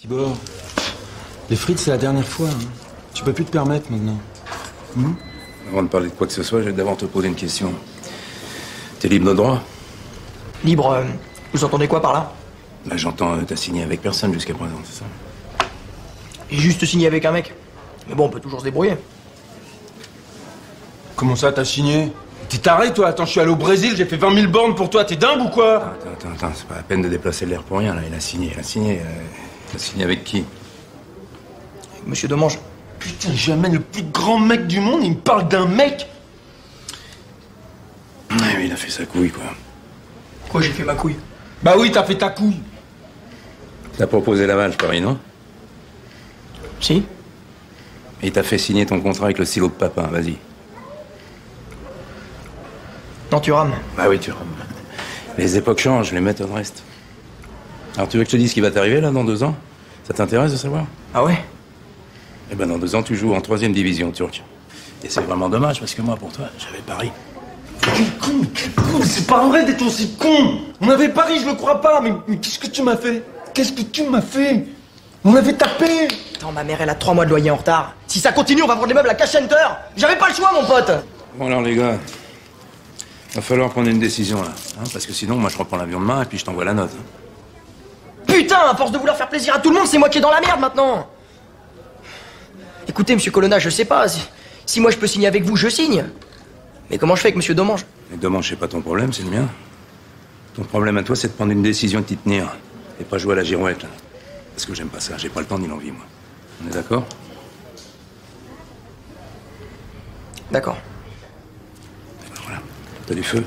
Tibor, les frites, c'est la dernière fois. Hein. Tu peux plus te permettre maintenant. Avant de parler de quoi que ce soit, je vais d'abord te poser une question. T'es libre de droit? Libre, vous entendez quoi par là? Bah, j'entends, t'as signé avec personne jusqu'à présent, c'est ça? J'ai juste signé avec un mec. Mais bon, on peut toujours se débrouiller. Comment ça, t'as signé? T'es taré, toi? Attends, je suis allé au Brésil, j'ai fait 20 000 bornes pour toi. T'es dingue ou quoi? Attends, c'est pas la peine de déplacer l'air pour rien, là. Il a signé. T'as signé avec qui? Monsieur Domange. Putain, jamais le plus grand mec du monde, il me parle d'un mec. Ouais, mais il a fait sa couille, quoi. Quoi, j'ai fait ma couille? Bah oui, t'as fait ta couille. T'as proposé l'aval, je parie, non? Si. Et il t'a fait signer ton contrat avec le silo de Papin, vas-y. Non, tu rames. Bah oui, tu rames. Les époques changent, les méthodes restent. Alors tu veux que je te dise ce qui va t'arriver, là, dans 2 ans? Ça t'intéresse de savoir? Ah ouais? Eh ben, dans 2 ans, tu joues en 3e division turque. Et c'est vraiment dommage, parce que moi, pour toi, j'avais pari. Quel con, c'est pas vrai d'être aussi con. On avait pari, je le crois pas, mais qu'est-ce que tu m'as fait? Qu'est-ce que tu m'as fait? On avait tapé. Attends, ma mère, elle a 3 mois de loyer en retard. Si ça continue, on va vendre les meubles à Cash Center. J'avais pas le choix, mon pote. Bon, alors, les gars, va falloir prendre une décision, là. Hein, parce que sinon, moi, je reprends l'avion demain et puis je t'envoie la note. Hein. Putain, à force de vouloir faire plaisir à tout le monde, c'est moi qui est dans la merde maintenant. Écoutez, monsieur Colonna, je sais pas. Si moi je peux signer avec vous, je signe. Mais comment je fais avec monsieur Domange? Et Domange, c'est pas ton problème, c'est le mien. Ton problème à toi, c'est de prendre une décision et de t'y tenir. Et pas jouer à la girouette, là. Parce que j'aime pas ça, j'ai pas le temps ni l'envie, moi. On est d'accord? D'accord. Et ben voilà. T'as du feu?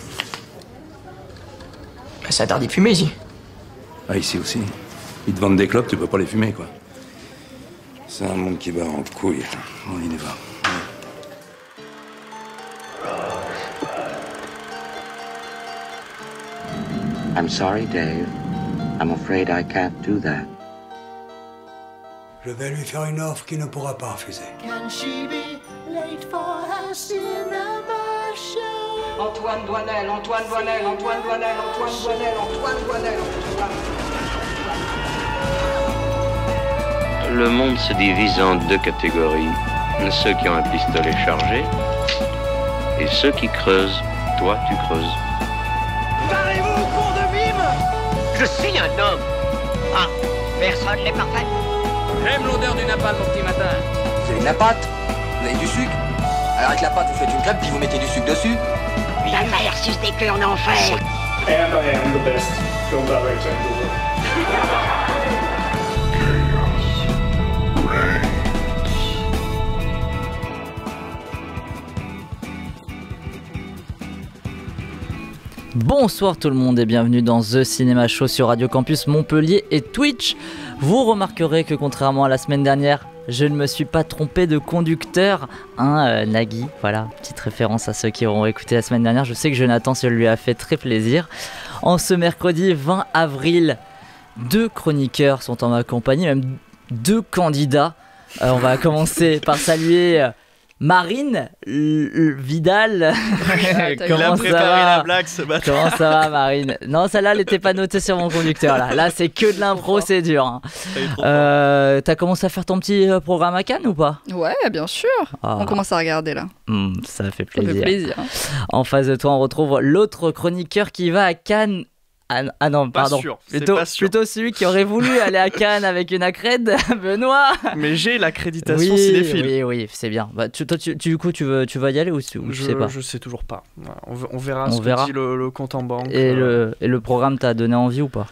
Bah, c'est interdit de fumer ici. Ah, ici aussi. Ils te vendent des clopes, tu peux pas les fumer, quoi. C'est un monde qui barre en couille. On y va. I'm sorry, Dave. I'm afraid I can't do that. Je vais lui faire une offre qu'il ne pourra pas refuser. Can she be late for her cinema show? Antoine Doinel, Antoine Doinel, Antoine Doinel, Antoine Doinel, Antoine Doinel, Le monde se divise en 2 catégories. Ceux qui ont un pistolet chargé et ceux qui creusent. Toi, tu creuses. Parlez-vous, con de mime! Je suis un homme. Ah, personne n'est parfait. J'aime l'odeur du napalm au petit matin. Vous avez de la pâte? Vous avez du sucre? Alors avec la pâte, vous faites une crêpe puis vous mettez du sucre dessus? La mère suce des queues en enfer. And I am the best film director in the world. Bonsoir tout le monde et bienvenue dans The Cinema Show sur Radio Campus Montpellier et Twitch. Vous remarquerez que contrairement à la semaine dernière, je ne me suis pas trompé de conducteur, Nagui, voilà, petite référence à ceux qui auront écouté la semaine dernière. Je sais que Jonathan, ça lui a fait très plaisir. En ce mercredi 20 avril, 2 chroniqueurs sont en ma compagnie, même 2 candidats. On va commencer par saluer Marine Vidal. Comment ça va? La blague, ce matin. Comment ça va, Marine? Non, celle-là, elle n'était pas notée sur mon conducteur. Là c'est que de l'impro, c'est dur. Hein. T'as commencé à faire ton petit programme à Cannes ou pas? Ouais, bien sûr. On commence à regarder là. Ça fait plaisir. Ça fait plaisir. En face de toi, on retrouve l'autre chroniqueur qui va à Cannes. Ah non, pardon. Plutôt celui qui aurait voulu aller à Cannes avec une accrède, Benoît. Mais j'ai l'accréditation cinéphile. Oui, c'est bien. Bah, du coup, tu vas y aller ou je sais pas. Je sais toujours pas. On verra ce que dit le compte en banque. Et le programme t'a donné envie ou pas?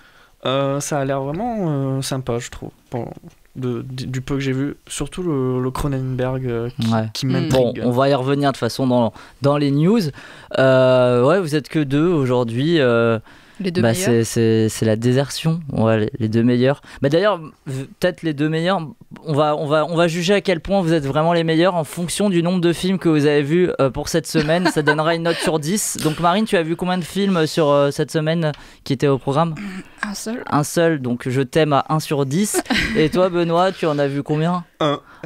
Ça a l'air vraiment sympa, je trouve. Bon, du peu que j'ai vu, surtout le Cronenberg qui m'intrigue. Bon, on va y revenir de toute façon dans les news. Ouais, vous êtes que 2 aujourd'hui. Les 2 meilleurs. C'est la désertion, ouais, les 2 meilleurs. Bah d'ailleurs, peut-être les 2 meilleurs, on va juger à quel point vous êtes vraiment les meilleurs en fonction du nombre de films que vous avez vus pour cette semaine. Ça donnera une note sur 10. Donc Marine, tu as vu combien de films sur cette semaine qui étaient au programme? Un seul. Un seul, donc je t'aime à 1 sur 10. Et toi Benoît, tu en as vu combien?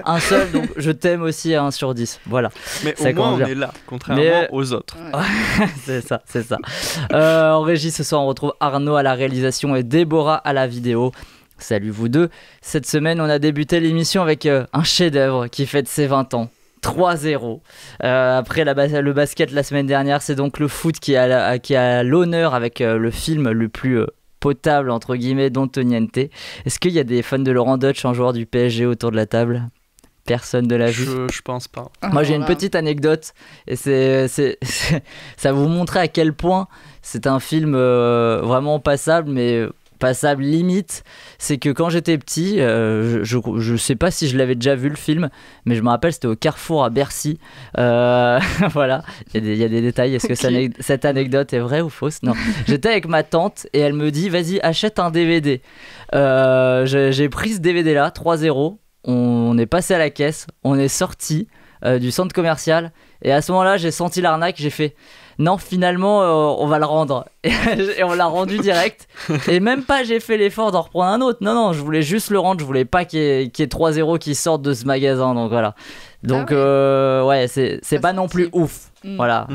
Un seul, donc je t'aime aussi à 1 sur 10. Voilà. Mais au moins on est là, contrairement aux autres. C'est ça. En régie ce soir, on retrouve Arnaud à la réalisation et Déborah à la vidéo. Salut vous deux. Cette semaine, on a débuté l'émission avec un chef-d'œuvre qui fête ses 20 ans. 3-0. Après le basket la semaine dernière, c'est donc le foot qui a l'honneur avec le film le plus potable, entre guillemets, d'Antoniente. Est-ce qu'il y a des fans de Laurent Deutsch en joueur du PSG autour de la table ? Personne de la vie. Je pense pas. Moi j'ai une petite anecdote et ça vous montrer à quel point c'est un film vraiment passable, mais passable limite. C'est que quand j'étais petit, je sais pas si je l'avais déjà vu le film, mais je me rappelle c'était au Carrefour à Bercy. Voilà, il y a des détails. Est-ce que cette anecdote est vraie ou fausse ? Non. J'étais avec ma tante et elle me dit vas-y achète un DVD. J'ai pris ce DVD là, 3-0. On est passé à la caisse, on est sorti du centre commercial et à ce moment-là j'ai senti l'arnaque, j'ai fait non finalement on va le rendre et on l'a rendu direct et même pas j'ai fait l'effort d'en reprendre un autre, non je voulais juste le rendre, je voulais pas qu'il y ait 3-0 qui sortent de ce magasin, donc voilà. Donc ouais c'est pas non plus ouf. Voilà,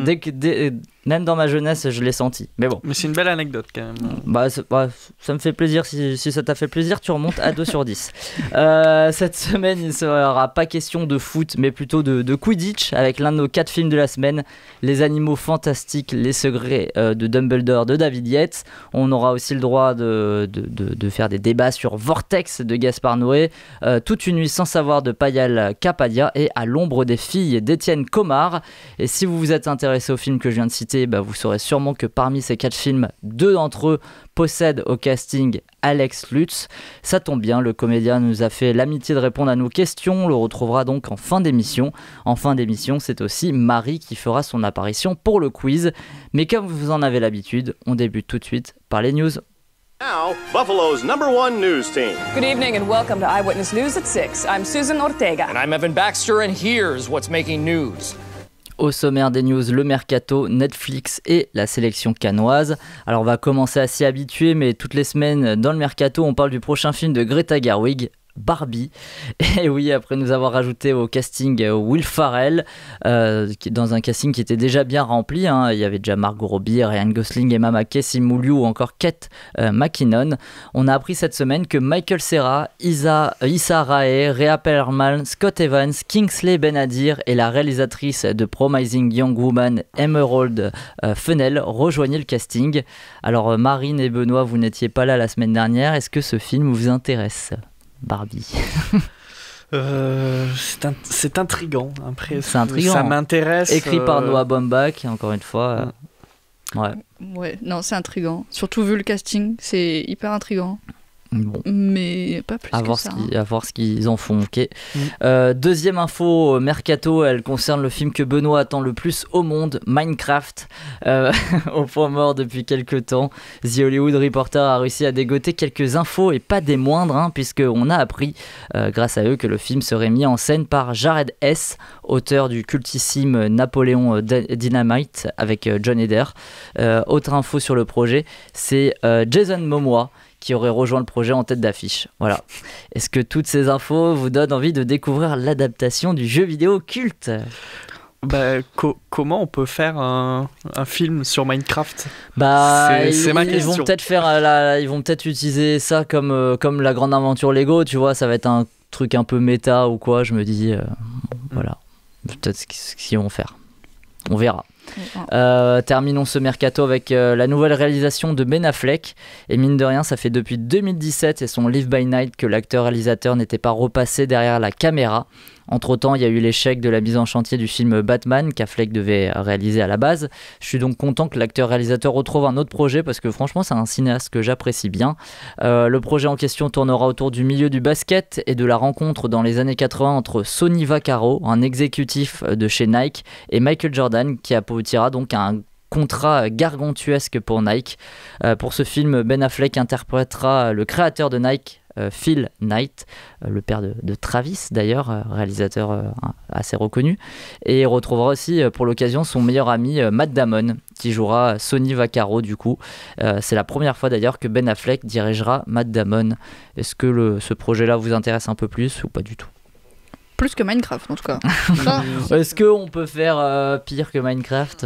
même dans ma jeunesse je l'ai senti, mais bon. Mais c'est une belle anecdote quand même. Bah, ça me fait plaisir, si ça t'a fait plaisir tu remontes à 2 sur 10. Cette semaine il ne sera pas question de foot mais plutôt de Quidditch avec l'un de nos 4 films de la semaine, Les Animaux Fantastiques, Les Secrets de Dumbledore de David Yates. On aura aussi le droit de faire des débats sur Vortex de Gaspard Noé, Toute une nuit sans savoir de Payal Capadia et À l'ombre des filles d'Étienne Comard. Et si vous vous êtes intéressé au film que je viens de citer, vous saurez sûrement que parmi ces 4 films, 2 d'entre eux possèdent au casting Alex Lutz. Ça tombe bien, le comédien nous a fait l'amitié de répondre à nos questions. On le retrouvera donc en fin d'émission. En fin d'émission, c'est aussi Marie qui fera son apparition pour le quiz. Mais comme vous en avez l'habitude, on débute tout de suite par les news. Now, Buffalo's #1 news team. Good evening and welcome to Eyewitness News at 6. I'm Susan Ortega. And I'm Evan Baxter and here's what's making news. Au sommaire des news, le mercato, Netflix et la sélection cannoise. Alors on va commencer à s'y habituer, mais toutes les semaines dans le mercato, on parle du prochain film de Greta Gerwig, Barbie. Et oui, après nous avoir rajouté au casting Will Ferrell, dans un casting qui était déjà bien rempli, hein. Il y avait déjà Margot Robbie, Ryan Gosling, Emma Mackey, Simu Liu ou encore Kate McKinnon. On a appris cette semaine que Michael Cera, Issa Rae, Rhea Perlman, Scott Evans, Kingsley Ben-Adir et la réalisatrice de Promising Young Woman Emerald Fennell rejoignaient le casting. Alors Marine et Benoît, vous n'étiez pas là la semaine dernière, est-ce que ce film vous intéresse ? Barbie. C'est intriguant. Après, c'est intriguant. Ça m'intéresse. Écrit par Noah Baumbach, encore une fois. Ouais, non, c'est intriguant. Surtout vu le casting, c'est hyper intriguant. Bon. Mais pas plus à que voir ça. À voir ce qu'ils en font. Okay. Deuxième info mercato, elle concerne le film que Benoît attend le plus au monde, Minecraft, au point mort depuis quelques temps. The Hollywood Reporter a réussi à dégoter quelques infos et pas des moindres, hein, puisqu'on a appris grâce à eux que le film serait mis en scène par Jared Hess, auteur du cultissime Napoléon Dynamite avec John Heder. Autre info sur le projet, c'est Jason Momoa qui aurait rejoint le projet en tête d'affiche. Voilà. Est-ce que toutes ces infos vous donnent envie de découvrir l'adaptation du jeu vidéo culte ? Comment on peut faire un film sur Minecraft ? C'est ma question. Ils vont peut-être utiliser ça comme la grande aventure Lego, tu vois, ça va être un truc un peu méta ou quoi, je me dis, voilà. Peut-être ce qu'ils vont faire. On verra. Terminons ce mercato avec la nouvelle réalisation de Ben Affleck, et mine de rien ça fait depuis 2017 et son Live by Night que l'acteur-réalisateur n'était pas repassé derrière la caméra. Entre temps il y a eu l'échec de la mise en chantier du film Batman qu'Affleck devait réaliser à la base. Je suis donc content que l'acteur-réalisateur retrouve un autre projet parce que franchement c'est un cinéaste que j'apprécie bien. Le projet en question tournera autour du milieu du basket et de la rencontre dans les années 80 entre Sonny Vaccaro, un exécutif de chez Nike, et Michael Jordan qui aboutira donc à un contrat gargantuesque pour Nike. Pour ce film, Ben Affleck interprétera le créateur de Nike, Phil Knight, le père de Travis d'ailleurs, réalisateur assez reconnu, et retrouvera aussi pour l'occasion son meilleur ami Matt Damon qui jouera Sonny Vaccaro du coup. C'est la première fois d'ailleurs que Ben Affleck dirigera Matt Damon. Est-ce que ce projet là vous intéresse un peu plus ou pas du tout ? plus que Minecraft en tout cas. Est-ce qu'on peut faire pire que Minecraft?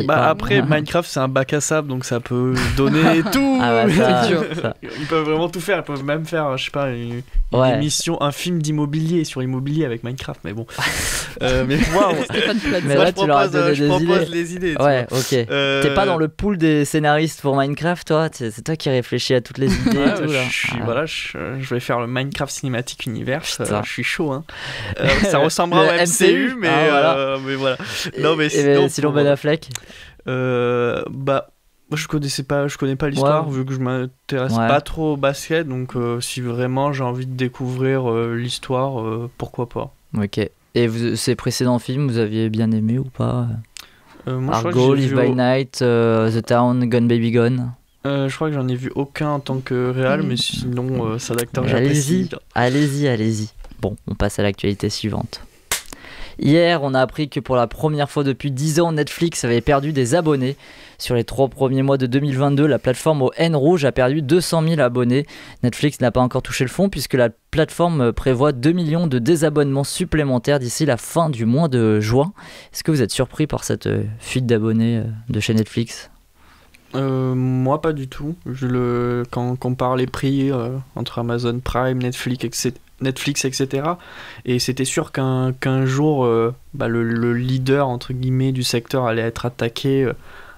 Après, Minecraft c'est un bac à sable, donc ça peut donner tout. Ah bah, ça. Ils peuvent vraiment tout faire. Ils peuvent même faire, je sais pas, une émission, un film d'immobilier sur l'immobilier avec Minecraft. Mais bon. Mais là, tu leur as donné des idées. Les idées. Ouais, ok. T'es pas dans le pool des scénaristes pour Minecraft, toi? C'est toi qui réfléchis à toutes les idées. Ouais, et tout, là. Je vais faire le Minecraft Cinematic Universe. Je suis chaud, hein. Ça ressemblera au MCU, mais voilà. Non, mais sinon Ben Affleck. Moi, je connais pas l'histoire, vu que je m'intéresse pas trop au basket, donc si vraiment j'ai envie de découvrir l'histoire, pourquoi pas. Ok. Et ces précédents films, vous aviez bien aimé ou pas? Moi, Argo, Live by Night, The Town, Gone Baby Gone. Je crois que j'en ai vu aucun en tant que réal, mais sinon, ça d'acteur j'apprécie. Allez-y. Bon, on passe à l'actualité suivante. Hier, on a appris que pour la première fois depuis 10 ans, Netflix avait perdu des abonnés. Sur les 3 premiers mois de 2022, la plateforme au N rouge a perdu 200 000 abonnés. Netflix n'a pas encore touché le fond puisque la plateforme prévoit 2 millions de désabonnements supplémentaires d'ici la fin du mois de juin. Est-ce que vous êtes surpris par cette fuite d'abonnés de chez Netflix ? Moi, pas du tout. Quand on compare les prix entre Amazon Prime, Netflix, etc. Et c'était sûr qu'un jour, le leader, entre guillemets, du secteur allait être attaqué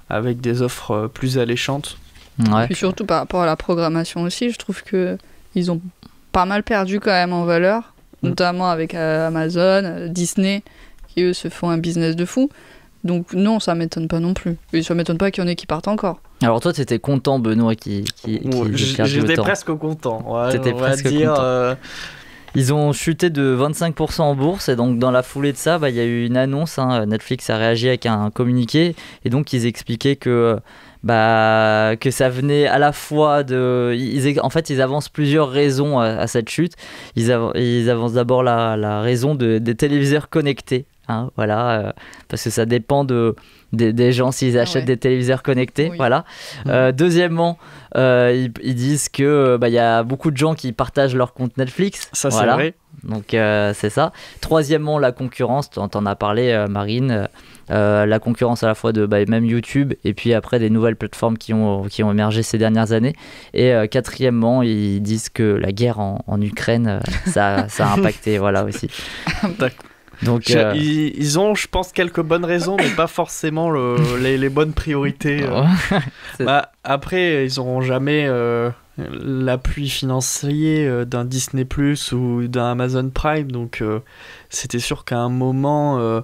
avec des offres plus alléchantes. Ouais. Puis surtout par rapport à la programmation aussi, je trouve qu'ils ont pas mal perdu quand même en valeur, notamment avec Amazon, Disney, qui eux se font un business de fou. Donc non, ça m'étonne pas non plus. Et ça m'étonne pas qu'il y en ait qui partent encore. Alors toi, t'étais content, Benoît, qui j'étais presque content. Ouais, t'étais presque content. Ils ont chuté de 25% en bourse et donc dans la foulée de ça, il y a eu une annonce. Netflix a réagi avec un communiqué et donc ils expliquaient que ça venait à la fois en fait, ils avancent plusieurs raisons à cette chute. Ils avancent d'abord la raison des téléviseurs connectés. Parce que ça dépend des gens s'ils achètent des téléviseurs connectés. Oui. Voilà. Deuxièmement, ils disent que y a beaucoup de gens qui partagent leur compte Netflix. Ça, c'est vrai. Donc c'est ça. Troisièmement, la concurrence. T'en as parlé, Marine. La concurrence à la fois de même YouTube et puis après des nouvelles plateformes qui ont émergé ces dernières années. Et quatrièmement, ils disent que la guerre en Ukraine, ça a impacté. Voilà aussi. D'accord. Donc, ils ont, je pense, quelques bonnes raisons, mais pas forcément les bonnes priorités. Après, ils n'auront jamais l'appui financier d'un Disney Plus ou d'un Amazon Prime, donc c'était sûr qu'à un moment,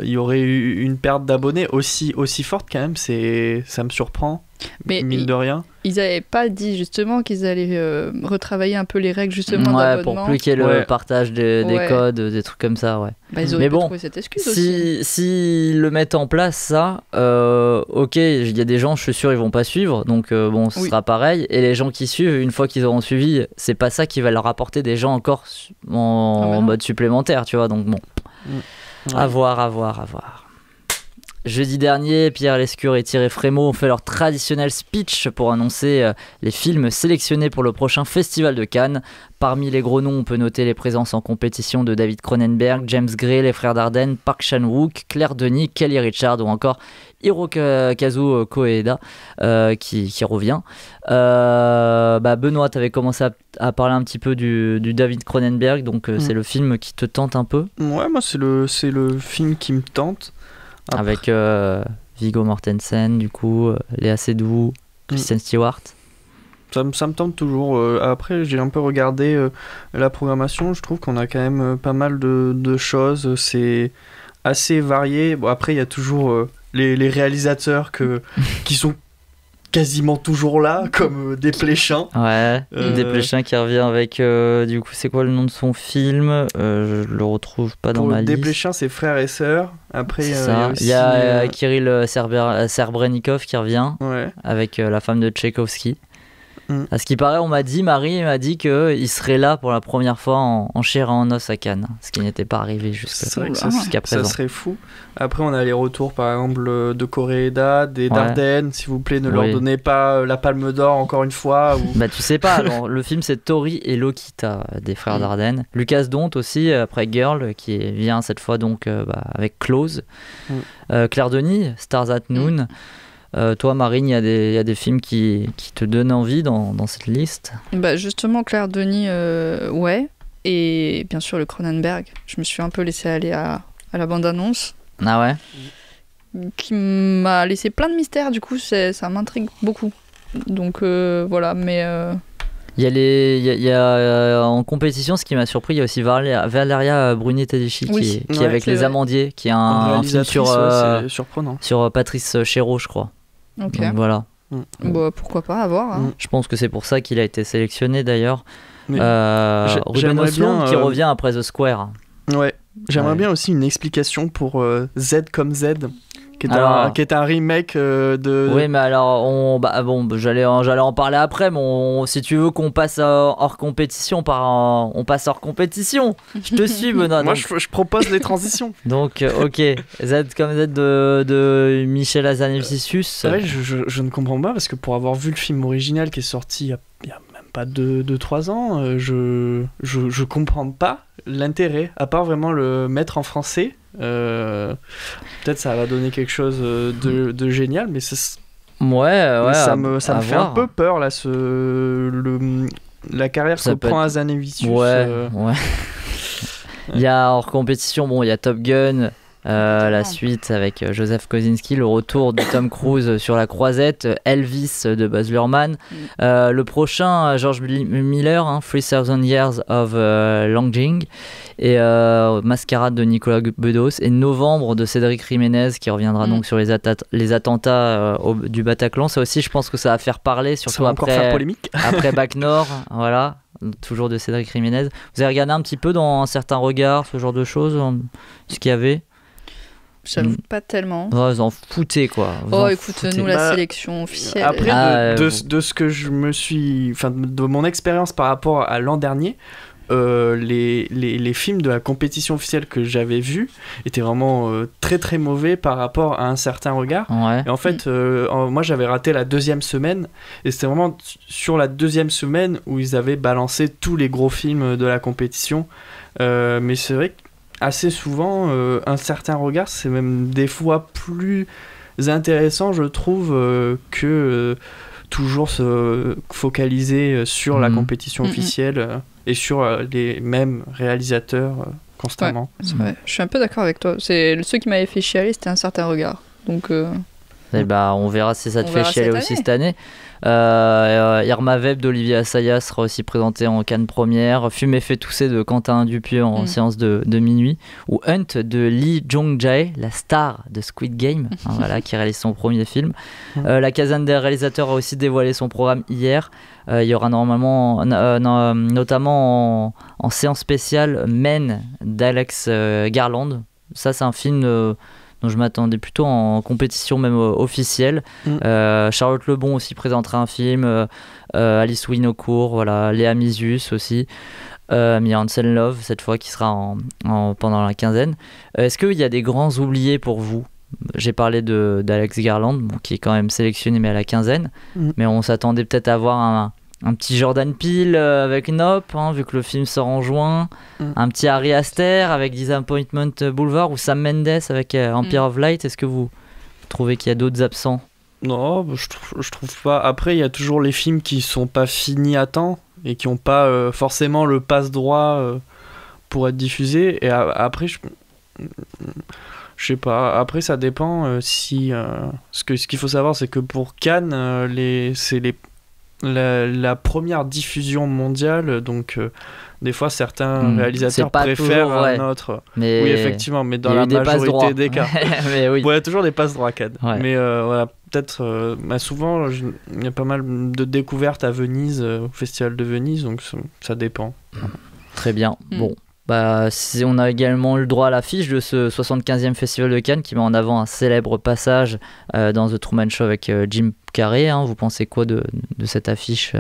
il y aurait eu une perte d'abonnés aussi forte quand même. Ça me surprend. Mais mine de rien. Ils n'avaient pas dit justement qu'ils allaient retravailler un peu les règles justement d'abonnement. Pour plus qu'il y ait le partage des codes, des trucs comme ça. Ouais. Ils auraient pu trouver cette excuse aussi. S'ils le mettent en place, ça, ok, il y a des gens, je suis sûr, ils vont pas suivre, donc ce sera pareil. Et les gens qui suivent, une fois qu'ils auront suivi, c'est pas ça qui va leur apporter des gens encore en mode supplémentaire, tu vois. Donc bon, à voir. Jeudi dernier, Pierre Lescure et Thierry Frémaux ont fait leur traditionnel speech pour annoncer les films sélectionnés pour le prochain Festival de Cannes. Parmi les gros noms, on peut noter les présences en compétition de David Cronenberg, James Gray, les frères Dardenne, Park Chan-wook, Claire Denis, Kelly Richard ou encore Hirokazu Koreeda qui revient. Benoît, tu avais commencé à parler un petit peu du David Cronenberg, donc c'est le film qui te tente un peu? Ouais, moi c'est le film qui me tente. Après. Avec Viggo Mortensen, du coup, Léa Seydoux, Kristen Stewart. Ça me tente toujours. Après, j'ai un peu regardé la programmation. Je trouve qu'on a quand même pas mal de choses. C'est assez varié. Bon, après, il y a toujours les réalisateurs qui sont quasiment toujours là, comme Desplechin. Ouais, Desplechin qui revient avec... du coup, c'est quoi le nom de son film? Je le retrouve pas dans ma liste. Desplechin, c'est Frères et Sœurs. Après, il y a Kirill Serebrennikov qui revient avec la femme de Tchaïkovski. À ce qui paraît, Marie m'a dit qu'il serait là pour la première fois en chair et en os à Cannes, ce qui n'était pas arrivé jusqu'à présent. Ça serait fou. Après, on a les retours, par exemple, de Koreeda, des Dardenne. S'il vous plaît, ne leur donnez pas la Palme d'Or encore une fois. Bah, tu sais pas. Alors, le film, c'est Tori et Lokita, des frères Dardenne. Lucas Dont aussi, après Girl, qui vient cette fois donc avec Close. Claire Denis, Stars at Noon. Toi, Marine, il y a des films qui te donnent envie dans cette liste? Bah justement, Claire Denis, ouais. Et bien sûr, le Cronenberg. Je me suis un peu laissé aller à la bande-annonce. Ah ouais? Qui m'a laissé plein de mystères, du coup, ça m'intrigue beaucoup. Donc voilà, mais... Il y a en compétition, ce qui m'a surpris, il y a aussi Valeria Bruni-Tedeschi qui est avec Les Amandiers, qui est un film sur Patrice Chéreau, je crois. Ok. Donc voilà. Bah, pourquoi pas, à voir. Hein. Je pense que c'est pour ça qu'il a été sélectionné d'ailleurs. Ruben Östlund qui revient après The Square. Ouais. J'aimerais bien aussi une explication pour Z comme Z. Qui est un remake de... Oui, mais alors, j'allais en parler après, mais si tu veux qu'on passe hors compétition, on passe hors compétition. Je te suis, Benoît. Moi, je propose les transitions. Donc, ok. Z comme Z de Michel Hazanavicius. Ouais, je ne comprends pas, parce que pour avoir vu le film original qui est sorti il y a même pas 2-3 ans, je comprends pas l'intérêt, à part vraiment le mettre en français. Peut-être ça va donner quelque chose de génial, mais ça me fait un peu peur là, la carrière que prend Hazanavicius. Ouais. Il y a hors compétition, il y a Top Gun, la suite avec Joseph Kosinski, le retour de Tom Cruise sur la croisette, Elvis de Baz Luhrmann, le prochain George Miller, 3000 Years of Longing, et Mascarade de Nicolas Bedos, et Novembre de Cédric Jiménez qui reviendra donc sur les attentats du Bataclan. Ça aussi, je pense que ça va faire parler, surtout après Bac Nord, voilà, toujours de Cédric Jiménez. Vous avez regardé un petit peu dans un certain regard ce genre de choses, ce qu'il y avait? J'avoue pas tellement. Vous en foutez quoi. Écoute, nous la sélection officielle. Après, de ce que je me suis, de mon expérience par rapport à l'an dernier, les films de la compétition officielle que j'avais vus étaient vraiment très très mauvais par rapport à un certain regard. Et en fait, moi j'avais raté la 2e semaine, et c'était vraiment sur la 2e semaine où ils avaient balancé tous les gros films de la compétition. Mais c'est vrai que assez souvent, un certain regard, c'est même des fois plus intéressant, je trouve, que toujours se focaliser sur la compétition officielle et sur les mêmes réalisateurs constamment. Ouais, je suis un peu d'accord avec toi. C'est ceux qui m'avaient fait chialer, c'était un certain regard. Donc, on verra si ça te fait chialer aussi cette année. Irma Vep d'Olivier Assayas sera aussi présenté en Cannes première. Fumer fait tousser de Quentin Dupieux en séance de minuit. Ou Hunt de Lee Jong-jae, la star de Squid Game, qui réalise son premier film. La Caserne des réalisateurs a aussi dévoilé son programme hier. Il y aura notamment en séance spéciale Men d'Alex Garland. Ça, c'est un film dont je m'attendais plutôt en compétition même officielle. Charlotte Lebon aussi présentera un film, Alice Winocourt, Léa Mizius aussi, Mia Hansen-Love cette fois qui sera pendant la quinzaine. Est-ce qu'il y a des grands oubliés pour vous? J'ai parlé d'Alex Garland, qui est quand même sélectionné mais à la quinzaine, mais on s'attendait peut-être à voir un petit Jordan Peele avec Nope, vu que le film sort en juin. Un petit Ari Aster avec Disappointment Boulevard, ou Sam Mendes avec Empire of Light. Est-ce que vous trouvez qu'il y a d'autres absents? Non, je trouve pas. Après, il y a toujours les films qui sont pas finis à temps et qui n'ont pas forcément le passe-droit pour être diffusés. Et après, je sais pas. Après, ça dépend si... Ce qu'il faut savoir, c'est que pour Cannes, c'est la première diffusion mondiale, donc des fois certains réalisateurs préfèrent un autre. Mais oui, effectivement, mais dans la majorité des cas. Mais oui. Il y a toujours des passe-droits à Cannes. Mais peut-être, souvent, il y a pas mal de découvertes à Venise, au Festival de Venise, donc ça dépend. Très bien. Bon. On a également eu le droit à l'affiche de ce 75e Festival de Cannes qui met en avant un célèbre passage dans The Truman Show avec Jim Carrey. Vous pensez quoi de cette affiche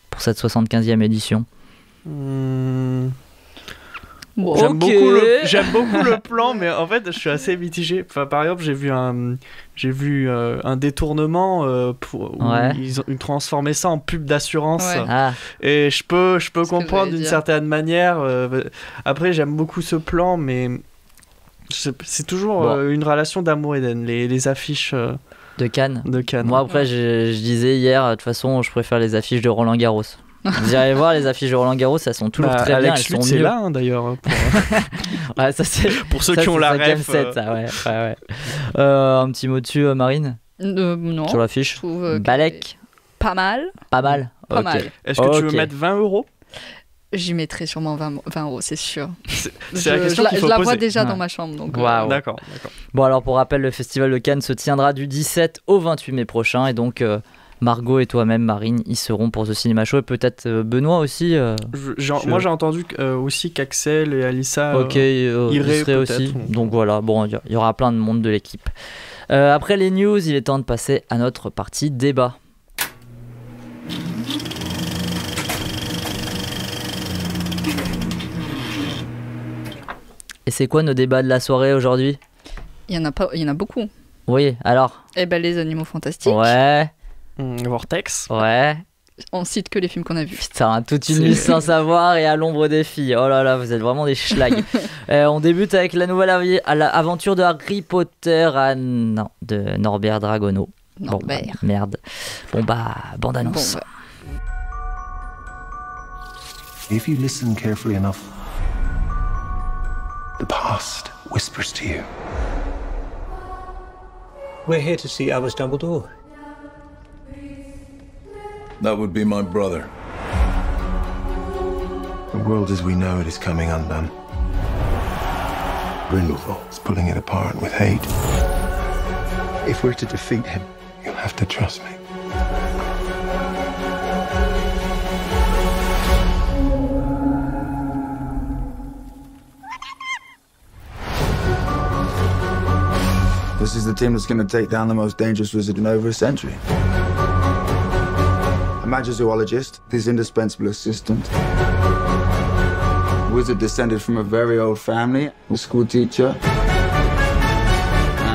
pour cette 75e édition? J'aime beaucoup le plan, mais en fait, je suis assez mitigé. Enfin, par exemple, j'ai vu un détournement où ils ont transformé ça en pub d'assurance. Et je peux comprendre d'une certaine manière. Après, j'aime beaucoup ce plan, mais c'est toujours une relation d'amour et d'haine, les affiches de Cannes. Moi, après, je disais hier, de toute façon, je préfère les affiches de Roland Garros. Vous irez voir les affiches de Roland Garros, elles sont toujours très bien. Alex Lutz est là d'ailleurs. Pour ceux qui ont la ref. Un petit mot dessus, Marine? Non. Sur l'affiche. Balek. Pas mal. Pas mal. Est-ce que tu veux mettre 20 €? J'y mettrai sûrement 20 €, c'est sûr. C'est la question qu'il faut je la poser. vois déjà dans ma chambre. Donc, D'accord. Bon, alors pour rappel, le Festival de Cannes se tiendra du 17 au 28 mai prochain. Et donc, Margot et toi-même, Marine, y seront pour The Cinema Show. Et peut-être Benoît aussi. Moi, j'ai entendu aussi qu'Axel et Alissa iraient aussi. Donc voilà, bon, il y aura plein de monde de l'équipe. Après les news, il est temps de passer à notre partie débat. Et c'est quoi nos débats de la soirée aujourd'hui? Il y en a beaucoup. Oui, alors? Les animaux fantastiques. Ouais. Vortex. Ouais. On cite que les films qu'on a vus. Putain, toute une liste sans savoir et à l'ombre des filles. Oh là là, vous êtes vraiment des schlags. On débute avec la nouvelle aventure de Harry Potter de Norbert Dragono. Norbert. Merde. Bande annonce. If you listen carefully enough, the past whispers to you. We're here to see Albus Dumbledore. That would be my brother. The world as we know it is coming undone. Grindelwald is pulling it apart with hate. If we're to defeat him, you'll have to trust me. This is the team that's going to take down the most dangerous wizard in over a century. A magizoologist, his indispensable assistant. A wizard descended from a very old family, a school teacher,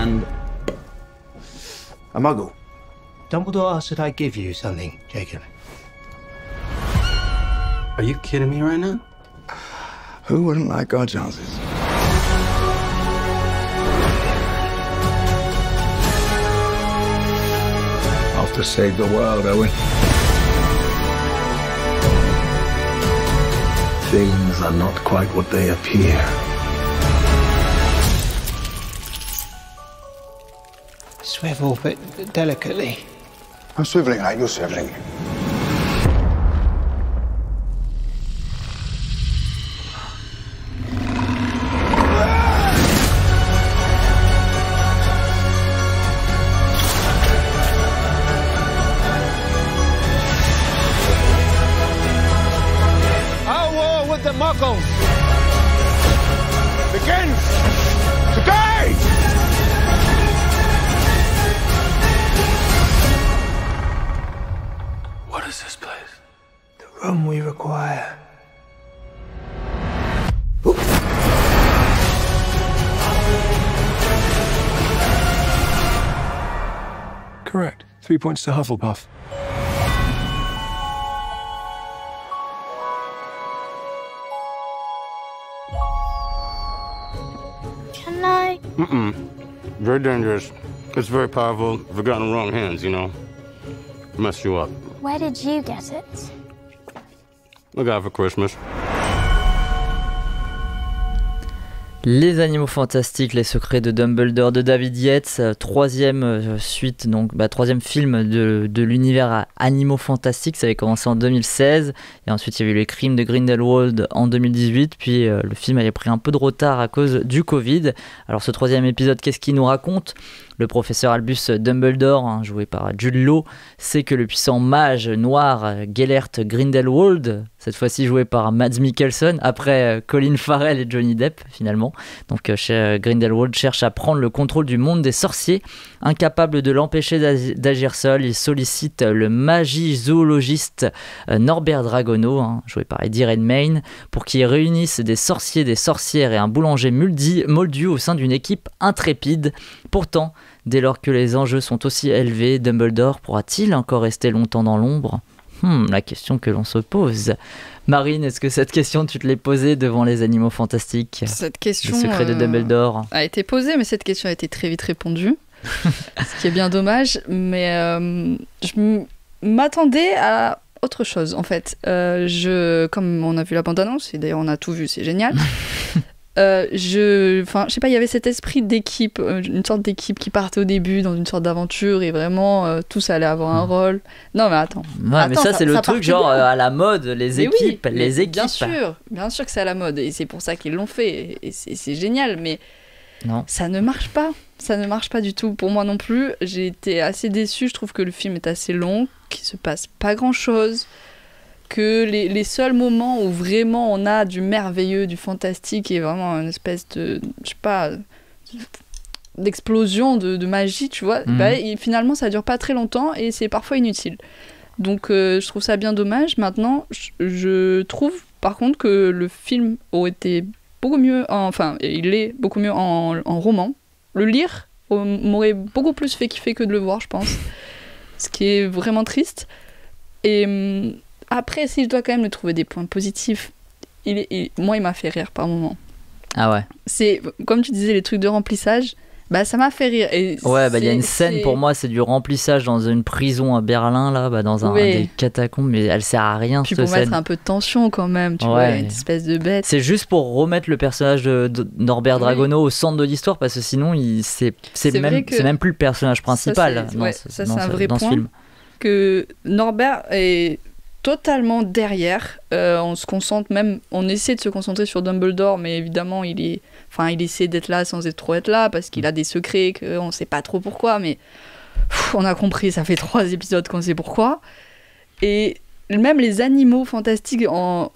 and a muggle. Dumbledore asked that I give you something, Jacob. Are you kidding me right now? Who wouldn't like our chances? Off to save the world, are we? Things are not quite what they appear. Swivel, but delicately. I'm swiveling like you're swiveling. Begins today! What is this place? The room we require. Correct. 3 points to Hufflepuff. Can I? Very dangerous. It's very powerful. If it got in the wrong hands, you know. Mess you up. Where did you get it? I got it for Christmas. Les Animaux Fantastiques, les secrets de Dumbledore de David Yates, troisième suite, donc troisième film de l'univers Animaux Fantastiques. Ça avait commencé en 2016 et ensuite il y avait eu les crimes de Grindelwald en 2018, puis le film avait pris un peu de retard à cause du Covid. Alors ce troisième épisode, qu'est-ce qu'il nous raconte ? Le professeur Albus Dumbledore, joué par Jude Law, sait que le puissant mage noir Gellert Grindelwald cette fois-ci joué par Mads Mikkelsen, après Colin Farrell et Johnny Depp finalement. Donc Grindelwald cherche à prendre le contrôle du monde des sorciers. Incapable de l'empêcher d'agir seul, il sollicite le magizoologiste Norbert Dragono, joué par Eddie Redmayne, pour qu'il réunisse des sorciers, des sorcières et un boulanger moldu au sein d'une équipe intrépide. Pourtant, dès lors que les enjeux sont aussi élevés, Dumbledore pourra-t-il encore rester longtemps dans l'ombre ? La question que l'on se pose. Marine, est-ce que cette question, tu te l'es posée devant les animaux fantastiques ? Cette question le secret de Dumbledore a été posée, mais cette question a été très vite répondue. Ce qui est bien dommage, mais je m'attendais à autre chose, en fait. Comme on a vu la bande-annonce, et d'ailleurs on a tout vu, c'est génial. Je sais pas, il y avait cet esprit d'équipe, une sorte d'équipe qui partait au début dans une sorte d'aventure et vraiment tous allaient avoir un rôle. Non mais attends. Ouais, mais ça c'est le truc genre à la mode, les équipes. Bien sûr que c'est à la mode et c'est pour ça qu'ils l'ont fait et c'est génial, mais non. Ça ne marche pas du tout pour moi non plus. J'ai été assez déçue, je trouve que le film est assez long, qu'il se passe pas grand chose. Que les seuls moments où vraiment on a du merveilleux, du fantastique et vraiment une espèce de, je sais pas, d'explosion de magie, tu vois, finalement ça dure pas très longtemps et c'est parfois inutile. Donc je trouve ça bien dommage. Maintenant, je trouve par contre que le film aurait été beaucoup mieux, il est beaucoup mieux en roman. Le lire m'aurait beaucoup plus fait kiffer que de le voir, je pense. Ce qui est vraiment triste. Et après, si je dois quand même lui trouver des points positifs, moi, il m'a fait rire par moments. Ah ouais. C'est, comme tu disais, les trucs de remplissage, ça m'a fait rire. Et il y a une scène, pour moi, c'est du remplissage dans une prison à Berlin, là, dans un des catacombes, mais elle sert à rien, puis cette pour scène. Mettre un peu de tension, quand même, tu vois, une espèce de bête. C'est juste pour remettre le personnage de Norbert Dragono au centre de l'histoire, parce que sinon, c'est même plus le personnage principal c'est un vrai point, que Norbert est totalement derrière. On essaie de se concentrer sur Dumbledore, mais évidemment il essaie d'être là sans trop être là parce qu'il a des secrets qu'on sait pas trop pourquoi, mais on a compris, ça fait 3 épisodes qu'on sait pourquoi. Et même les animaux fantastiques en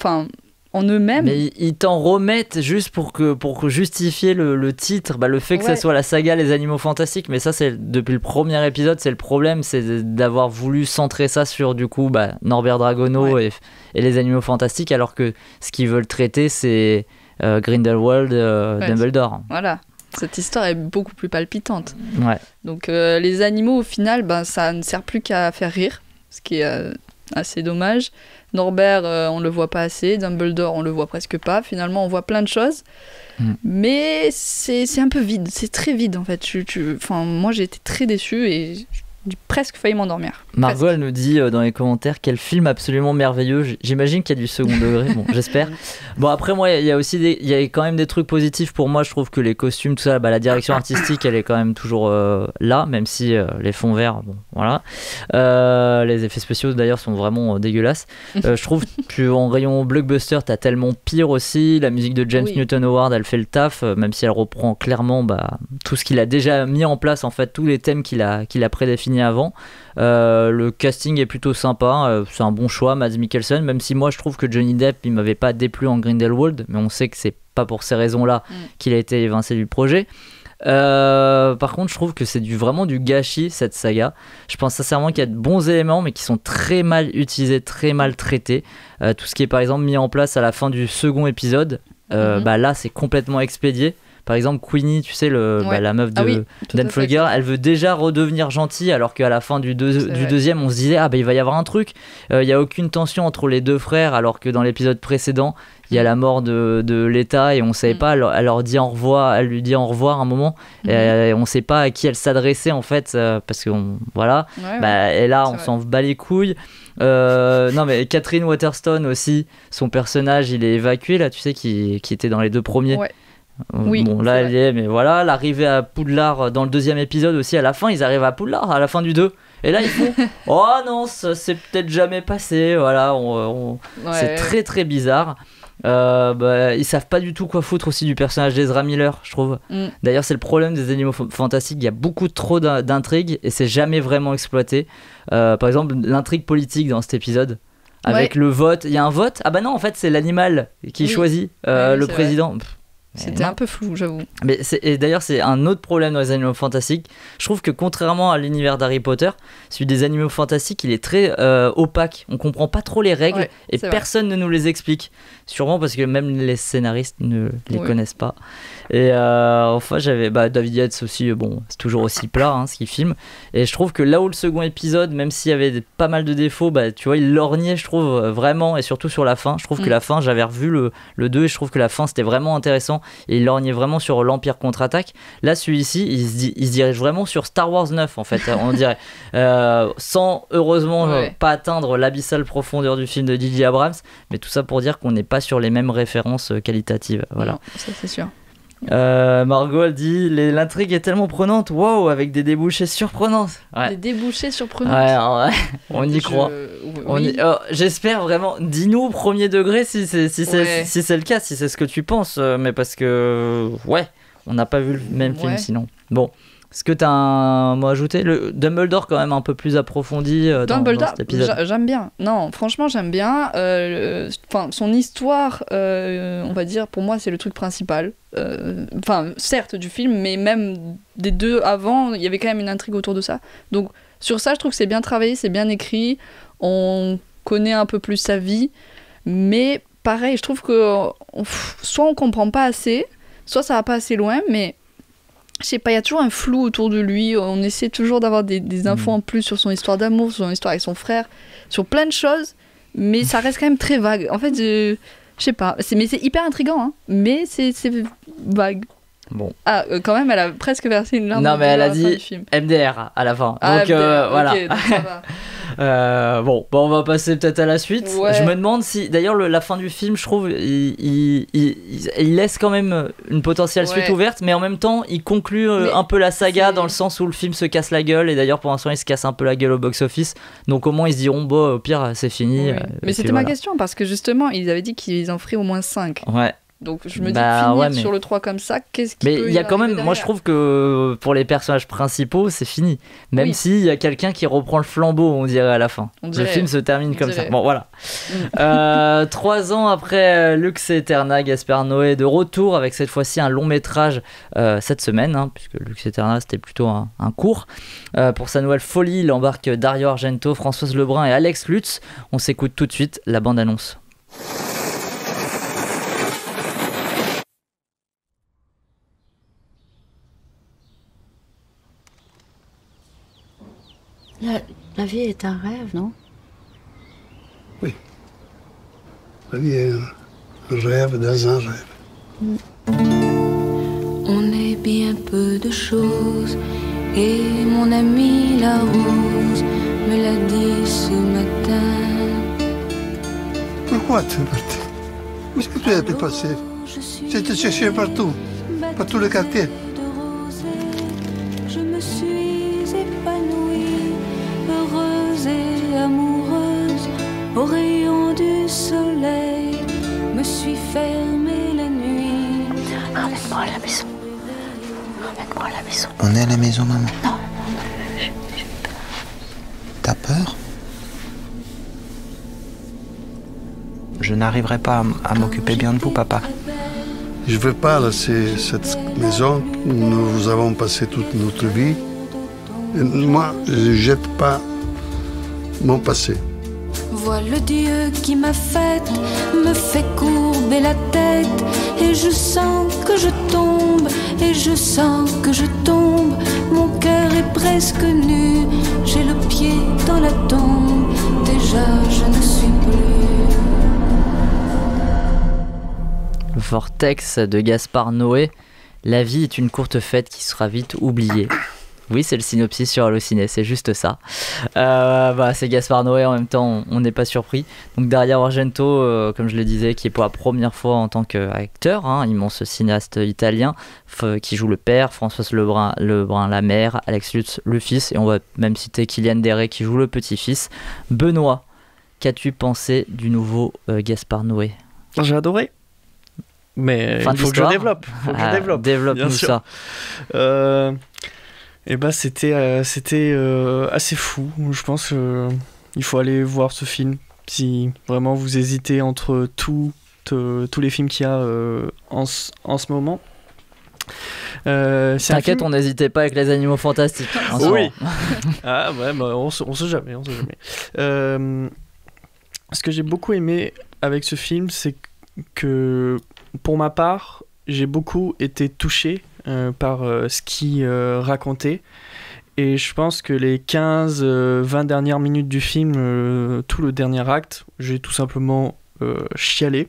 eux-mêmes. Mais ils t'en remettent juste pour justifier le titre, le fait que ça soit la saga Les Animaux Fantastiques. Mais ça, c'est depuis le premier épisode, c'est le problème, c'est d'avoir voulu centrer ça sur du coup Norbert Dragono et les Animaux Fantastiques, alors que ce qu'ils veulent traiter, c'est Grindelwald, Dumbledore. Voilà. Cette histoire est beaucoup plus palpitante. Ouais. Donc les animaux, au final, ça ne sert plus qu'à faire rire, ce qui est assez dommage. Norbert, on le voit pas assez. Dumbledore, on le voit presque pas. Finalement, on voit plein de choses. Mais c'est un peu vide. C'est très vide, en fait. Moi, j'ai été très déçue et j'ai presque failli m'endormir. Margot, elle nous dit dans les commentaires quel film absolument merveilleux. J'imagine qu'il y a du second degré. Bon, j'espère. Bon, après, moi, il y a aussi il y a quand même des trucs positifs pour moi. Je trouve que les costumes, tout ça, la direction artistique, elle est quand même toujours là, même si les fonds verts, bon, voilà. Les effets spéciaux, d'ailleurs, sont vraiment dégueulasses. Je trouve qu'en rayon blockbuster, t'as tellement pire aussi. La musique de James Newton Howard, elle fait le taf, même si elle reprend clairement tout ce qu'il a déjà mis en place, en fait, tous les thèmes qu'il a prédéfinis avant. Le casting est plutôt sympa, c'est un bon choix, Mads Mikkelsen, même si moi je trouve que Johnny Depp il m'avait pas déplu en Grindelwald, mais on sait que c'est pas pour ces raisons là qu'il a été évincé du projet. Par contre je trouve que c'est vraiment du gâchis cette saga. Je pense sincèrement qu'il y a de bons éléments mais qui sont très mal utilisés, très mal traités. Tout ce qui est par exemple mis en place à la fin du second épisode, là c'est complètement expédié. Par exemple, Queenie, tu sais, la meuf de Dan Flugger, elle veut déjà redevenir gentille, alors qu'à la fin du deuxième, on se disait il va y avoir un truc. Il n'y a aucune tension entre les deux frères, alors que dans l'épisode précédent, il y a la mort de l'État et on ne savait pas. Elle lui dit au revoir un moment, et on ne sait pas à qui elle s'adressait en fait, parce que et là, on s'en bat les couilles. Non, mais Catherine Waterston aussi, son personnage, il est évacué là, tu sais, qui était dans les 2 premiers. Ouais. Là elle y est, mais voilà, l'arrivée à Poudlard dans le 2e épisode aussi, à la fin ils arrivent à Poudlard à la fin du 2 et là ils font oh non, ça c'est peut-être jamais passé, voilà, c'est très très bizarre. Ils savent pas du tout quoi foutre aussi du personnage d'Ezra Miller, je trouve. D'ailleurs c'est le problème des Animaux Fantastiques, il y a beaucoup trop d'intrigues et c'est jamais vraiment exploité. Par exemple l'intrigue politique dans cet épisode, avec le vote. Il y a un vote. Ah bah non, en fait, c'est l'animal qui choisit le président. C'était un peu flou, j'avoue. Mais et d'ailleurs, c'est un autre problème dans les animaux fantastiques. Je trouve que contrairement à l'univers d'Harry Potter, celui des animaux fantastiques, il est très opaque. On comprend pas trop les règles et personne ne nous les explique. Sûrement parce que même les scénaristes ne les connaissent pas. Et enfin, j'avais David Yates aussi. Bon, c'est toujours aussi plat ce qu'il filme. Et je trouve que là où le second épisode, même s'il y avait pas mal de défauts, tu vois, il lorgnait, je trouve vraiment, et surtout sur la fin. Je trouve que la fin, j'avais revu le 2 et je trouve que la fin c'était vraiment intéressant. Et il lorgnait vraiment sur l'Empire contre-attaque. Là, celui-ci, il se dirige vraiment sur Star Wars 9, en fait, on dirait. Sans, heureusement, pas atteindre l'abyssale profondeur du film de J.J. Abrams. Mais tout ça pour dire qu'on n'est pas sur les mêmes références qualitatives. Voilà. Non, ça, c'est sûr. Margot, elle dit l'intrigue est tellement prenante, waouh, avec des débouchés surprenants. Des débouchés surprenants. On y croit. J'espère vraiment. Dis-nous au premier degré si c'est le cas, si c'est ce que tu penses, mais parce que on n'a pas vu le même film sinon. Bon. Est-ce que tu as un mot à ajouter ? Le Dumbledore, quand même, un peu plus approfondi dans cet épisode. J'aime bien. Non, franchement, j'aime bien. Son histoire, on va dire, pour moi, c'est le truc principal. Certes, du film, mais même des deux avant, il y avait quand même une intrigue autour de ça. Donc, sur ça, je trouve que c'est bien travaillé, c'est bien écrit. On connaît un peu plus sa vie. Mais, pareil, je trouve que soit on comprend pas assez, soit ça va pas assez loin, mais... Je sais pas, il y a toujours un flou autour de lui. On essaie toujours d'avoir des infos en plus sur son histoire d'amour, sur son histoire avec son frère, sur plein de choses, mais ça reste quand même très vague. En fait, je sais pas, mais c'est hyper intriguant, mais c'est vague. Bon. Quand même, elle a presque versé une larme. Non, mais elle a dit MDR à la fin. Donc voilà. Okay, donc ça va. On va passer peut-être à la suite. Je me demande si, d'ailleurs, la fin du film, je trouve, il laisse quand même une potentielle suite ouverte, mais en même temps, il conclut un peu la saga dans le sens où le film se casse la gueule, et d'ailleurs, pour l'instant, il se casse un peu la gueule au box-office. Donc, au moins, ils se diront, au pire, c'est fini. Mais c'était ma question, parce que justement, ils avaient dit qu'ils en feraient au moins 5. Ouais. Donc je me dis finir sur le 3 comme ça, qu'est-ce qui peut il y a quand même, moi je trouve que pour les personnages principaux c'est fini, même s'il y a quelqu'un qui reprend le flambeau, on dirait à la fin. Le film se termine comme ça. Bon voilà. 3 ans après Lux Aeterna, Gaspard Noé est de retour avec cette fois-ci un long métrage cette semaine, puisque Lux Aeterna c'était plutôt un court. Pour sa nouvelle folie, il embarque Dario Argento, Françoise Lebrun et Alex Lutz. On s'écoute tout de suite la bande-annonce. La vie est un rêve, non? Oui. La vie est un rêve dans un rêve. On est bien peu de choses, et mon ami la rose me l'a dit ce matin. Pourquoi tu es parti? Où est-ce que tu étais passé? Je te cherchais partout, par tous les quartiers. Je me suis épanouie, heureuse et amoureuse, au rayon du soleil, me suis fermée la nuit. Emmène-moi à la maison. Emmène-moi à la maison. On est à la maison, maman? Non. T'as peur? Je n'arriverai pas à m'occuper bien de vous, papa. Je ne veux pas laisser cette maison. Nous avons passé toute notre vie. Et moi, je ne jette pas mon passé. Vois le Dieu qui m'a faite, me fait courber la tête, et je sens que je tombe, et je sens que je tombe. Mon cœur est presque nu, j'ai le pied dans la tombe. Déjà, je ne suis plus. Vortex de Gaspard Noé. La vie est une courte fête qui sera vite oubliée. Oui, c'est le synopsis sur Allociné, c'est juste ça. C'est Gaspard Noé, en même temps, on n'est pas surpris. Donc Dario Argento, comme je le disais, qui est pour la première fois en tant qu'acteur, immense cinéaste italien, qui joue le père, Françoise Lebrun la mère, Alex Lutz le fils, et on va même citer Kylian Derey qui joue le petit-fils. Benoît, qu'as-tu pensé du nouveau Gaspard Noé? J'ai adoré. Mais il faut que je développe. Développe-nous ça. C'était assez fou. Je pense qu'il faut aller voir ce film. Si vraiment vous hésitez entre tous les films qu'il y a en ce moment. T'inquiète, on n'hésitait pas avec les animaux fantastiques. Oui. Ah ouais, on sait jamais. Ce que j'ai beaucoup aimé avec ce film, c'est que pour ma part, j'ai beaucoup été touché par ce qu'il racontait. Et je pense que les 15-20 dernières minutes du film, tout le dernier acte, j'ai tout simplement chialé.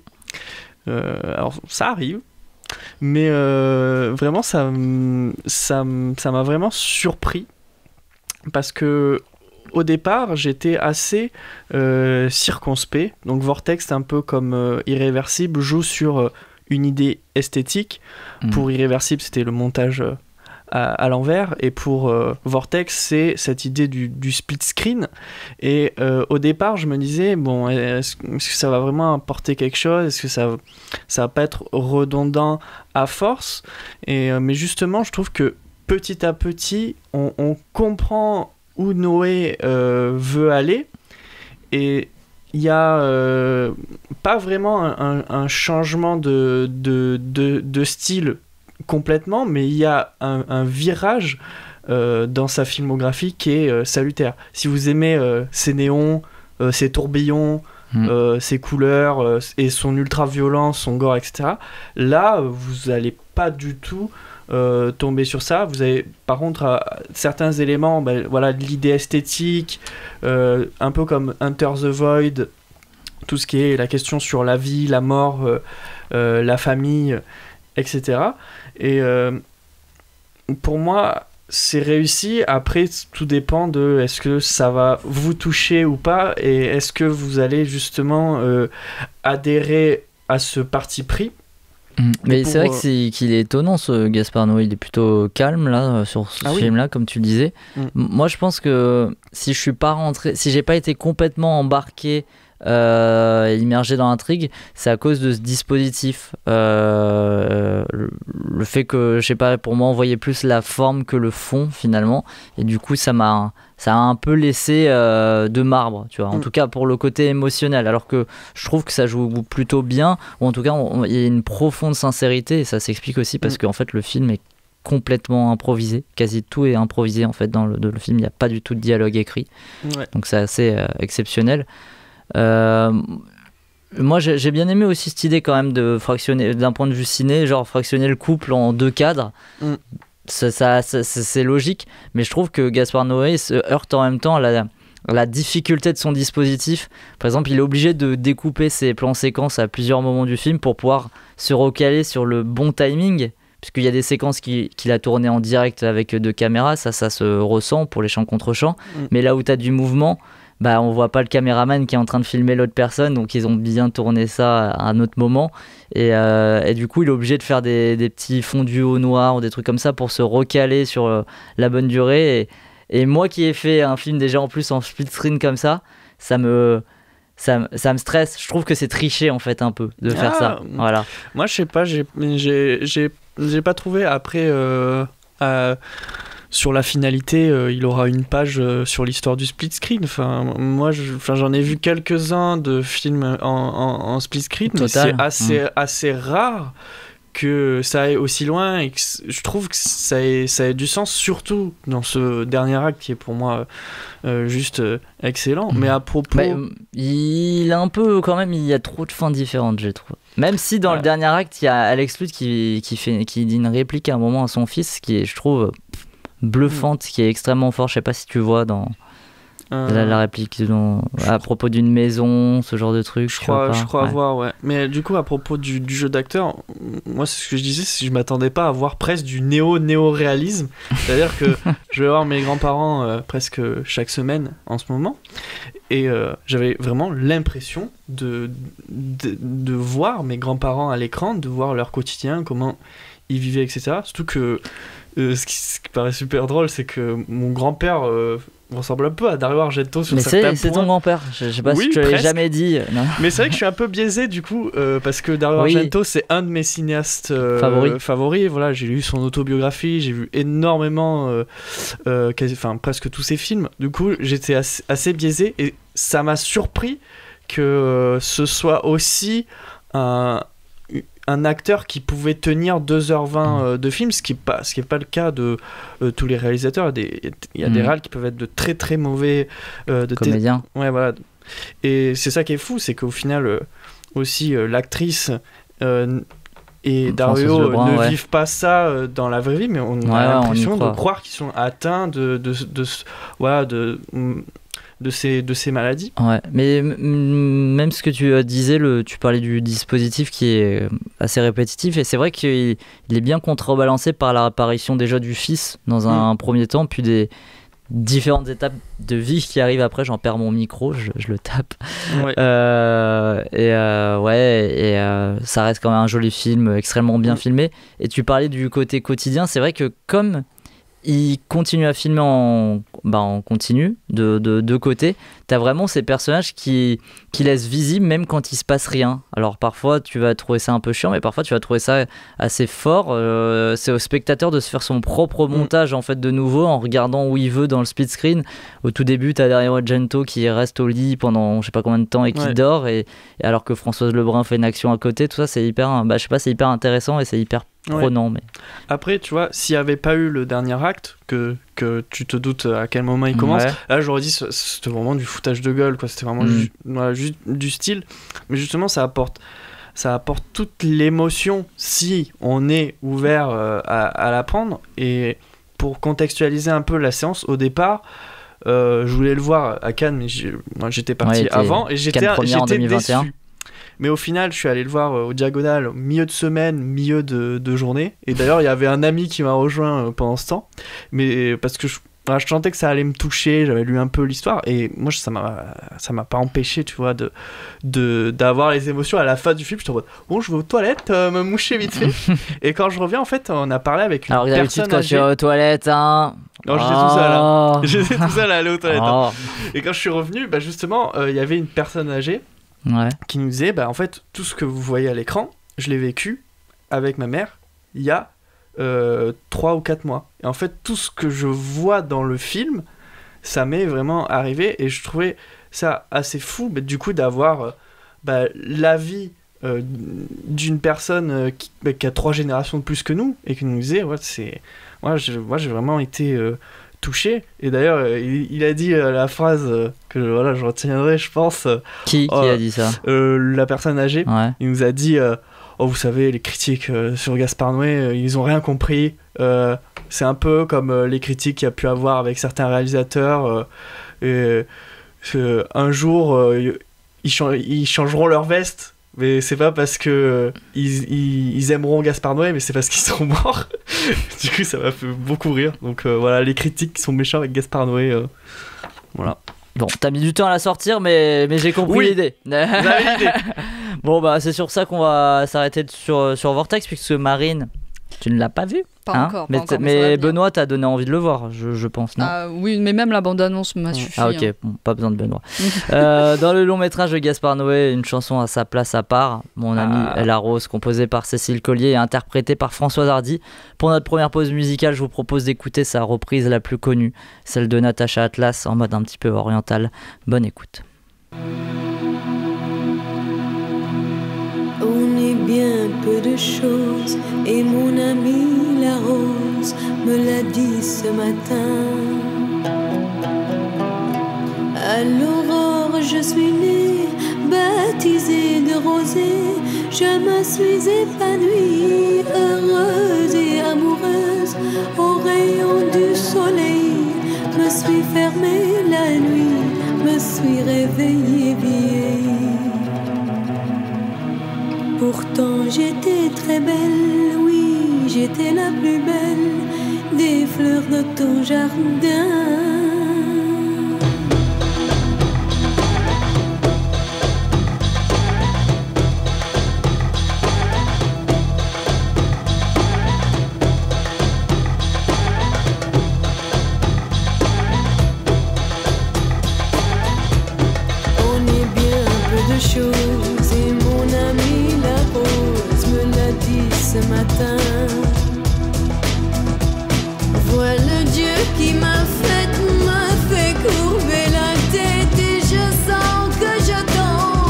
Alors ça arrive. Mais vraiment, ça m'a vraiment surpris parce que au départ, j'étais assez circonspect. Donc Vortex, un peu comme Irréversible, joue sur une idée esthétique. Pour Irréversible, c'était le montage à l'envers, et pour Vortex, c'est cette idée du split screen. Et au départ, je me disais, bon, est-ce que ça va vraiment apporter quelque chose? Est-ce que ça va pas être redondant à force? Mais justement, je trouve que petit à petit, on comprend où Noé veut aller, et il y a pas vraiment un changement de style complètement, mais il y a un virage dans sa filmographie qui est salutaire. Si vous aimez ses néons, ses tourbillons, ses couleurs et son ultra violence, son gore, etc., là vous n'allez pas du tout tomber sur ça. Vous avez par contre certains éléments, voilà, de l'idée esthétique, un peu comme Enter the Void, tout ce qui est la question sur la vie, la mort, la famille, etc. Et pour moi, c'est réussi. Après, tout dépend de est-ce que ça va vous toucher ou pas, et est-ce que vous allez justement adhérer à ce parti pris. Mais c'est vrai qu'il est étonnant, ce Gaspard Noé. Il est plutôt calme là sur ce film-là, comme tu le disais. Moi, je pense que si j'ai pas été complètement embarqué, immergé dans l'intrigue, c'est à cause de ce dispositif. Le fait que, je sais pas, pour moi, on voyait plus la forme que le fond finalement, et du coup, ça a un peu laissé de marbre, tu vois. En tout cas, pour le côté émotionnel, alors que je trouve que ça joue plutôt bien, ou en tout cas, il y a une profonde sincérité, et ça s'explique aussi parce qu'en fait, le film est complètement improvisé, quasi tout est improvisé en fait dans le film. Il n'y a pas du tout de dialogue écrit, donc c'est assez exceptionnel. Moi j'ai bien aimé aussi cette idée quand même de fractionner, d'un point de vue ciné, genre fractionner le couple en 2 cadres. Ça, c'est logique, mais je trouve que Gaspard Noé se heurte en même temps à la difficulté de son dispositif. Par exemple, il est obligé de découper ses plans séquences à plusieurs moments du film pour pouvoir se recaler sur le bon timing, puisqu'il y a des séquences qu'il a tournées en direct avec 2 caméras, ça se ressent pour les champs contre champs, mais là où tu as du mouvement, on voit pas le caméraman qui est en train de filmer l'autre personne, donc ils ont bien tourné ça à un autre moment, et du coup il est obligé de faire des petits fondus au noir ou des trucs comme ça pour se recaler sur la bonne durée, et moi qui ai fait un film déjà en plus en split screen comme ça me stresse. Je trouve que c'est tricher en fait un peu de faire ça. Voilà. Moi je sais pas, j'ai pas trouvé après sur la finalité, il aura une page sur l'histoire du split screen. Moi, j'en ai vu quelques-uns de films en split screen, mais c'est assez rare que ça aille aussi loin, et que je trouve que ça ait du sens, surtout dans ce dernier acte qui est pour moi juste excellent. Mais à propos... il est un peu quand même, il y a trop de fins différentes, je trouve. Même si dans le dernier acte, il y a Alex Lutz qui dit une réplique à un moment à son fils qui est, je trouve, bluffante, qui est extrêmement fort. Je sais pas si tu vois dans la réplique à propos d'une maison, ce genre de truc. Je crois voir, ouais. Mais du coup, à propos du jeu d'acteur, moi, c'est ce que je disais, c'est que je m'attendais pas à voir presque du néo-réalisme. C'est-à-dire que je vais voir mes grands-parents presque chaque semaine en ce moment, et j'avais vraiment l'impression de voir mes grands-parents à l'écran, de voir leur quotidien, comment ils vivaient, etc. Surtout que ce qui paraît super drôle, c'est que mon grand-père ressemble un peu à Dario Argento sur certains points. Mais c'est ton grand-père, je sais pas si tu l'avais jamais dit. Non. Mais c'est vrai que je suis un peu biaisé du coup, parce que Dario Argento, c'est un de mes cinéastes favoris. Voilà, j'ai lu son autobiographie, j'ai vu énormément, presque tous ses films. Du coup, j'étais assez biaisé, et ça m'a surpris que ce soit aussi un acteur qui pouvait tenir 2h20 de film, ce qui est pas le cas de tous les réalisateurs. Il y a des réals qui peuvent être de très très mauvais comédiens. Ouais, voilà. Et c'est ça qui est fou, c'est qu'au final aussi l'actrice et Dario ne vivent pas ça dans la vraie vie, mais on a l'impression de croire qu'ils sont atteints de ces maladies. Ouais, mais même ce que tu disais, tu parlais du dispositif qui est assez répétitif, et c'est vrai qu'il est bien contrebalancé par l'apparition déjà du fils dans un premier temps, puis des différentes étapes de vie qui arrivent après. J'en perds mon micro, je le tape. Ouais. Ça reste quand même un joli film, extrêmement bien filmé. Et tu parlais du côté quotidien, c'est vrai que comme il continue à filmer en continu, de côté, t'as vraiment ces personnages qui laissent visible même quand il se passe rien. Alors parfois tu vas trouver ça un peu chiant, mais parfois tu vas trouver ça assez fort. C'est au spectateur de se faire son propre montage en fait de nouveau, en regardant où il veut dans le split screen. Au tout début t'as Dario Argento qui reste au lit pendant je sais pas combien de temps et qui dort, et alors que Françoise Lebrun fait une action à côté, tout ça c'est hyper, c'est hyper intéressant et c'est hyper prenant. Mais après tu vois, s'il n'y avait pas eu le dernier acte, que tu te doutes à quel moment il commence, là j'aurais dit c'était vraiment du foutage de gueule, quoi. C'était vraiment juste du style, mais justement ça apporte toute l'émotion si on est ouvert à la prendre. Et pour contextualiser un peu la séance, au départ je voulais le voir à Cannes, mais moi j'étais parti avant et j'étais déçu. Mais au final, je suis allé le voir au Diagonal, milieu de semaine, milieu de journée. Et d'ailleurs, il y avait un ami qui m'a rejoint pendant ce temps. Mais parce que je sentais que ça allait me toucher, j'avais lu un peu l'histoire. Et moi, ça m'a pas empêché, tu vois, d'avoir les émotions à la fin du film. Je suis en mode, bon, je vais aux toilettes, me moucher vite fait. Et quand je reviens, en fait, on a parlé avec une personne quand tu es aux toilettes, hein. Non, j'étais tout seul, hein. J'étais tout seul à aller aux toilettes. Hein. Et quand je suis revenu, justement, il y avait une personne âgée qui nous disait, en fait, tout ce que vous voyez à l'écran, je l'ai vécu avec ma mère il y a 3 ou 4 mois. Et en fait, tout ce que je vois dans le film, ça m'est vraiment arrivé, et je trouvais ça assez fou, du coup, d'avoir la vie d'une personne qui a 3 générations de plus que nous, et qui nous disait, j'ai vraiment été touché. Et d'ailleurs il a dit la phrase que je retiendrai, je pense. Qui a dit ça? La personne âgée. Il nous a dit vous savez, les critiques sur Gaspard Noé, ils ont rien compris. C'est un peu comme les critiques qu'il y a pu avoir avec certains réalisateurs. Un jour ils changeront leur veste, mais c'est pas parce que ils aimeront Gaspard Noé, mais c'est parce qu'ils seront morts. Du coup, ça m'a fait beaucoup rire. Donc les critiques qui sont méchants avec Gaspard Noé, voilà. Bon, t'as mis du temps à la sortir, mais j'ai compris l'idée. Vous avez l'idée. Bon, c'est sur ça qu'on va s'arrêter sur Vortex, puisque Marine, tu ne l'as pas vu. Pas encore. Mais Benoît t'a donné envie de le voir, je pense, non? Oui, mais même la bande-annonce m'a suffi. Ah ok, bon, pas besoin de Benoît. Dans le long métrage de Gaspard Noé, une chanson à sa place à part, Mon ami La Rose, composée par Cécile Collier et interprétée par Françoise Hardy. Pour notre première pause musicale, je vous propose d'écouter sa reprise la plus connue, celle de Natacha Atlas, en mode un petit peu oriental. Bonne écoute. On est bien peu de choses, et mon ami la rose me l'a dit ce matin. À l'aurore je suis née, baptisée de rosée. Je me suis épanouie, heureuse et amoureuse. Au rayon du soleil, me suis fermée la nuit, me suis réveillée vieille. Pourtant j'étais très belle, oui, j'étais la plus belle des fleurs de ton jardin. On est bien peu de choses, et mon ami la rose me l'a dit ce matin. Vois le Dieu qui m'a fait courber la tête, et je sens que je tombe.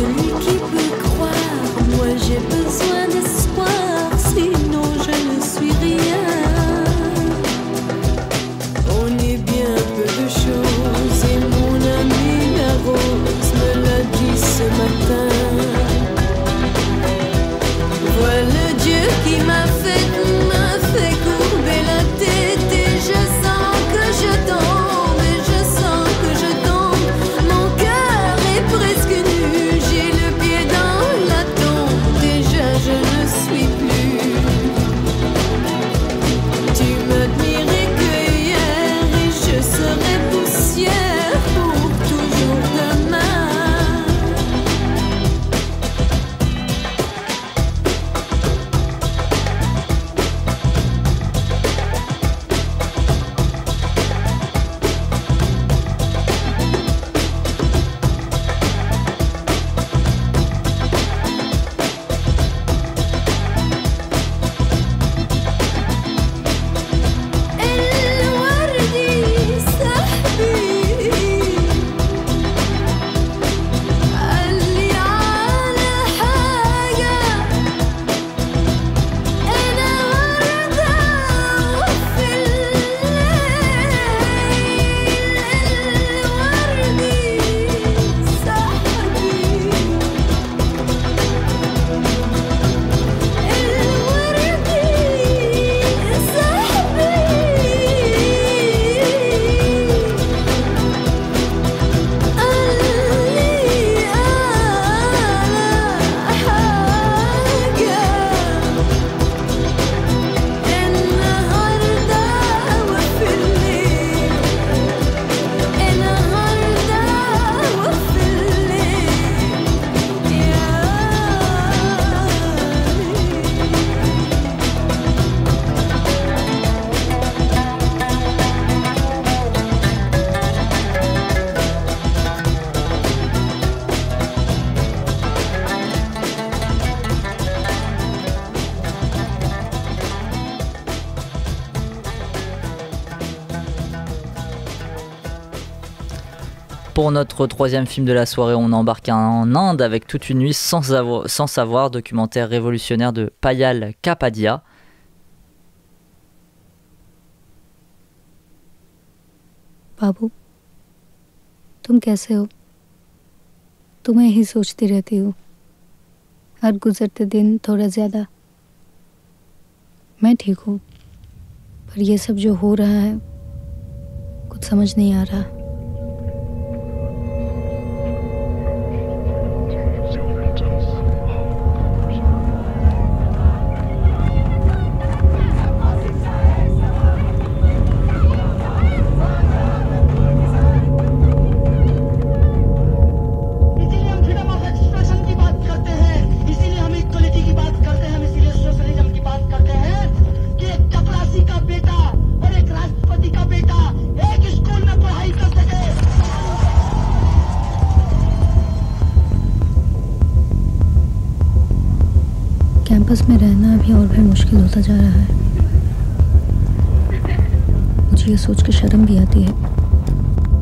celui qui peut croire. Moi j'ai besoin d'espoir, sinon je ne suis rien. On est bien peu de choses et mon amie la rose me l'a dit ce matin. Voilà Dieu qui m'a fait courber la tête et je sens que je tombe, et je sens que je tombe. Mon cœur est presque nu, j'ai le pied dans la tombe, déjà je ne suis plus. Tu m'admirais que hier et je serai poussière pour toujours demain. Pour notre troisième film de la soirée, on embarque en Inde avec Toute une nuit sans savoir, documentaire révolutionnaire de Payal Kapadia. बाबू, तुम कैसे हो? तुम्हें ही सोचती रहती हूँ, हर गुजरते दिन थोड़ा ज़्यादा। मैं ठीक हूँ, पर ये सब जो हो रहा है कुछ समझ नहीं आ रहा। कैंपस में रहना अभी और भी मुश्किल होता जा रहा है। मुझे ये सोच के शर्म भी आती है,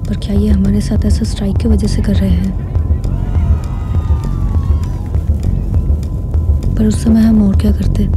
पर क्या ये हमारे साथ ऐसा स्ट्राइक की वजह से कर रहे हैं? पर उस समय हम और क्या करते?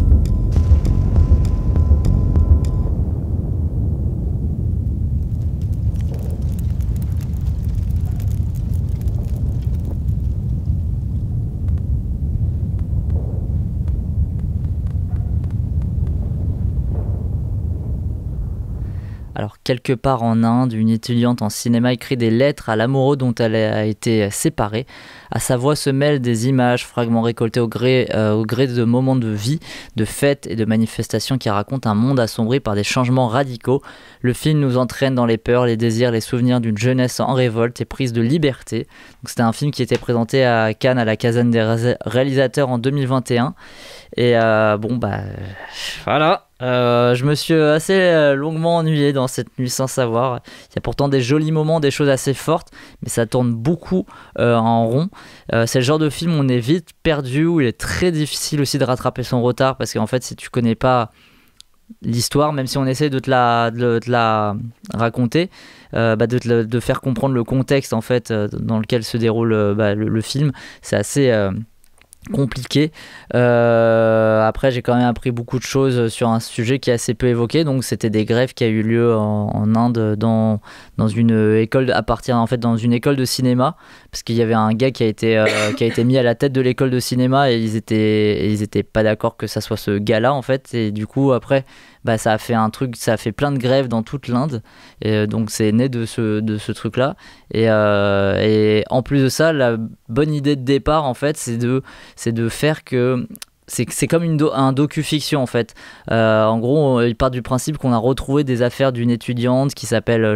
Alors, quelque part en Inde, une étudiante en cinéma écrit des lettres à l'amoureux dont elle a été séparée. À sa voix se mêlent des images, fragments récoltés au gré de moments de vie, de fêtes et de manifestations qui racontent un monde assombri par des changements radicaux. Le film nous entraîne dans les peurs, les désirs, les souvenirs d'une jeunesse en révolte et prise de liberté. Donc, c'était un film qui était présenté à Cannes à la Caserne des réalisateurs en 2021. Et voilà. Je me suis assez longuement ennuyé dans cette nuit sans savoir. Il y a pourtant des jolis moments, des choses assez fortes, mais ça tourne beaucoup en rond. C'est le genre de film où on est vite perdu, où il est très difficile aussi de rattraper son retard, parce qu'en fait si tu connais pas l'histoire, même si on essaie de te la raconter, de faire comprendre le contexte en fait dans lequel se déroule le film, c'est assez compliqué. Après, j'ai quand même appris beaucoup de choses sur un sujet qui est assez peu évoqué. Donc, c'était des grèves qui a eu lieu en Inde dans une école dans une école de cinéma, parce qu'il y avait un gars qui a été mis à la tête de l'école de cinéma et ils étaient pas d'accord que ça soit ce gars-là en fait. Et du coup, après, ça a fait plein de grèves dans toute l'Inde. Et donc, c'est né de ce truc-là. Et en plus de ça, la bonne idée de départ, en fait, c'est de faire que c'est comme un docu-fiction en fait. En gros, il part du principe qu'on a retrouvé des affaires d'une étudiante qui s'appelle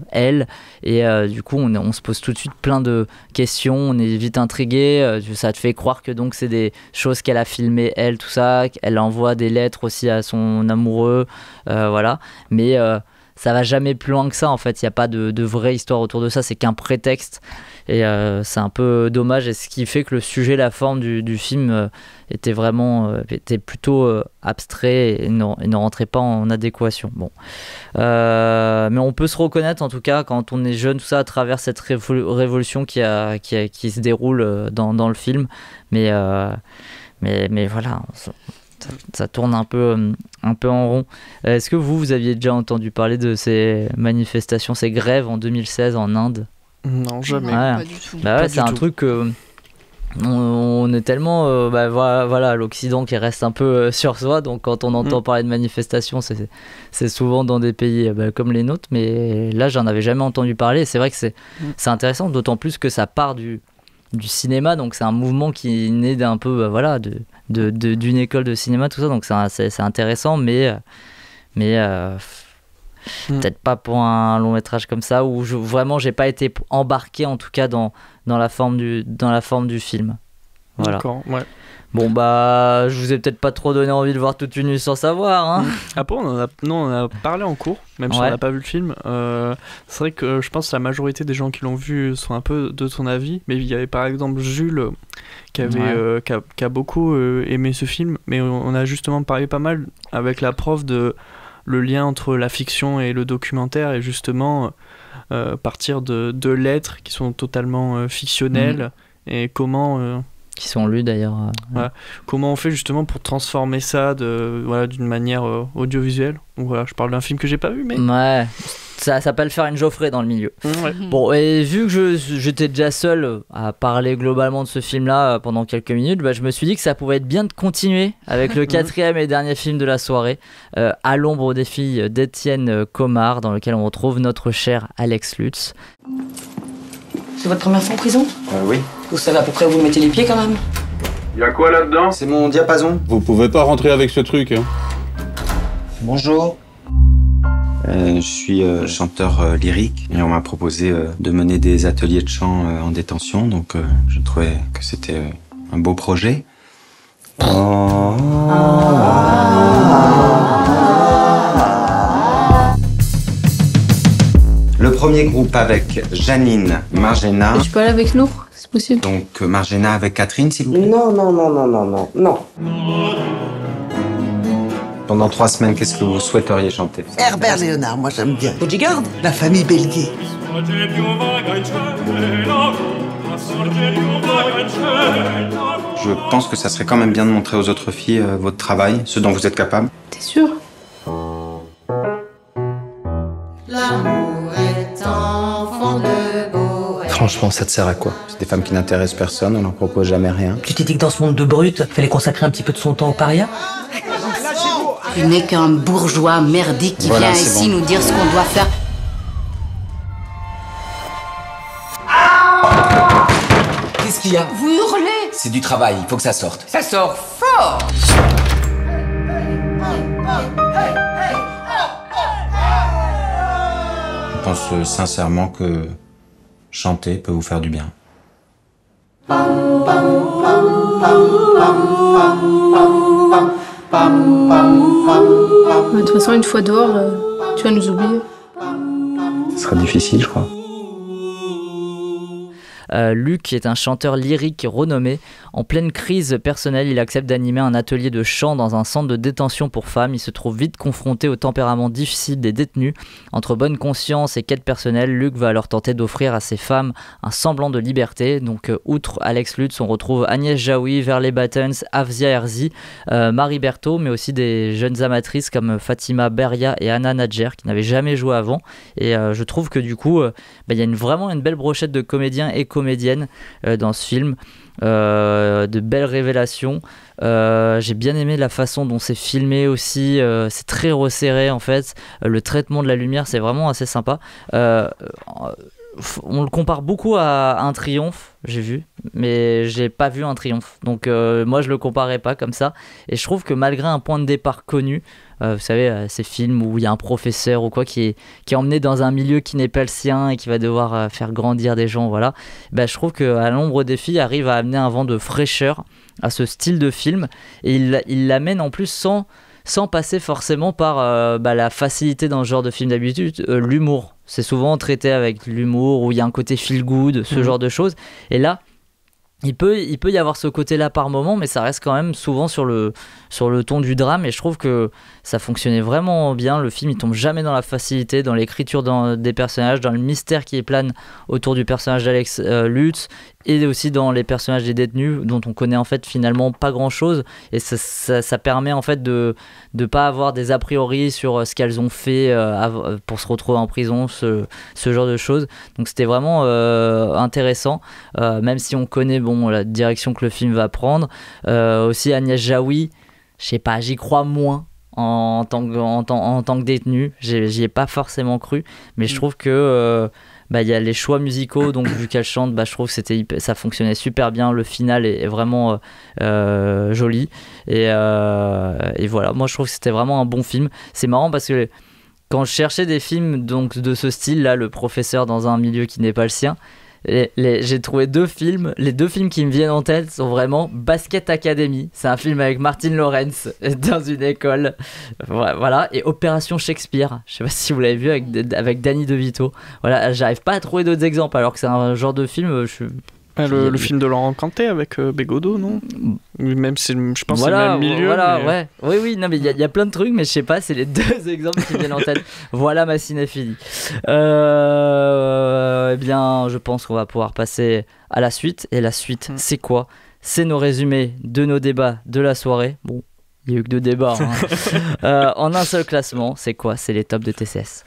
elle, et du coup on se pose tout de suite plein de questions, on est vite intrigué, ça te fait croire que donc c'est des choses qu'elle a filmées elle, tout ça, elle envoie des lettres aussi à son amoureux, voilà, mais ça va jamais plus loin que ça en fait, il n'y a pas de vraie histoire autour de ça, c'est qu'un prétexte. Et c'est un peu dommage, et ce qui fait que le sujet, la forme du film était plutôt abstrait et ne rentrait pas en adéquation. Bon. Mais on peut se reconnaître en tout cas quand on est jeune, tout ça, à travers cette révolution qui se déroule dans le film. Mais voilà, ça tourne un peu en rond. Est-ce que vous aviez déjà entendu parler de ces manifestations, ces grèves en 2016 en Inde ? Non, jamais. Pas du tout. C'est un truc que on est tellement voilà, l'Occident qui reste un peu sur soi, donc quand on entend parler de manifestations, c'est souvent dans des pays comme les nôtres, mais là j'en avais jamais entendu parler, et c'est vrai que c'est intéressant, d'autant plus que ça part du cinéma, donc c'est un mouvement qui est né d'un peu d'une école de cinéma, tout ça, donc c'est intéressant, mais peut-être pas pour un long métrage comme ça où vraiment j'ai pas été embarqué en tout cas dans la forme du film. Voilà. D'accord, ouais. Bon je vous ai peut-être pas trop donné envie de voir Toute une nuit sans savoir, hein. Après on a parlé en cours, même si on n'a pas vu le film. C'est vrai que je pense que la majorité des gens qui l'ont vu sont un peu de ton avis, mais il y avait par exemple Jules qui a beaucoup aimé ce film, mais on a justement parlé pas mal avec la prof de le lien entre la fiction et le documentaire, et justement partir de lettres qui sont totalement fictionnelles, et comment qui sont lues d'ailleurs comment on fait justement pour transformer ça d'une manière audiovisuelle. Donc voilà, je parle d'un film que j'ai pas vu, mais ça s'appelle faire une Geoffrey dans le milieu. Bon, et vu que j'étais déjà seul à parler globalement de ce film-là pendant quelques minutes, je me suis dit que ça pouvait être bien de continuer avec le 4e et dernier film de la soirée, À l'ombre des filles d'Étienne Comard, dans lequel on retrouve notre cher Alex Lutz. C'est votre première fois en prison ? Oui. Vous savez à peu près où vous mettez les pieds quand même ? Y a quoi là-dedans ? C'est mon diapason. Vous pouvez pas rentrer avec ce truc, hein. Bonjour. Je suis chanteur lyrique, et on m'a proposé de mener des ateliers de chant en détention, donc je trouvais que c'était un beau projet. Le premier groupe avec Janine, Marjena. Tu peux aller avec nous, c'est possible. Donc Marjena avec Catherine, s'il vous plaît. Non. Pendant 3 semaines, qu'est-ce que vous souhaiteriez chanter ? Herbert Léonard, moi j'aime bien. Bodyguard ? La famille Belguet. Je pense que ça serait quand même bien de montrer aux autres filles votre travail, ce dont vous êtes capable. T'es sûr ? L'amour est enfant de beau. Franchement, ça te sert à quoi ? C'est des femmes qui n'intéressent personne, on leur propose jamais rien. Tu t'es dit que dans ce monde de brutes, fallait consacrer un petit peu de son temps aux parias ? Tu n'es qu'un bourgeois merdique qui vient ici nous dire ce qu'on doit faire. Qu'est-ce qu'il y a ? Vous hurlez ! C'est du travail, il faut que ça sorte. Ça sort fort ! Je pense sincèrement que chanter peut vous faire du bien. De toute façon, une fois dehors, tu vas nous oublier. Ce sera difficile, je crois. Luc est un chanteur lyrique renommé. En pleine crise personnelle, il accepte d'animer un atelier de chant dans un centre de détention pour femmes. Il se trouve vite confronté au tempérament difficile des détenus. Entre bonne conscience et quête personnelle, Luc va alors tenter d'offrir à ces femmes un semblant de liberté. Donc outre Alex Lutz, on retrouve Agnès Jaoui, Verley Buttons, Afzia Herzi, Marie Berthaud, mais aussi des jeunes amatrices comme Fatima Beria et Anna Nadjer qui n'avaient jamais joué avant. Et je trouve que du coup, y a vraiment une belle brochette de comédiens et comédiennes dans ce film. De belles révélations. J'ai bien aimé la façon dont c'est filmé aussi. C'est très resserré en fait. Le traitement de la lumière, c'est vraiment assez sympa. On le compare beaucoup à un Triomphe, j'ai vu, mais j'ai pas vu un Triomphe. Donc moi je le comparais pas comme ça. Et je trouve que malgré un point de départ connu, vous savez, ces films où il y a un professeur ou quoi qui est emmené dans un milieu qui n'est pas le sien et qui va devoir faire grandir des gens, voilà. Je trouve qu'à l'ombre des filles arrive à amener un vent de fraîcheur à ce style de film et il l'amène en plus sans passer forcément par la facilité dans ce genre de film d'habitude, l'humour. C'est souvent traité avec l'humour où il y a un côté feel good, ce genre de choses. Et là, il peut y avoir ce côté-là par moment, mais ça reste quand même souvent sur le ton du drame. Et je trouve que ça fonctionnait vraiment bien. Le film, il tombe jamais dans la facilité, dans l'écriture des personnages, dans le mystère qui plane autour du personnage d'Alex Lutz, et aussi dans les personnages des détenus dont on connaît en fait finalement pas grand chose, et ça permet en fait de pas avoir des a priori sur ce qu'elles ont fait pour se retrouver en prison, ce genre de choses. Donc c'était vraiment intéressant, même si on connaît la direction que le film va prendre. Aussi Agnès Jaoui, je sais pas, j'y crois moins en tant que détenue, j'y ai pas forcément cru, mais je trouve que il y a les choix musicaux, donc vu qu'elle chante, je trouve que ça fonctionnait super bien. Le final est vraiment joli et voilà, moi je trouve que c'était vraiment un bon film. C'est marrant parce que quand je cherchais des films donc de ce style là, le professeur dans un milieu qui n'est pas le sien, j'ai trouvé deux films. Les deux films qui me viennent en tête sont vraiment Basket Academy, c'est un film avec Martin Lawrence dans une école, voilà, et Opération Shakespeare, je sais pas si vous l'avez vu avec Danny DeVito. Voilà, j'arrive pas à trouver d'autres exemples alors que c'est un genre de film le film de Laurent Canté avec Bégodeau, non? Même je pense que c'est le même milieu. Voilà, mais... ouais. Oui, non, mais il y a plein de trucs, mais je sais pas, c'est les deux exemples qui me viennent en tête. Voilà ma cinéphilie. Eh bien, je pense qu'on va pouvoir passer à la suite. Et la suite, c'est quoi? C'est nos résumés de nos débats de la soirée. Bon, il y a eu que 2 débats. En un seul classement, c'est quoi? C'est les tops de TCS.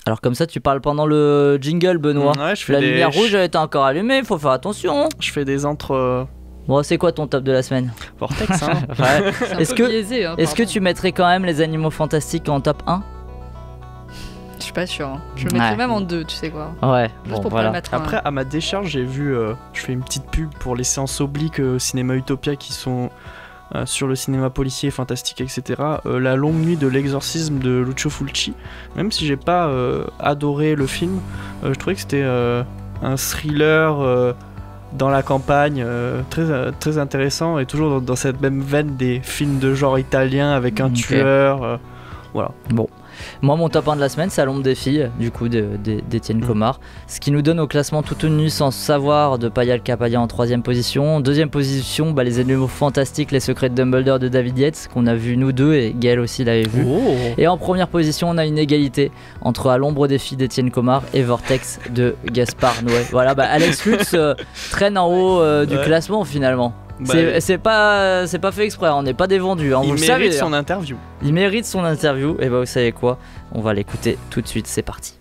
Alors comme ça tu parles pendant le jingle, Benoît. Ouais, la lumière rouge elle était encore allumée, il faut faire attention. Je fais des entre... Bon, c'est quoi ton top de la semaine? Vortex, hein. Ouais. Est-ce que tu mettrais quand même les Animaux Fantastiques en top 1? Je suis pas sûr, hein. Je le mettrais même en 2, tu sais quoi. Ouais, juste pour pas le mettre Après, à ma décharge, j'ai vu... je fais une petite pub pour les séances obliques Cinéma Utopia qui sont... sur le cinéma policier, fantastique, etc. La longue nuit de l'exorcisme de Lucio Fulci. Même si j'ai pas adoré le film, je trouvais que c'était un thriller dans la campagne, très, très intéressant, et toujours dans cette même veine des films de genre italien avec un tueur. Voilà. Bon. Moi, mon top 1 de la semaine, c'est À l'ombre des filles, du coup, d'Étienne Comard. Ce qui nous donne au classement Tout tenu sans savoir de Payal Capaya en 3ème position. 2ème position, Les Animaux Fantastiques, Les Secrets de Dumbledore de David Yates, qu'on a vu nous deux, et Gaël aussi l'avait vu. Oh. Et en première position, on a une égalité entre À l'ombre des filles d'Étienne Comard et Vortex de Gaspard Noé. Voilà, Alex Lutz traîne en haut du classement finalement. C'est pas fait exprès, on n'est pas des vendus, hein, il mérite son interview. Il mérite son interview, et vous savez quoi, on va l'écouter tout de suite, c'est parti.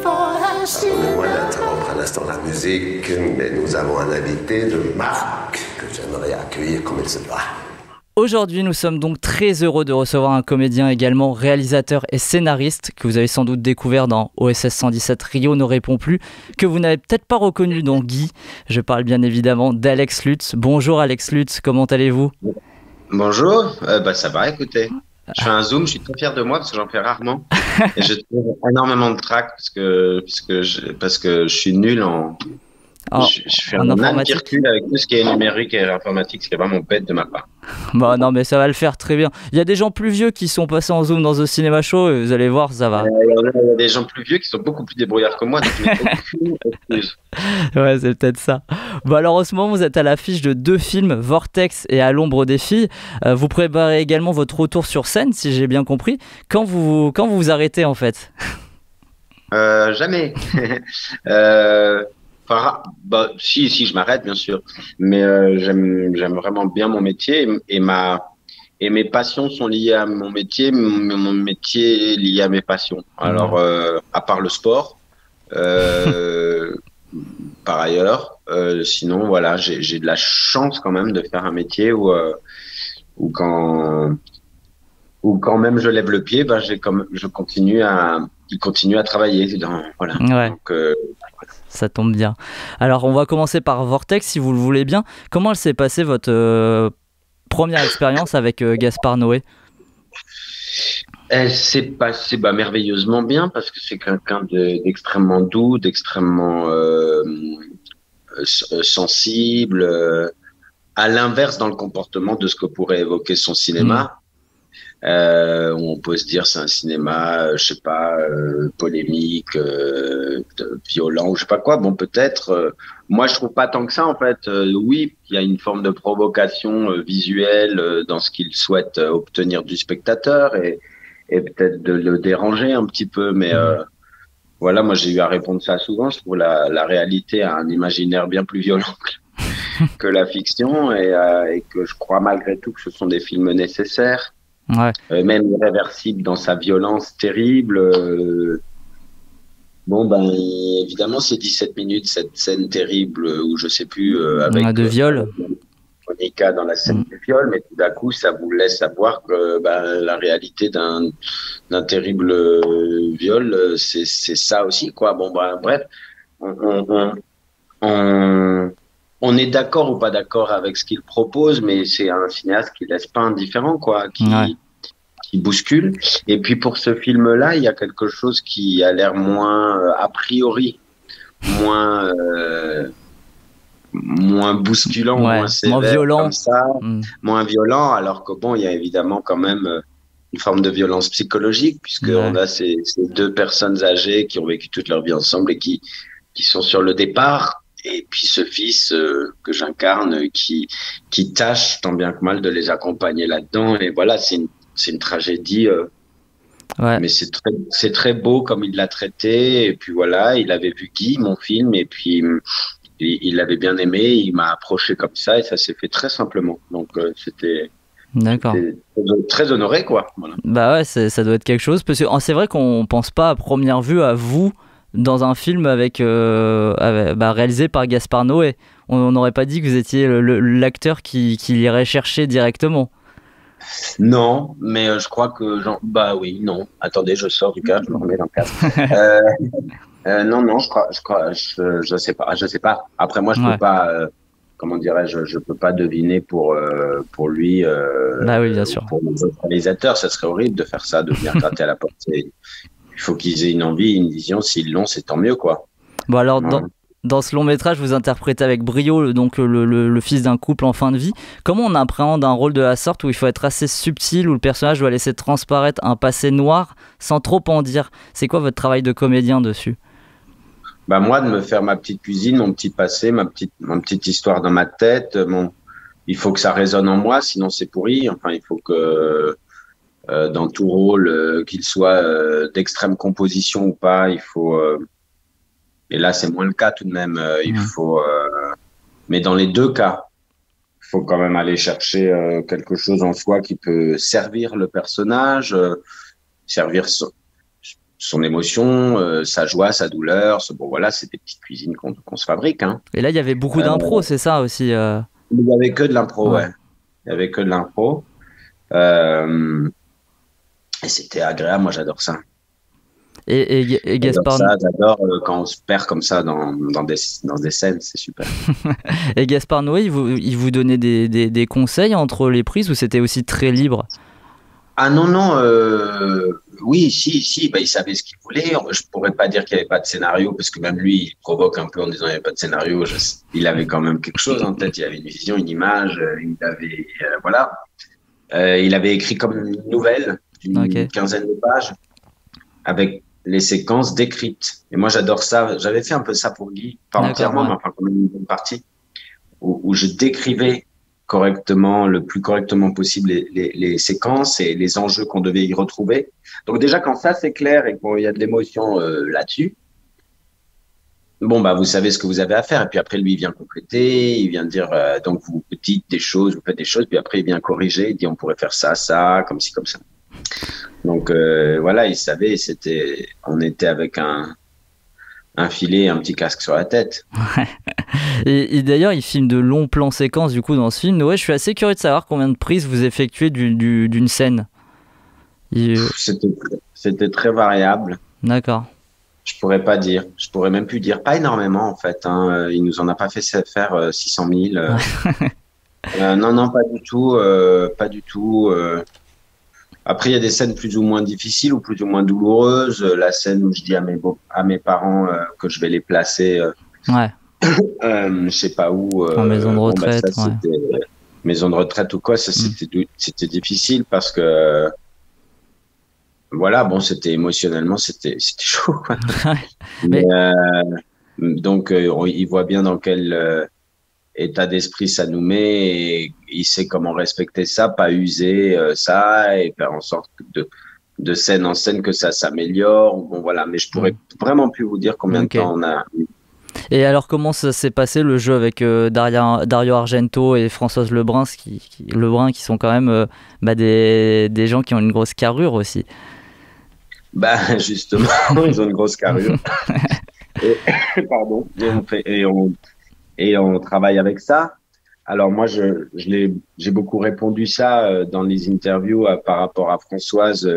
Pardonnez-moi d'interrompre un instant la musique, mais nous avons un invité de marque que j'aimerais accueillir comme il se doit. Aujourd'hui, nous sommes donc très heureux de recevoir un comédien également réalisateur et scénariste que vous avez sans doute découvert dans OSS 117 Rio ne répond plus, que vous n'avez peut-être pas reconnu dans Guy. Je parle bien évidemment d'Alex Lutz. Bonjour Alex Lutz, comment allez-vous? Bonjour, ça va, écoutez. Je fais un zoom, je suis très fier de moi parce que j'en fais rarement. Et je trouve énormément de trac parce que je suis nul en Je fais un âne avec tout ce qui est numérique et informatique, ce qui est vraiment bête de ma part. Bah non, mais ça va le faire très bien. Il y a des gens plus vieux qui sont passés en Zoom dans The Cinema Show, et vous allez voir, ça va. Il y a des gens plus vieux qui sont beaucoup plus débrouillards que moi, donc je n'ai aucune excuse. Ouais, c'est peut-être ça. Bah alors en ce moment, vous êtes à l'affiche de 2 films, Vortex et À l'ombre des filles. Vous préparez également votre retour sur scène, si j'ai bien compris. Quand vous arrêtez en fait? Jamais. Bah, si, je m'arrête bien sûr, mais j'aime vraiment bien mon métier et mes passions sont liées à mon métier, mon métier est lié à mes passions. Alors, à part le sport, par ailleurs, sinon voilà, j'ai de la chance quand même de faire un métier où quand même je lève le pied, bah, il continue à travailler. Voilà. Ouais. Donc, ça tombe bien. Alors, on va commencer par Vortex, si vous le voulez bien. Comment elle s'est passée, votre première expérience avec Gaspard Noé? Elle s'est passée merveilleusement bien, parce que c'est quelqu'un d'extrêmement doux, d'extrêmement sensible, à l'inverse dans le comportement de ce que pourrait évoquer son cinéma. On peut se dire c'est un cinéma, je sais pas, polémique, violent, je sais pas quoi. Bon, peut-être. Moi, je trouve pas tant que ça en fait. Oui, il y a une forme de provocation visuelle dans ce qu'il souhaite obtenir du spectateur et peut-être de le déranger un petit peu. Mais voilà, moi j'ai eu à répondre ça souvent. Je trouve la réalité a un imaginaire bien plus violent que la fiction et que je crois malgré tout que ce sont des films nécessaires. Ouais. Même irréversible dans sa violence terrible. Évidemment, c'est 17 minutes, cette scène terrible où je sais plus avec de viol. Monica dans la scène de viol, mais tout d'un coup, ça vous laisse savoir que la réalité d'un terrible viol, c'est ça aussi, quoi. Bon, bref, on est d'accord ou pas d'accord avec ce qu'il propose, mais c'est un cinéaste qui laisse pas indifférent, quoi, qui bouscule. Et puis pour ce film-là, il y a quelque chose qui a l'air moins a priori, moins bousculant, moins sévère, moins violent, comme ça, moins violent. Alors que bon, il y a évidemment quand même une forme de violence psychologique, puisque on a ces 2 personnes âgées qui ont vécu toute leur vie ensemble et qui sont sur le départ. Et puis ce fils que j'incarne qui tâche tant bien que mal de les accompagner là-dedans. Et voilà, c'est une tragédie. Mais c'est très beau comme il l'a traité. Et puis voilà, il avait vu Guy, mon film, et puis il l'avait bien aimé. Il m'a approché comme ça et ça s'est fait très simplement. Donc c'était très honoré, quoi. Voilà. Bah ouais, ça doit être quelque chose. Parce que c'est vrai qu'on pense pas à première vue à vous dans un film réalisé par Gaspard Noé. On n'aurait pas dit que vous étiez l'acteur qui irait chercher directement. Non, mais je crois que oui, non. Attendez, je sors du cadre, je me remets dans le cadre. Non, je sais pas. Après moi, je peux pas. Comment dirais-je, je peux pas deviner pour lui. Oui, bien sûr. Pour les autres réalisateurs, ça serait horrible de faire ça, de venir gratter à la porte. Il faut qu'ils aient une envie, une vision. S'ils l'ont, c'est tant mieux, quoi. Bon, alors, dans ce long métrage, vous interprétez avec brio donc le fils d'un couple en fin de vie. Comment on appréhende un rôle de la sorte où il faut être assez subtil, où le personnage doit laisser transparaître un passé noir sans trop en dire? C'est quoi votre travail de comédien dessus? Moi, de me faire ma petite cuisine, mon petit passé, ma petite histoire dans ma tête. Il faut que ça résonne en moi, sinon c'est pourri. Enfin, il faut que dans tout rôle, qu'il soit d'extrême composition ou pas, il faut. Et là, c'est moins le cas tout de même. Il faut. Mais dans les 2 cas, il faut quand même aller chercher quelque chose en soi qui peut servir le personnage, servir son émotion, sa joie, sa douleur. Bon, voilà, c'est des petites cuisines qu'on se fabrique. Hein. Et là, il y avait beaucoup d'impro, c'est ça aussi. Il n'y avait que de l'impro, ouais. Il n'y avait que de l'impro. Et c'était agréable, moi j'adore ça. Et Gaspard... J'adore quand on se perd comme ça dans des scènes, c'est super. Et Gaspard Noé, il vous donnait des conseils entre les prises ou c'était aussi très libre? Ah non, Oui, si, bah, il savait ce qu'il voulait. Je pourrais pas dire qu'il n'y avait pas de scénario, parce que même lui, il provoque un peu en disant qu'il n'y avait pas de scénario. Il avait quand même quelque chose en tête. Il avait une vision, une image. Il avait, voilà. Il avait écrit comme une nouvelle d'une quinzaine de pages avec les séquences décrites. Et moi, j'adore ça. J'avais fait un peu ça pour Guy, pas entièrement, mais enfin, comme une bonne partie, où je décrivais correctement, le plus correctement possible les séquences et les enjeux qu'on devait y retrouver. Donc déjà, quand ça c'est clair et qu'il y a de l'émotion là-dessus, bon, bah, vous savez ce que vous avez à faire. Et puis après, lui, il vient compléter, il vient dire, donc vous dites des choses, vous faites des choses, puis après, il vient corriger, il dit, on pourrait faire ça, comme ci, comme ça. Donc voilà, il savait, on était avec un filet, un petit casque sur la tête. Ouais. Et d'ailleurs, il filme de longs plans séquences du coup dans ce film. Ouais, je suis assez curieux de savoir combien de prises vous effectuez d'une scène. C'était très variable. D'accord. Je pourrais pas dire. Je pourrais même plus dire. Pas énormément en fait. Hein. Il nous en a pas fait faire 600 000. Non, pas du tout. Pas du tout. Après, il y a des scènes plus ou moins difficiles ou plus ou moins douloureuses. La scène où je dis à mes parents que je vais les placer, je sais pas où. En maison de retraite. Bon, ça, maison de retraite ou quoi, ça c'était difficile parce que voilà, bon, c'était émotionnellement, c'était chaud. Donc, il voit bien dans quel état d'esprit ça nous met et il sait comment respecter ça, pas user ça et faire en sorte de scène en scène que ça s'améliore. Bon, voilà, mais je pourrais vraiment plus vous dire combien de temps on a. Et alors, comment ça s'est passé le jeu avec Dario Argento et Françoise Lebrun qui sont quand même des gens qui ont une grosse carrure aussi? Bah, justement, ils ont une grosse carrure. Pardon. Et on travaille avec ça. Alors moi, j'ai beaucoup répondu ça dans les interviews par rapport à Françoise,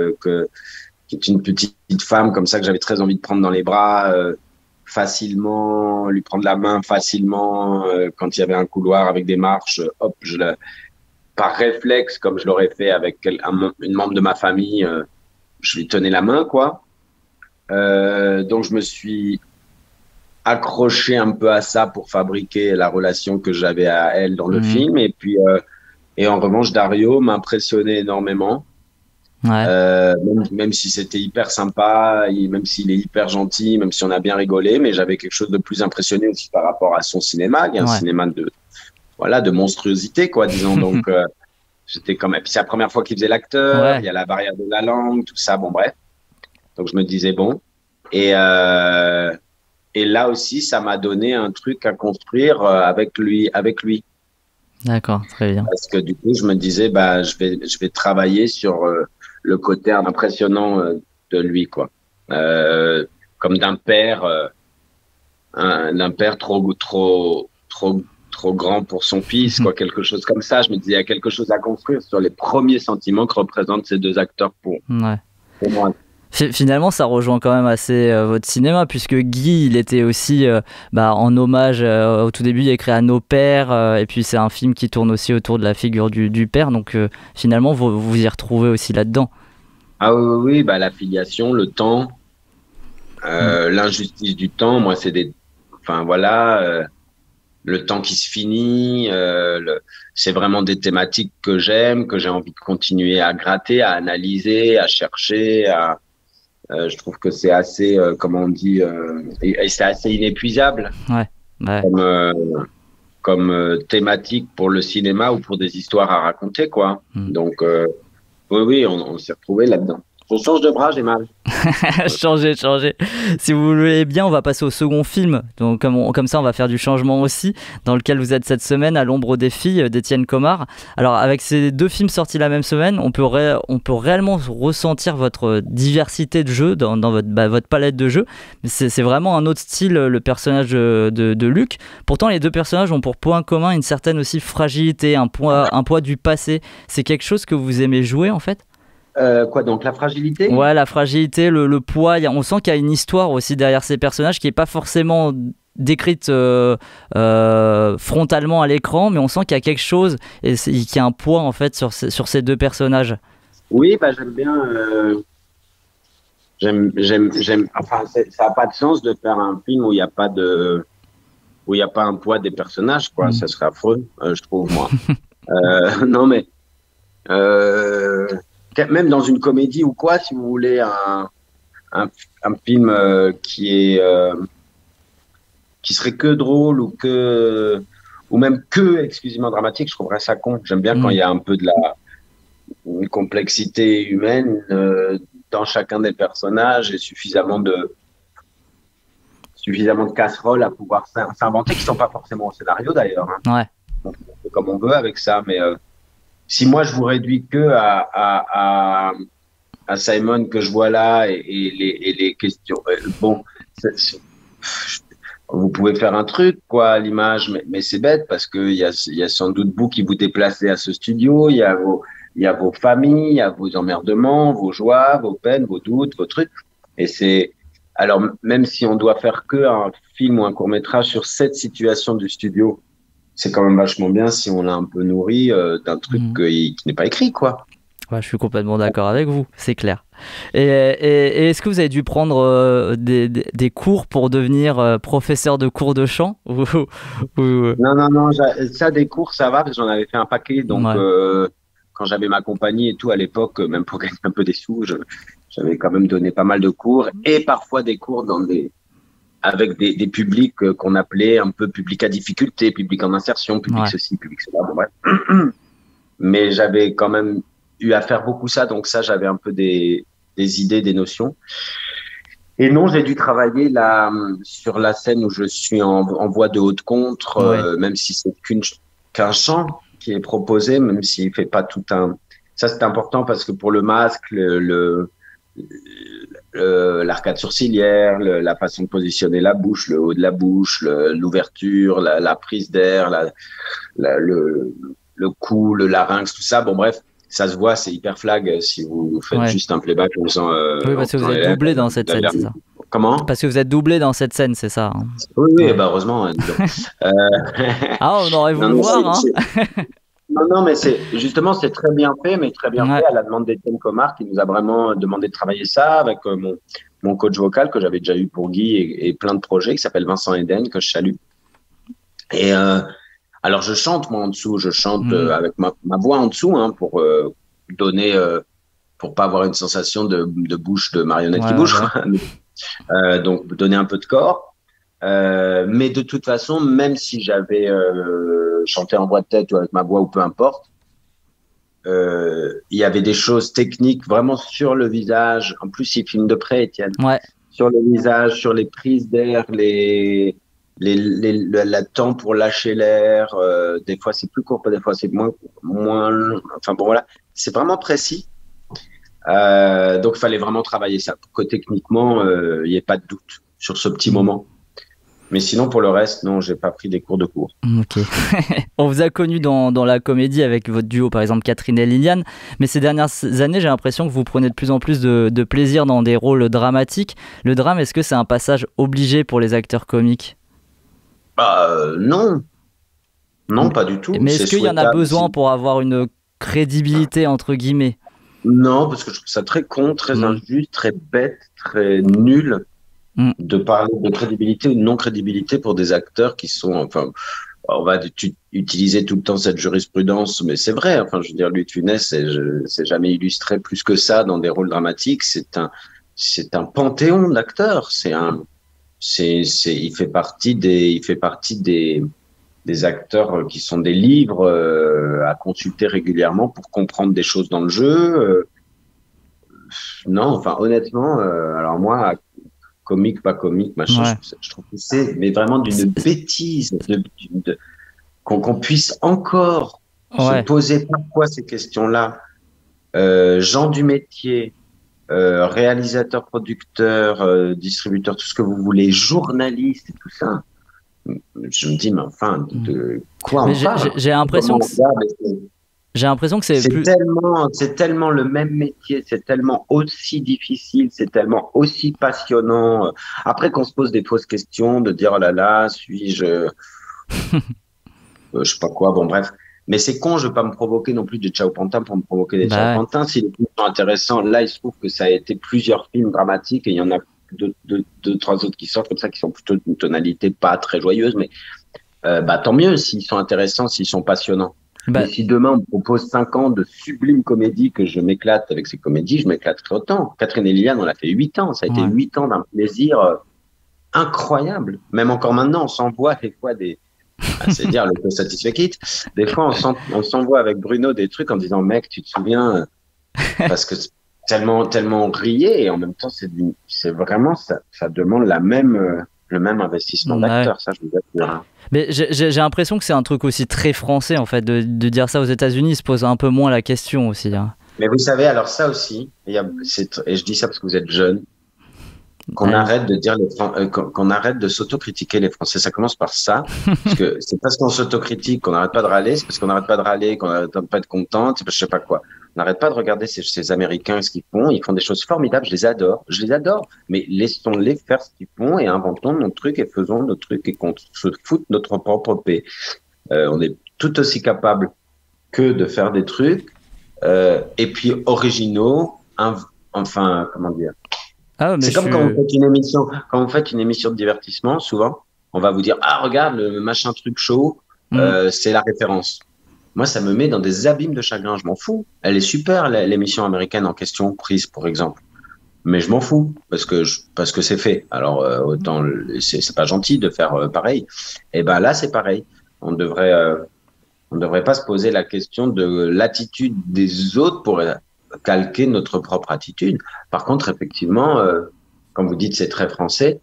qui est une petite femme comme ça que j'avais très envie de prendre dans les bras facilement, lui prendre la main facilement quand il y avait un couloir avec des marches. Hop, par réflexe, comme je l'aurais fait avec une membre de ma famille, je lui tenais la main, quoi. Donc je me suis accroché un peu à ça pour fabriquer la relation que j'avais à elle dans le film. Et puis, et en revanche, Dario m'impressionnait énormément. Même si c'était hyper sympa, même s'il est hyper gentil, même si on a bien rigolé, mais j'avais quelque chose de plus impressionné aussi par rapport à son cinéma, qui est un cinéma de monstruosité, quoi, disons. Donc, j'étais quand même. Puis c'est la première fois qu'il faisait l'acteur. Il y a la barrière de la langue, tout ça. Bon, bref. Donc je me disais bon. Et là aussi, ça m'a donné un truc à construire avec lui. D'accord, très bien. Parce que du coup, je me disais, bah, je vais travailler sur le côté impressionnant de lui, quoi. Comme d'un père trop grand pour son fils, quoi, quelque chose comme ça. Je me disais, il y a quelque chose à construire sur les premiers sentiments que représentent ces deux acteurs pour moi. Finalement, ça rejoint quand même assez votre cinéma, puisque Guy, il était aussi en hommage au tout début, il a écrit à nos pères, et puis c'est un film qui tourne aussi autour de la figure du père, donc finalement, vous y retrouvez aussi là-dedans. Ah oui, bah, la filiation, le temps, l'injustice du temps, moi, c'est le temps qui se finit, c'est vraiment des thématiques que j'aime, que j'ai envie de continuer à gratter, à analyser, à chercher, je trouve que c'est assez, comment on dit, et c'est assez inépuisable comme thématique pour le cinéma ou pour des histoires à raconter, quoi. Donc, oui, on s'est retrouvés là-dedans. On change de bras, j'ai mal. Changez. Si vous voulez bien, on va passer au second film. Donc, comme ça, on va faire du changement aussi, dans lequel vous êtes cette semaine, À l'ombre des filles, d'Étienne Comard. Alors, avec ces deux films sortis la même semaine, on peut réellement ressentir votre diversité de jeux dans votre palette de jeux. C'est vraiment un autre style, le personnage de Luc. Pourtant, les deux personnages ont pour point commun une certaine aussi fragilité, un poids du passé. C'est quelque chose que vous aimez jouer, en fait ? Quoi, donc la fragilité ? Ouais, la fragilité, le poids. On sent qu'il y a une histoire aussi derrière ces personnages qui n'est pas forcément décrite frontalement à l'écran, mais on sent qu'il y a quelque chose et qu'il y a un poids en fait sur ces deux personnages. Oui, bah, j'aime bien Enfin, ça n'a pas de sens de faire un film où il n'y a pas un poids des personnages, quoi. Ça serait affreux, je trouve, moi. Non, mais même dans une comédie ou quoi, si vous voulez un film qui serait que drôle ou même que exclusivement dramatique, je trouverais ça con. J'aime bien quand il y a un peu une complexité humaine dans chacun des personnages et suffisamment de casseroles à pouvoir s'inventer, qui sont pas forcément au scénario d'ailleurs. Hein. Ouais. Donc, on fait comme on veut avec ça, mais si moi je vous réduis que à Simon que je vois là et les questions, bon, vous pouvez faire un truc quoi à l'image, mais c'est bête parce que il y a sans doute vous qui vous déplacez à ce studio, il y a vos familles, il y a vos emmerdements, vos joies, vos peines, vos doutes, vos trucs, et c'est alors même si on doit faire que un film ou un court-métrage sur cette situation du studio, c'est quand même vachement bien si on l'a un peu nourri d'un truc qui n'est pas écrit, quoi. Ouais, je suis complètement d'accord avec vous, c'est clair. Et est-ce que vous avez dû prendre des cours pour devenir professeur de cours de chant ou... Non, ça des cours, ça va, parce que j'en avais fait un paquet, donc quand j'avais ma compagnie et tout à l'époque, même pour gagner un peu des sous, j'avais quand même donné pas mal de cours, et parfois des cours avec des publics qu'on appelait un peu public à difficulté, public en insertion, public ceci, public cela, bon bref. Mais j'avais quand même eu à faire beaucoup ça, donc ça, j'avais un peu des idées, des notions. Et non, j'ai dû travailler sur la scène où je suis en voix de haute contre, même si c'est qu'un chant qui est proposé, même s'il fait pas tout un... Ça, c'est important parce que pour le masque, l'arcade sourcilière, la façon de positionner la bouche, le haut de la bouche, l'ouverture, la prise d'air, le cou, le larynx, tout ça. Bon, bref, ça se voit, c'est hyper flag si vous faites juste un playback en faisant. Oui, parce que vous êtes doublé dans cette scène, c'est ça. Comment ? Parce que vous êtes doublé dans cette scène, c'est ça. Hein. Oui, bah heureusement. Ah, on aurait voulu voir. Non, mais c'est très bien fait, mais très bien fait à la demande d'Étienne Comard qui nous a vraiment demandé de travailler ça avec mon coach vocal que j'avais déjà eu pour Guy et plein de projets, qui s'appelle Vincent Eden, que je salue. Et alors je chante moi en dessous, je chante avec ma voix en dessous pour donner, pour pas avoir une sensation de bouche de marionnette qui bouge, donc donner un peu de corps. Mais de toute façon, même si j'avais chanté en voix de tête ou avec ma voix ou peu importe, il y avait des choses techniques vraiment sur le visage. En plus, il filme de près, Étienne. Sur le visage, sur les prises d'air, le temps pour lâcher l'air. Des fois, c'est plus court, des fois, c'est moins. Enfin bon, voilà, c'est vraiment précis. Donc, il fallait vraiment travailler ça pour que techniquement, il n'y ait pas de doute sur ce petit moment. Mais sinon, pour le reste, non, j'ai pas pris des cours de cours. Ok. On vous a connu dans la comédie avec votre duo, par exemple, Catherine et Liliane. Mais ces dernières années, j'ai l'impression que vous prenez de plus en plus de plaisir dans des rôles dramatiques. Le drame, est-ce que c'est un passage obligé pour les acteurs comiques ? Non. Non, pas du tout. Mais est-ce qu'il y en a besoin pour avoir une crédibilité, entre guillemets ? Non, parce que je trouve ça très con, très injuste, très bête, très nul. De parler de crédibilité ou de non-crédibilité pour des acteurs qui sont, enfin, on va utiliser tout le temps cette jurisprudence, mais c'est vrai, enfin, je veux dire, Louis de Funès, c'est jamais illustré plus que ça dans des rôles dramatiques, c'est un panthéon d'acteurs, il fait partie des acteurs qui sont des livres à consulter régulièrement pour comprendre des choses dans le jeu. Non, enfin, honnêtement, alors moi, comique, pas comique, machin, je trouve que c'est mais vraiment d'une bêtise qu'on puisse encore se poser parfois ces questions-là. Gens du métier, réalisateurs, producteurs, distributeurs, tout ce que vous voulez, journalistes et tout ça. Je me dis, mais enfin, de quoi on parle ? J'ai l'impression que c'est tellement le même métier, c'est tellement aussi difficile, c'est tellement aussi passionnant. Après qu'on se pose des fausses questions, de dire oh là là, suis-je, je sais pas quoi. Bon bref, Mais c'est con, je veux pas me provoquer non plus de Ciao Pantin pour me provoquer des Ciao Pantin. Si les films sont intéressants, là, il se trouve que ça a été plusieurs films dramatiques et il y en a deux, trois autres qui sortent comme ça, qui sont plutôt d'une tonalité pas très joyeuse, mais tant mieux s'ils sont intéressants, s'ils sont passionnants. Mais si demain on me propose 5 ans de sublime comédie, que je m'éclate avec ces comédies, je m'éclaterai autant. Catherine et Liliane, on l'a fait 8 ans. Ça a été 8 ans d'un plaisir incroyable. Même encore maintenant, on s'envoie des fois c'est dire le peu satisfait quitte. Des fois, on s'envoie avec Bruno des trucs en disant, mec, tu te souviens, parce que tellement on riait, et en même temps, c'est vraiment, ça demande le même investissement d'acteur, ça, je vous assure. Mais j'ai l'impression que c'est un truc aussi très français, en fait, de dire ça aux États-Unis, ils se posent un peu moins la question aussi. Hein. Mais vous savez, alors ça aussi, et je dis ça parce que vous êtes jeune, qu'on arrête de dire qu'on arrête de s'autocritiquer les Français. Ça commence par ça, parce que c'est parce qu'on s'autocritique qu'on n'arrête pas de râler, c'est parce qu'on n'arrête pas de râler qu'on n'arrête pas d'être content, c'est parce que je sais pas quoi. On n'arrête pas de regarder ces Américains et ce qu'ils font. Ils font des choses formidables, je les adore, mais laissons-les faire ce qu'ils font et inventons nos trucs et faisons nos trucs et qu'on se foute notre propre paix. On est tout aussi capable que de faire des trucs et puis originaux, enfin, comment dire. C'est comme quand vous faites une émission de divertissement, souvent, on va vous dire, regarde le machin truc show, c'est la référence. Moi, ça me met dans des abîmes de chagrin, je m'en fous. Elle est super, l'émission américaine en question, prise, pour exemple. Mais je m'en fous, parce que c'est fait. Alors, autant, c'est pas gentil de faire pareil. Et ben là, c'est pareil. On devrait pas se poser la question de l'attitude des autres pour calquer notre propre attitude. Par contre, effectivement, comme vous dites, c'est très français.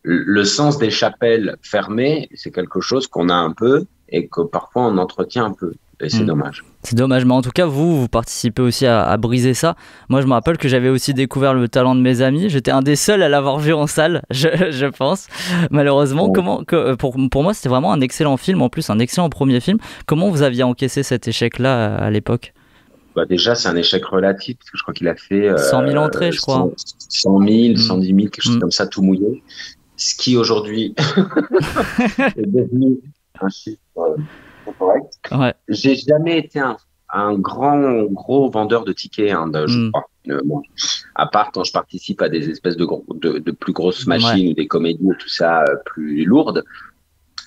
Le sens des chapelles fermées, c'est quelque chose qu'on a un peu et que parfois on entretient un peu. Et c'est dommage. C'est dommage, mais en tout cas, vous participez aussi à briser ça. Moi, je me rappelle que j'avais aussi découvert Le Talent de mes amis. J'étais un des seuls à l'avoir vu en salle, je pense. Malheureusement, pour moi, c'était vraiment un excellent film. En plus, un excellent premier film. Comment vous aviez encaissé cet échec-là à l'époque ? Déjà, c'est un échec relatif, parce que je crois qu'il a fait 100 000 entrées, je crois. 100 000, 110 000, quelque chose comme ça, tout mouillé. Ce qui, aujourd'hui, est devenu un chiffre correct. Ouais. J'ai jamais été un gros vendeur de tickets, je crois. À part quand je participe à des espèces de plus grosses machines ou des comédies ou tout ça plus lourdes.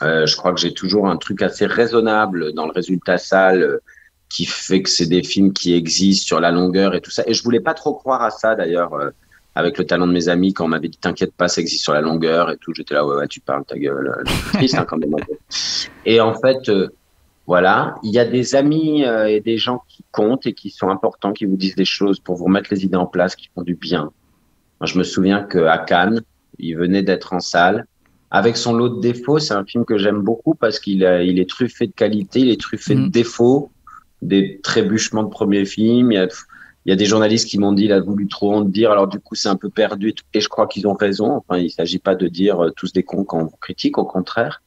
Je crois que j'ai toujours un truc assez raisonnable dans le résultat salle, qui fait que c'est des films qui existent sur la longueur et tout ça. Et je voulais pas trop croire à ça, d'ailleurs, avec Le Talent de mes amis, quand on m'avait dit « T'inquiète pas, ça existe sur la longueur » et tout. J'étais là « Ouais, tu parles, ta gueule. » C'est triste, quand même. Et en fait, voilà, il y a des amis et des gens qui comptent et qui sont importants, qui vous disent des choses pour vous remettre les idées en place, qui font du bien. Moi, je me souviens qu'à Cannes, il venait d'être en salle. Avec son lot de défauts, c'est un film que j'aime beaucoup parce qu'il est truffé de qualité, il est truffé de défauts, des trébuchements de premiers films. Il y a des journalistes qui m'ont dit il a voulu trop en dire, alors du coup c'est un peu perdu et je crois qu'ils ont raison. Enfin, il s'agit pas de dire tous des cons quand on vous critique, au contraire.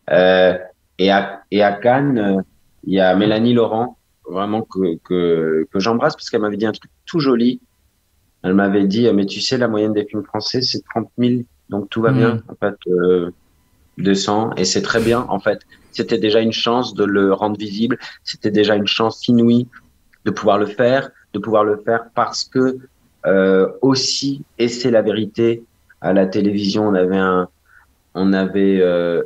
Et à Cannes, il y a Mélanie Laurent, vraiment que j'embrasse parce qu'elle m'avait dit un truc tout joli. Elle m'avait dit mais tu sais, la moyenne des films français c'est 30 000, donc tout va bien en fait. 200, et c'est très bien en fait. C'était déjà une chance de le rendre visible, c'était déjà une chance inouïe de pouvoir le faire parce que aussi, et c'est la vérité, à la télévision on avait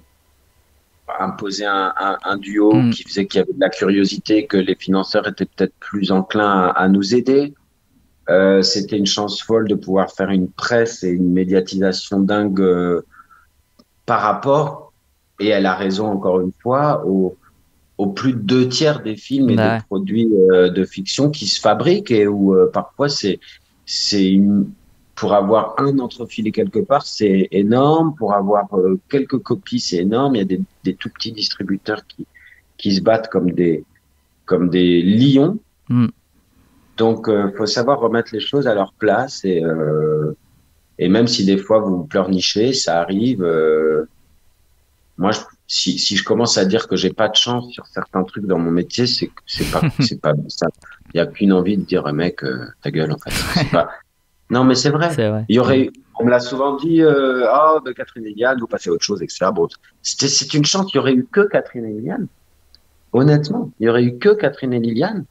imposé un duo qui faisait qu'il y avait de la curiosité, que les financeurs étaient peut-être plus enclins à nous aider. C'était une chance folle de pouvoir faire une presse et une médiatisation dingue par rapport, et elle a raison encore une fois, aux plus de 2/3 des films et des produits de fiction qui se fabriquent et où parfois pour avoir un entrefilé quelque part, c'est énorme. Pour avoir quelques copies, c'est énorme. Il y a des tout petits distributeurs qui se battent comme des lions. Donc, faut savoir remettre les choses à leur place et même si des fois vous pleurnichez, ça arrive. Moi, si je commence à dire que j'ai pas de chance sur certains trucs dans mon métier, c'est pas ça. Il y a qu'une envie de dire mec, ta gueule en fait. C'est pas. Non, mais c'est vrai. Il y aurait, on me l'a souvent dit, Catherine et Liliane, vous passez à autre chose, etc. Bon, c'est une chance. Il y aurait eu que Catherine et Liliane. honnêtement, il y aurait eu que Catherine et Liliane.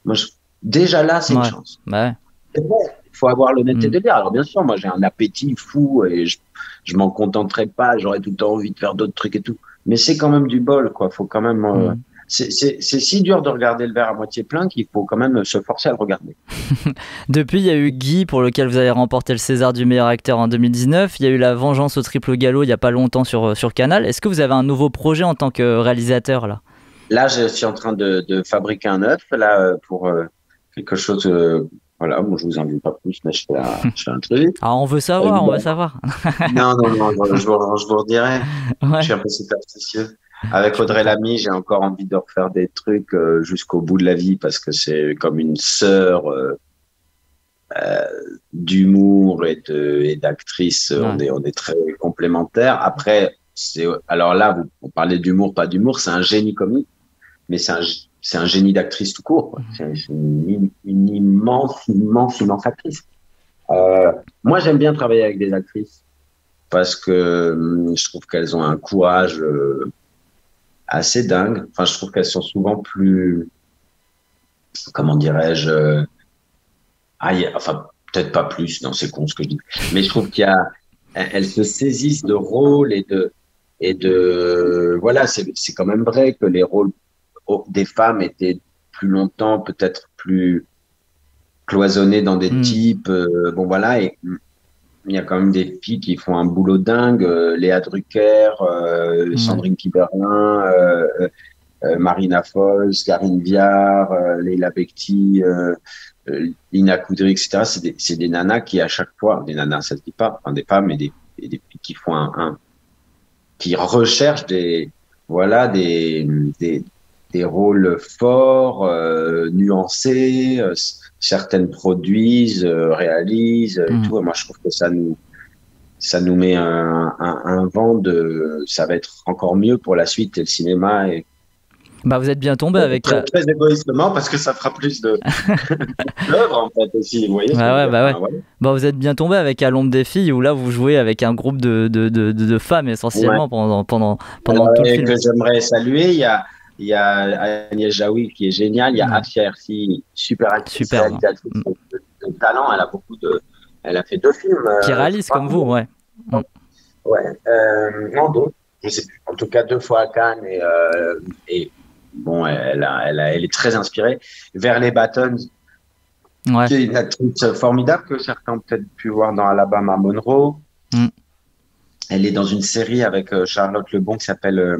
Moi, déjà là, c'est une chance. Bah ouais. Il faut avoir l'honnêteté de le dire. Alors bien sûr, moi j'ai un appétit fou et je m'en contenterai pas. J'aurais tout le temps envie de faire d'autres trucs et tout. Mais c'est quand même du bol, quoi. Faut quand même. C'est si dur de regarder le verre à moitié plein qu'il faut quand même se forcer à le regarder. Depuis, il y a eu Guy, pour lequel vous avez remporté le César du meilleur acteur en 2019. Il y a eu La Vengeance au triple galop il n'y a pas longtemps sur Canal. Est-ce que vous avez un nouveau projet en tant que réalisateur là ? Là, je suis en train de fabriquer un œuf là pour quelque chose. Voilà, moi je vous en dis pas plus, mais je fais un truc. Ah, on veut savoir, on veut savoir. Non, je vous redirai. Ouais. Je suis un peu superstitieux. Avec Audrey Lamy, j'ai encore envie de refaire des trucs jusqu'au bout de la vie parce que c'est comme une sœur d'humour et d'actrice. Ouais. On est très complémentaires. Après, alors là, on parlait d'humour, pas d'humour, c'est un génie comique, mais c'est un génie d'actrice tout court, quoi. C'est une immense actrice. Moi, j'aime bien travailler avec des actrices parce que je trouve qu'elles ont un courage assez dingue. Enfin, je trouve qu'elles sont souvent plus, comment dirais-je, enfin, peut-être pas plus, non, c'est con ce que je dis, mais je trouve elles se saisissent de rôles et de voilà, c'est quand même vrai que les rôles des femmes étaient plus longtemps peut-être plus cloisonnés dans des types. Bon voilà, et il y a quand même des filles qui font un boulot dingue. Léa Drucker, Sandrine Kiberlin, Marina Foïs, Karine Viard, Leila Bekti, Lina Koudry, etc. C'est des nanas qui à chaque fois, des nanas ça se dit pas, enfin des femmes, mais des filles qui font qui recherchent des rôles forts, nuancés, certaines produisent, réalisent, et tout. Et moi, je trouve que ça nous met un vent de, ça va être encore mieux pour la suite et le cinéma. Et bah, vous êtes bien tombé avec très égoïstement parce que ça fera plus de d'œuvres en fait aussi, vous voyez. Ouais. Bah, vous êtes bien tombé avec À l'ombre des filles où là vous jouez avec un groupe de femmes essentiellement pendant tout le film. Que j'aimerais saluer, il y a Agnès Jaoui qui est géniale, il y a Afia Hersi, super actrice, réalisatrice de talent, elle a fait 2 films. Qui réalise comme vous, ouais. Ouais, non d'autres, je sais plus. En tout cas 2 fois à Cannes et bon, elle est très inspirée. Vers les Battons, qui est une actrice formidable que certains ont peut-être pu voir dans Alabama Monroe. Elle est dans une série avec Charlotte Lebon qui s'appelle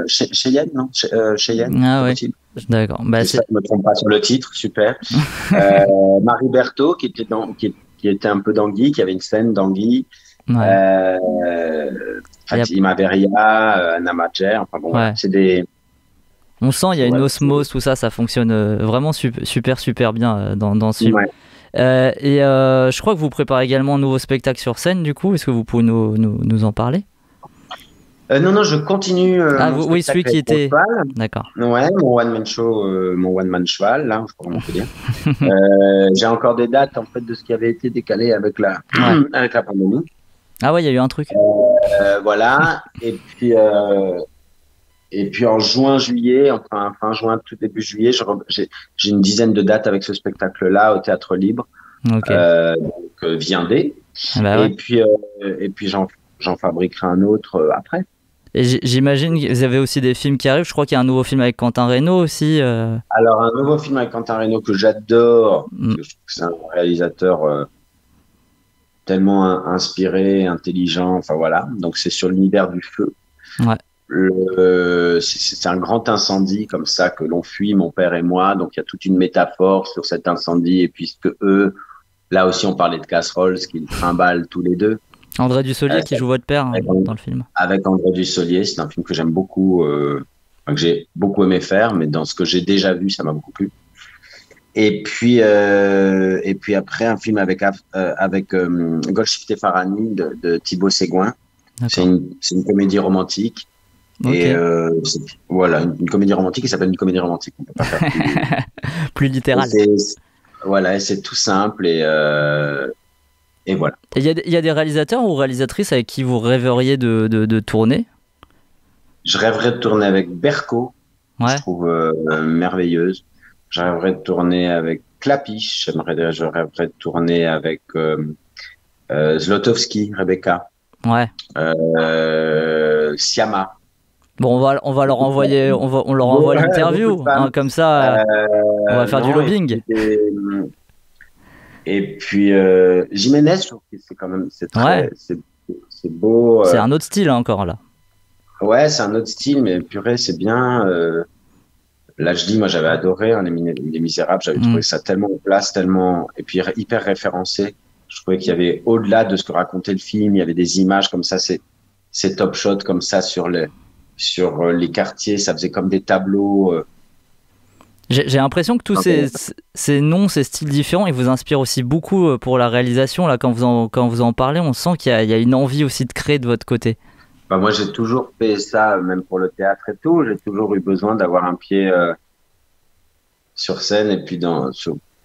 Cheyenne, non Cheyenne. Ah oui. D'accord. Bah, je ne me trompe pas sur le titre, super. Marie Berthaud qui était un peu dans Guy, qui avait une scène dans Guy. Ouais. Fatima Beria, Anna Majer, enfin bon, c'est des. On sent il y a une osmose, tout ça fonctionne vraiment super bien dans ce film. Ouais. Et je crois que vous préparez également un nouveau spectacle sur scène, du coup, est-ce que vous pouvez nous en parler ? Non, je continue. Oui, celui qui était. D'accord. Ouais, mon one-man show, mon one-man cheval, là, je crois qu'on peut dire. J'ai encore des dates, en fait, de ce qui avait été décalé avec la pandémie. Ah ouais, il y a eu un truc. Voilà. Et puis en juillet, enfin fin juin, tout début juillet, j'ai une dizaine de dates avec ce spectacle-là au Théâtre Libre. Okay. Donc Viendez. Bah, ouais. Et puis j'en fabriquerai un autre après. Et j'imagine que vous avez aussi des films qui arrivent. Je crois qu'il y a un nouveau film avec Quentin Reynaud aussi. Alors un nouveau film avec Quentin Reynaud que j'adore. Que je trouve que c'est un réalisateur tellement inspiré, intelligent. Enfin voilà. Donc c'est sur l'univers du feu. Ouais. C'est un grand incendie comme ça que l'on fuit, mon père et moi. Donc il y a toute une métaphore sur cet incendie. Et puisque eux, là aussi on parlait de casseroles, ce qu'ils trimballent tous les deux. André Dussolier qui joue votre père dans le film. Avec André Dussolier, c'est un film que j'aime beaucoup, que j'ai beaucoup aimé faire, mais dans ce que j'ai déjà vu, ça m'a beaucoup plu. Et puis après un film avec Golshifteh Farahani de Thibaut Séguin. C'est une comédie romantique. Okay. Et voilà, une comédie romantique qui s'appelle une comédie romantique. On peut pas faire plus littéral. Voilà, et c'est tout simple et voilà. Il y a des réalisateurs ou réalisatrices avec qui vous rêveriez de tourner ? Je rêverais de tourner avec Berko. je trouve merveilleuse. J'aimerais tourner avec Klapisch, j'aimerais tourner avec Zlotowski, Rebecca. Ouais. Siama. Bon, on va leur envoyer, on leur envoie l'interview, comme ça, on va faire du lobbying. Et puis Jiménez, je trouve que c'est quand même, c'est beau. C'est un autre style encore là. Ouais, c'est un autre style, mais purée, c'est bien. Là, je dis, moi, j'avais adoré Les Misérables, j'avais trouvé ça tellement en place, et puis hyper référencé. Je trouvais qu'il y avait, au-delà de ce que racontait le film, il y avait des images comme ça, ces top shots comme ça sur les quartiers, ça faisait comme des tableaux. J'ai l'impression que tous ces noms, ces styles différents, ils vous inspirent aussi beaucoup pour la réalisation. Là, quand vous en parlez, on sent qu'il y a une envie aussi de créer de votre côté. Bah, moi, j'ai toujours fait ça, même pour le théâtre et tout. J'ai toujours eu besoin d'avoir un pied sur scène et puis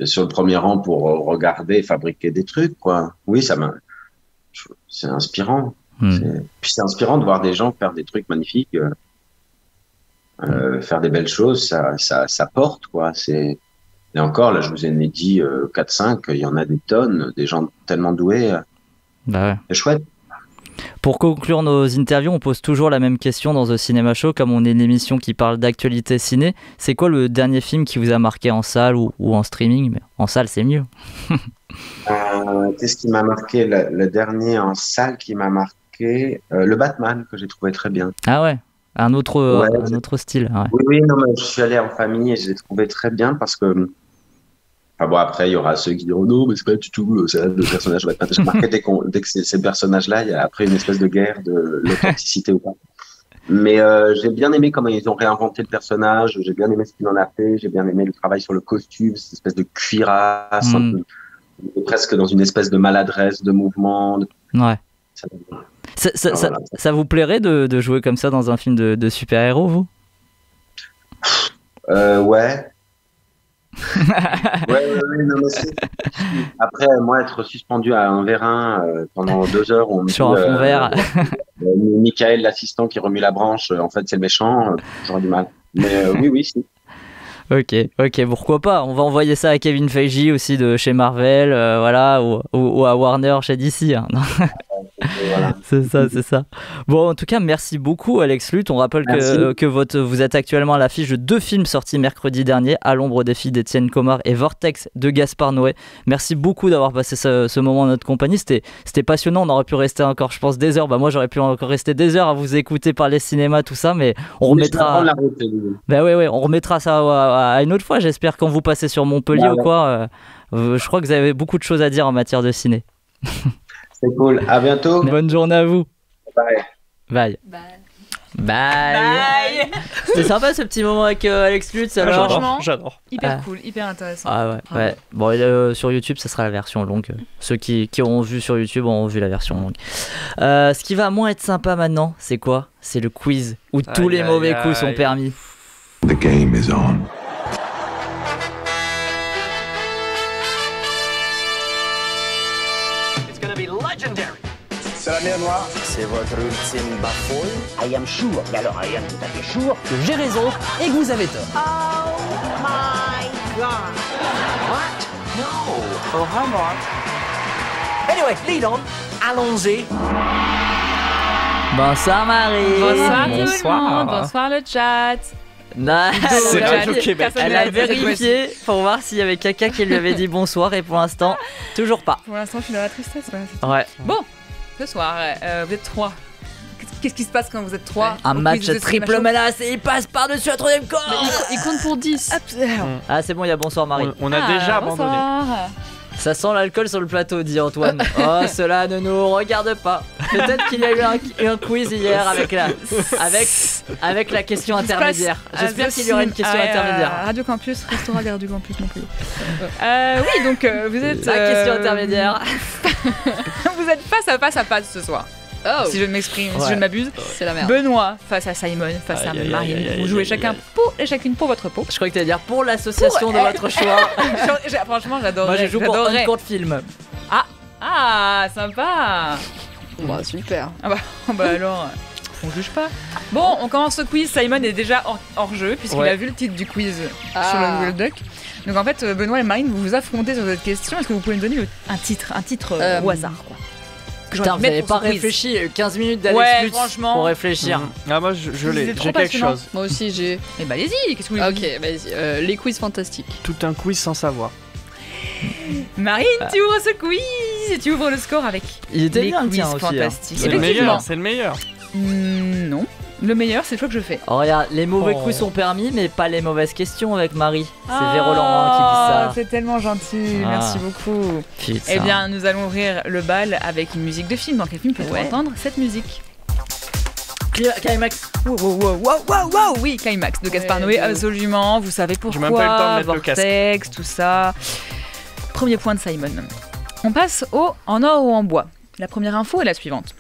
sur le premier rang pour regarder, fabriquer des trucs, quoi. Oui, c'est inspirant. Puis c'est inspirant de voir des gens faire des trucs magnifiques, faire des belles choses, ça porte, quoi. Et encore, là, je vous ai dit 4-5, il y en a des tonnes, des gens tellement doués. Bah ouais. C'est chouette. Pour conclure nos interviews, on pose toujours la même question dans The Cinema Show, comme on est une émission qui parle d'actualité ciné. C'est quoi le dernier film qui vous a marqué en salle ou en streaming? Mais en salle, c'est mieux. Qu'est-ce qui m'a marqué? Le dernier en salle qui m'a marqué, le Batman, que j'ai trouvé très bien. Ah ouais, un autre style. Ouais. Oui, non, mais je suis allé en famille et je l'ai trouvé très bien parce que... Enfin bon, après, il y aura ceux qui diront non, mais c'est pas du tout le personnage Batman. J'ai remarqué dès que c'est ces personnages-là, il y a après une espèce de guerre de l'authenticité ou pas. Mais j'ai bien aimé comment ils ont réinventé le personnage, j'ai bien aimé ce qu'il en a fait, j'ai bien aimé le travail sur le costume, cette espèce de cuirasse, un peu, presque dans une espèce de maladresse, de mouvement. Ouais. Ça vous plairait de jouer comme ça dans un film de super-héros, vous? Ouais. Non, mais après, moi, être suspendu à un vérin pendant 2 heures, sur un fond vert. Michael, l'assistant qui remue la branche, en fait, c'est le méchant, j'aurais du mal. Mais oui, si. Ok, pourquoi pas. On va envoyer ça à Kevin Feige aussi de chez Marvel, voilà, ou à Warner chez DC. Hein. Voilà. C'est ça. Bon, en tout cas, merci beaucoup, Alex Lutz. On rappelle que vous êtes actuellement à l'affiche de 2 films sortis mercredi dernier, À l'ombre des filles d'Étienne Comard et Vortex de Gaspard Noé. Merci beaucoup d'avoir passé ce moment en notre compagnie. C'était passionnant. On aurait pu rester encore, je pense, des heures. Moi, j'aurais pu encore rester des heures à vous écouter parler cinéma, tout ça, mais on remettra. On remettra ça à une autre fois. J'espère quand vous passez sur Montpellier ou quoi. Je crois que vous avez beaucoup de choses à dire en matière de ciné. C'est cool. À bientôt. Bonne journée à vous. Bye. C'était sympa ce petit moment avec Alex Lutz. Franchement, j'adore. Hyper cool, hyper intéressant. Ah ouais. Bon, sur YouTube, ça sera la version longue. Ceux qui auront vu sur YouTube auront vu la version longue. Ce qui va moins être sympa maintenant, c'est quoi? C'est le quiz où tous les mauvais coups sont permis. The game is on. C'est la mer noire. C'est votre ultime bafouille. I am sure, mais alors I am tout à fait sûr que j'ai raison et que vous avez tort. Oh my God. What? No. Oh, hi, Mark. Anyway, lead on. Allons-y. Bonsoir Marie. Bonsoir tout le monde. Bonsoir le chat. C'est Radio Québec. Elle a vérifié pour voir s'il y avait quelqu'un qui lui avait dit bonsoir et pour l'instant, toujours pas. Pour l'instant, je suis dans la tristesse. Ouais. Bon, ce soir, vous êtes 3. Qu'est-ce qui se passe quand vous êtes 3? Un match triple menace et il passe par-dessus la 3ème corde. Il compte pour 10. Ah, c'est bon, il y a bonsoir Marie. On a déjà abandonné. Ça sent l'alcool sur le plateau, dit Antoine. Oh, cela ne nous regarde pas. Peut-être qu'il y a eu un quiz hier avec la question intermédiaire. J'espère qu'il y aura une question intermédiaire. Radio Campus, restaurant des Radio Campus Montpellier. Oui, donc vous êtes... La question intermédiaire. Vous êtes face à face ce soir. Si je m'exprime, si je ne m'abuse. C'est la merde. Benoît face à Simon, face à Marie. Vous jouez chacun et chacune pour votre peau. Je crois que tu allais dire pour l'association de votre choix. Franchement, j'adorerais. Moi, je joue pour un compte film. Ah, sympa. Bah, super. Bah alors. On juge pas. Bon, on commence ce quiz. Simon est déjà hors jeu puisqu'il a vu le titre du quiz sur le Google Doc. Donc en fait, Benoît et Marine, vous vous affrontez sur cette question. Est-ce que vous pouvez me donner un titre au hasard quoi. Putain, vous n'avez pas réfléchi 15 minutes d'Alex Lutz pour réfléchir. Ah, moi je l'ai, j'ai quelque chose. Moi aussi j'ai. Eh bah allez-y, qu'est-ce que vous voulez? Ok, vas-y. Les quiz fantastiques. Tout un quiz sans savoir. Marine, tu ouvres ce quiz et tu ouvres le score avec les quiz fantastiques. C'est le meilleur, c'est le meilleur. Non, le meilleur c'est le choix que je fais. Oh regarde, les mauvais quiz sont permis mais pas les mauvaises questions avec Marie. C'est Véro Laurent qui dit ça. C'est tellement gentil, merci beaucoup. Putain. Eh bien nous allons ouvrir le bal avec une musique de film. Dans quel film peut-on entendre cette musique? Climax. Wow, oui, Climax de Gaspard Noé, absolument. Vous savez pourquoi. J'ai même pas eu le temps de mettre Vortex, le casque. tout ça. Premier point de Simon. On passe au en or ou en bois. La première info est la suivante.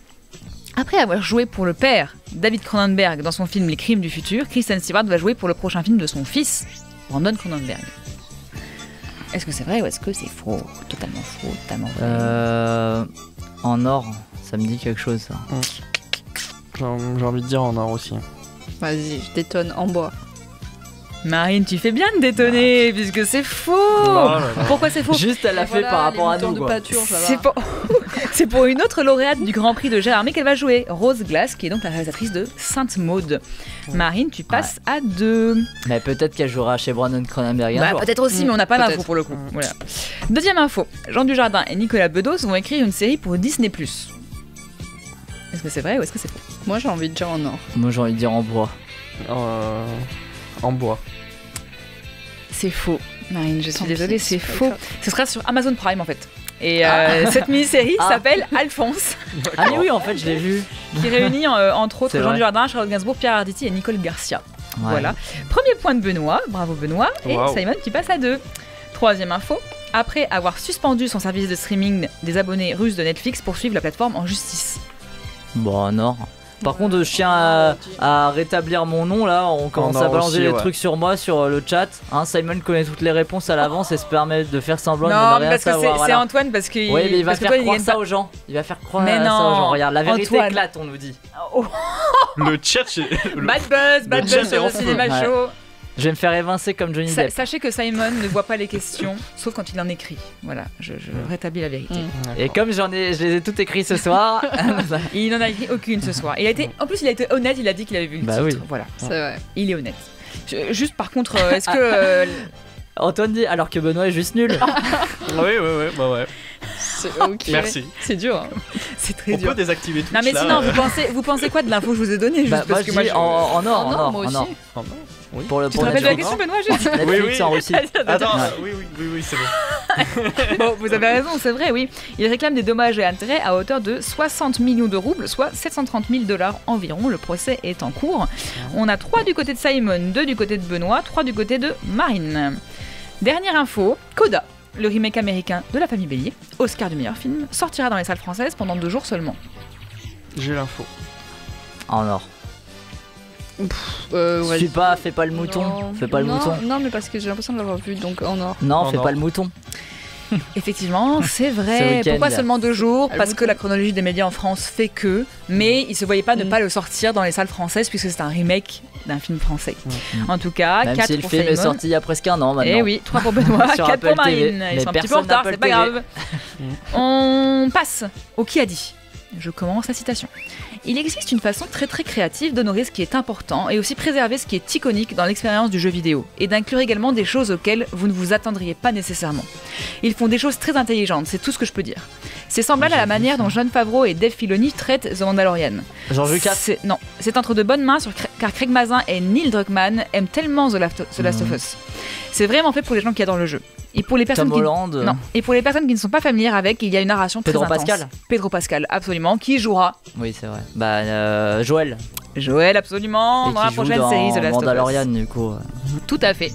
Après avoir joué pour le père, David Cronenberg, dans son film Les Crimes du futur, Kristen Stewart va jouer pour le prochain film de son fils, Brandon Cronenberg. Est-ce que c'est vrai ou est-ce que c'est faux? Totalement faux, totalement vrai. En or, ça me dit quelque chose ça. J'ai envie de dire en or aussi. Vas-y, je détonne en bois. Marine, tu fais bien de détonner, puisque c'est faux. Pourquoi c'est faux? Juste, elle l'a fait par rapport à nous. C'est pour une autre lauréate du Grand Prix de Gérardmer qu'elle va jouer, Rose Glass, qui est donc la réalisatrice de Sainte Maud. Marine, tu passes à 2. Mais peut-être qu'elle jouera chez Brandon Cronenberg. Peut-être aussi, mais on n'a pas d'infos pour le coup. Voilà. Deuxième info, Jean Dujardin et Nicolas Bedos vont écrire une série pour Disney+. Est-ce que c'est vrai ou est-ce que c'est faux? Moi j'ai envie de dire en or. Moi j'ai envie de dire en bois. En bois. C'est faux, Marine, je suis désolée, c'est faux. Ce sera sur Amazon Prime en fait. Et cette mini-série s'appelle Alphonse. Ah mais oui, en fait, je l'ai vu. Qui réunit entre autres Jean Dujardin, Charlotte Gainsbourg, Pierre Arditi et Nicole Garcia. Ouais. Voilà. Premier point de Benoît, bravo Benoît. Et Simon qui passe à 2. Troisième info. Après avoir suspendu son service de streaming, des abonnés russes de Netflix poursuivent la plateforme en justice. Bon, non. Par contre, je tiens à rétablir mon nom là. On commence à balancer des trucs sur moi sur le chat. Simon connaît toutes les réponses à l'avance et se permet de faire semblant de ne rien savoir. Non, parce que c'est Antoine parce qu'il. Oui, mais il va faire croire ça aux gens. Il va faire croire ça aux gens. Regarde, la vérité éclate, on nous dit. Le chat, bad buzz sur le cinéma show. Je vais me faire évincer comme Johnny Depp. Sachez que Simon ne voit pas les questions, sauf quand il en écrit. Voilà, je rétablis la vérité. Et comme je les ai toutes écrites ce soir, il n'en a écrit aucune ce soir. En plus, il a été honnête, il a dit qu'il avait vu le titre. Oui. Voilà, c'est vrai. Il est honnête. Juste par contre, est-ce que Antoine dit alors que Benoît est juste nul. Ouais. Okay. Merci. C'est dur. Hein. C'est très dur. On peut désactiver tout ça. Non mais sinon, vous pensez quoi de l'info que je vous ai donnée juste parce que moi en or, moi aussi. Oui. Tu te rappelles de la question, Benoît? Netflix en Russie. Attends, oui, c'est bon. Bon, vous avez raison, c'est vrai, oui. Il réclame des dommages et intérêts à hauteur de 60 millions de roubles, soit 730 000 $ environ. Le procès est en cours. On a 3 du côté de Simon, 2 du côté de Benoît, 3 du côté de Marine. Dernière info, Coda, le remake américain de La Famille Bélier, Oscar du meilleur film, sortira dans les salles françaises pendant 2 jours seulement. J'ai l'info. En or. Fais pas le mouton. Non, mais parce que j'ai l'impression de l'avoir vu, donc en or. Non, fais pas le mouton. Effectivement, c'est vrai. Pourquoi seulement 2 jours? Parce que la chronologie des médias en France fait que, mais il se voyait pas ne pas le sortir dans les salles françaises puisque c'est un remake d'un film français. En tout cas, même 4 si pour le film Simon. est sorti il y a presque un an maintenant. Et oui, 3 pour Benoît, 4 pour Marine. Ils sont un petit peu en retard, c'est pas grave. On passe au qui a dit. Je commence la citation. Il existe une façon très très créative d'honorer ce qui est important et aussi préserver ce qui est iconique dans l'expérience du jeu vidéo et d'inclure également des choses auxquelles vous ne vous attendriez pas nécessairement. Ils font des choses très intelligentes, c'est tout ce que je peux dire. C'est semblable à la manière dont Jon Favreau et Dave Filoni traitent The Mandalorian. Jean Lucas. Non, c'est entre de bonnes mains car Craig Mazin et Neil Druckmann aiment tellement The Last of Us. C'est vraiment fait pour les gens qui adorent le jeu. Et pour les personnes et pour les personnes qui ne sont pas familières avec, il y a une narration très intense. Pedro Pascal, absolument, qui jouera. Oui, c'est vrai. Joël. Joël, absolument, dans la prochaine série The Last of Us. Mandalorian, du coup. Tout à fait.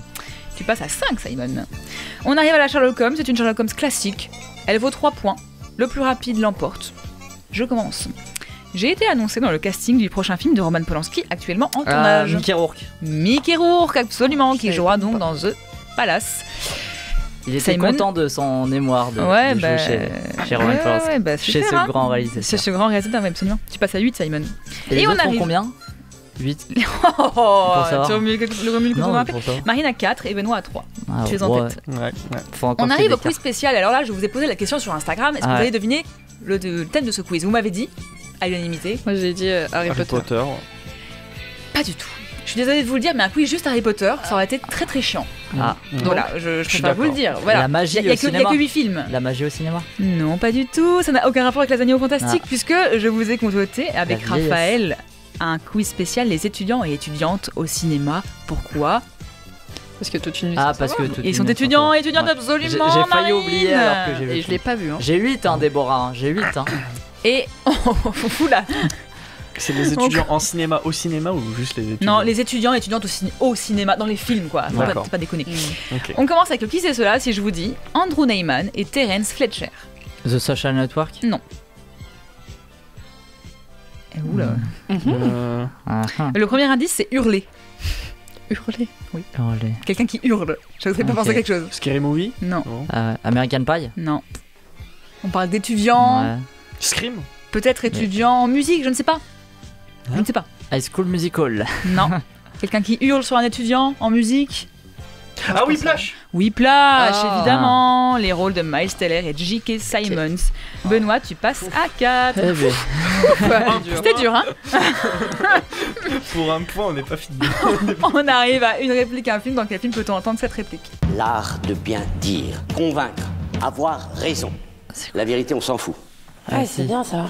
Tu passes à 5, Simon. On arrive à la Sherlock Holmes, c'est une Sherlock Holmes classique. Elle vaut 3 points. Le plus rapide l'emporte. Je commence. J'ai été annoncé dans le casting du prochain film de Roman Polanski, actuellement en tournage. Mickey Rourke. Mickey Rourke, absolument, qui jouera donc dans The Palace. Il était content de son émoire de jouer chez Roman Polanski, chez ce grand réalisateur. Chez ce grand réalisateur, absolument. Tu passes à 8, Simon. Et on arrive combien 8. Tu remue le couteau dans la plaie. Marine à 4 et Benoît à 3. Tu es en tête. On arrive au quiz spécial. Alors là, je vous ai posé la question sur Instagram. Est-ce que vous avez deviné le thème de ce quiz? Vous m'avez dit, à l'unanimité. Moi j'ai dit Harry Potter. Pas du tout. Je suis désolée de vous le dire, mais un quiz juste Harry Potter, ça aurait été très très chiant. Voilà, je préfère vous le dire. Voilà. La magie au cinéma. Il n'y a que 8 films. La magie au cinéma? Non, pas du tout. Ça n'a aucun rapport avec les Animaux Fantastiques, puisque je vous ai concocté avec Raphaël un quiz spécial les étudiants et étudiantes au cinéma. Pourquoi? Parce que toute une parce que ils sont étudiants et étudiantes absolument. J'ai failli oublier alors que j'ai vu. Et je l'ai pas vu. J'ai 8, Déborah. J'ai 8. Et là. C'est les étudiants en cinéma au cinéma ou juste les étudiants? Non, les étudiants et étudiantes au cinéma, dans les films quoi. Faut pas déconner. Okay. On commence avec le qui c'est cela si je vous dis Andrew Neyman et Terence Fletcher. The Social Network? Non. Oula. Le premier indice c'est hurler. Hurler? Oui. Hurler. Quelqu'un qui hurle. Je ne sais pas penser à quelque chose. Scary Movie? Non. American Pie? Non. On parle d'étudiants. Ouais. Scream? Peut-être étudiants en musique, je ne sais pas. Je ne sais pas. High School Musical? Non. Quelqu'un qui hurle sur un étudiant en musique? Ah, Whiplash! Whiplash, évidemment. Les rôles de Miles Teller et J.K. Simmons. Benoît, tu passes à 4. C'était dur, hein? Pour un point, on n'est pas fini. On arrive à une réplique à un film. Dans quel film peut-on entendre cette réplique? L'art de bien dire, convaincre, avoir raison. La vérité, on s'en fout. Ouais, c'est bien ça.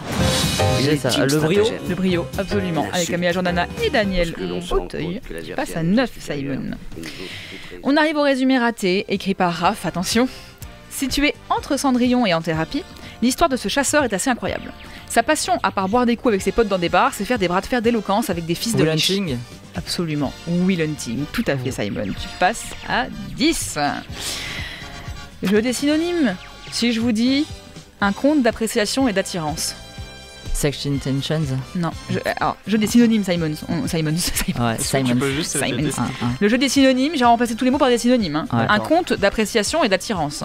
Le brio? Le brio, absolument. Avec Camilla Jordana et Daniel Auteuil. Tu passes à 9, Simon. On arrive au résumé raté, écrit par Raph, attention. Situé entre Cendrillon et en thérapie, l'histoire de ce chasseur est assez incroyable. Sa passion, à part boire des coups avec ses potes dans des bars, c'est faire des bras de fer d'éloquence avec des fils de riches. Will Hunting? Absolument. Will Hunting, tout à fait, Simon. Tu passes à 10. Jeu des synonymes. Si je vous dis un conte d'appréciation et d'attirance. Sex Intentions? Non. Jeu des synonymes, Simon. Simon. Ouais, Simon. Le jeu des synonymes, j'ai remplacé tous les mots par des synonymes. Hein. Ouais, un conte d'appréciation et d'attirance.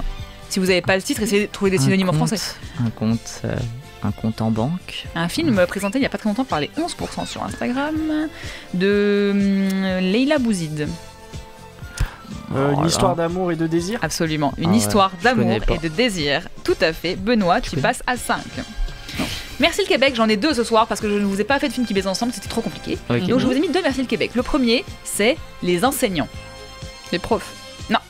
Si vous n'avez pas le titre, essayez de trouver des synonymes en français. Un compte en banque. Un film présenté il n'y a pas très longtemps par les 11% sur Instagram de Leila Bouzid. Une histoire d'amour et de désir? Absolument, une histoire d'amour et de désir. Tout à fait. Benoît, tu passes à 5. Merci le Québec, j'en ai 2 ce soir parce que je ne vous ai pas fait de film qui baise ensemble, c'était trop compliqué. Okay. Donc je vous ai mis 2 Merci le Québec. Le premier, c'est les enseignants. Les profs? Non.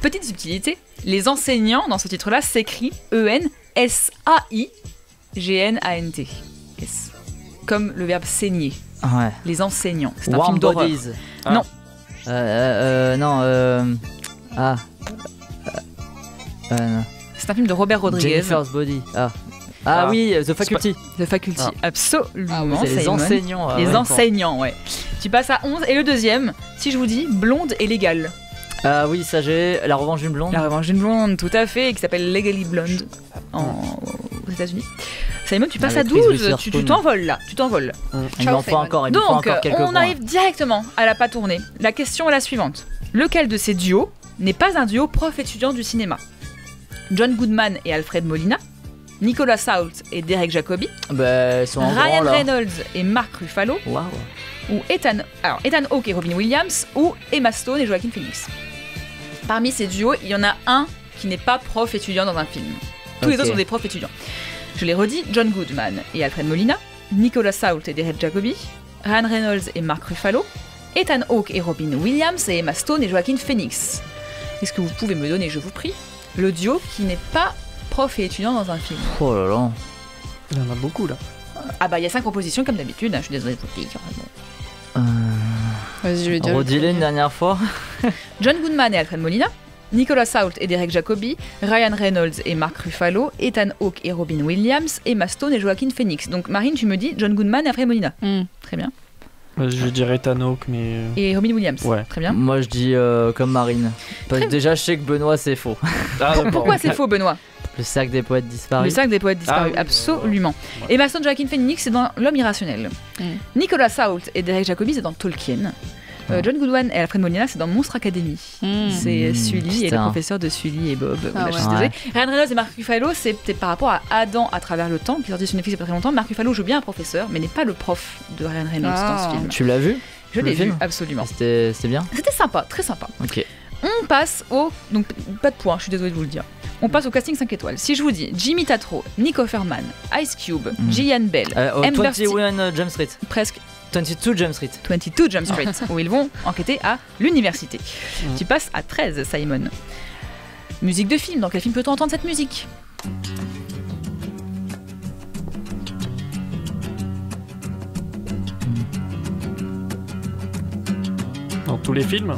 Petite subtilité, les enseignants dans ce titre-là s'écrit E-N-S-A-I-G-N-A-N-T. Yes. Comme le verbe saigner. Ouais. Les enseignants. C'est un film d'horreur. Non. Non. C'est un film de Robert Rodriguez. Jennifer's Body. Oui, The Faculty. The Faculty, absolument. C'est les enseignants. Les enseignants, ouais. Tu passes à 11. Et le deuxième, si je vous dis Blonde et Légale. Oui, ça j'ai. La Revanche d'une Blonde. La Revanche d'une Blonde, tout à fait, qui s'appelle Legally Blonde aux États-Unis. Simon, tu passes à 12. Tu t'envoles là. Tu t'envoles. Il m'en faut encore. Donc, quelques on arrive directement à la pas tournée. La question est la suivante. Lequel de ces duos n'est pas un duo prof-étudiant du cinéma? John Goodman et Alfred Molina, Nicolas Hoult et Derek Jacobi, Ryan Reynolds et Mark Ruffalo, ou Ethan Hawke et Robin Williams, ou Emma Stone et Joaquin Phoenix. Parmi ces duos, il y en a un qui n'est pas prof-étudiant dans un film. Tous les autres sont des profs-étudiants. Je les redis, John Goodman et Alfred Molina, Nicolas Hoult et Derek Jacobi, Ryan Reynolds et Mark Ruffalo, Ethan Hawke et Robin Williams et Emma Stone et Joaquin Phoenix. Est-ce que vous pouvez me donner, je vous prie, le duo qui n'est pas prof et étudiant dans un film? Oh là là. Il y en a beaucoup là. Il y a 5 propositions comme d'habitude, je suis désolée de vous dire. Vas-y, je vais dire. Redis-le une dernière fois. John Goodman et Alfred Molina, Nicolas Hoult et Derek Jacobi, Ryan Reynolds et Mark Ruffalo, Ethan Hawke et Robin Williams, Emma Stone et Joaquin Phoenix. Donc Marine, tu me dis John Goodman et Alfred Molina. Très bien. Je dirais Ethan Hawke, mais... Et Robin Williams. Ouais. Très bien. Moi, je dis comme Marine. Parce que déjà, je sais que Benoît, c'est faux. Pourquoi c'est faux, Benoît? Le cercle des poètes disparus. Le cercle des poètes disparus, absolument. Emma Stone, Joaquin Phoenix, c'est dans L'Homme irrationnel. Nicolas Hoult et Derek Jacobi, c'est dans Tolkien. John Goodwin et Alfred Molina, c'est dans Monstre Academy. C'est Sully et le professeur de Sully et Bob. Ryan Reynolds et Mark Ruffalo, c'était par rapport à Adam à travers le temps, qui est sorti sur Netflix il y a pas très longtemps. Mark Ruffalo joue bien un professeur, mais n'est pas le prof de Ryan Reynolds dans ce film. Tu l'as vu? Je l'ai vu, absolument. C'était bien? C'était sympa, très sympa. Ok. On passe au... Donc, pas de points, je suis désolée de vous le dire. On passe au casting 5 étoiles. Si je vous dis Jimmy Tatro, Nick Offerman, Ice Cube, Gillian Bell, Amber Steele... 21 Jump Street. Presque. 22 Jump Street. 22 Jump Street, où ils vont enquêter à l'université. Tu passes à 13, Simon. Musique de film, dans quel film peut-on entendre cette musique? Dans tous les films?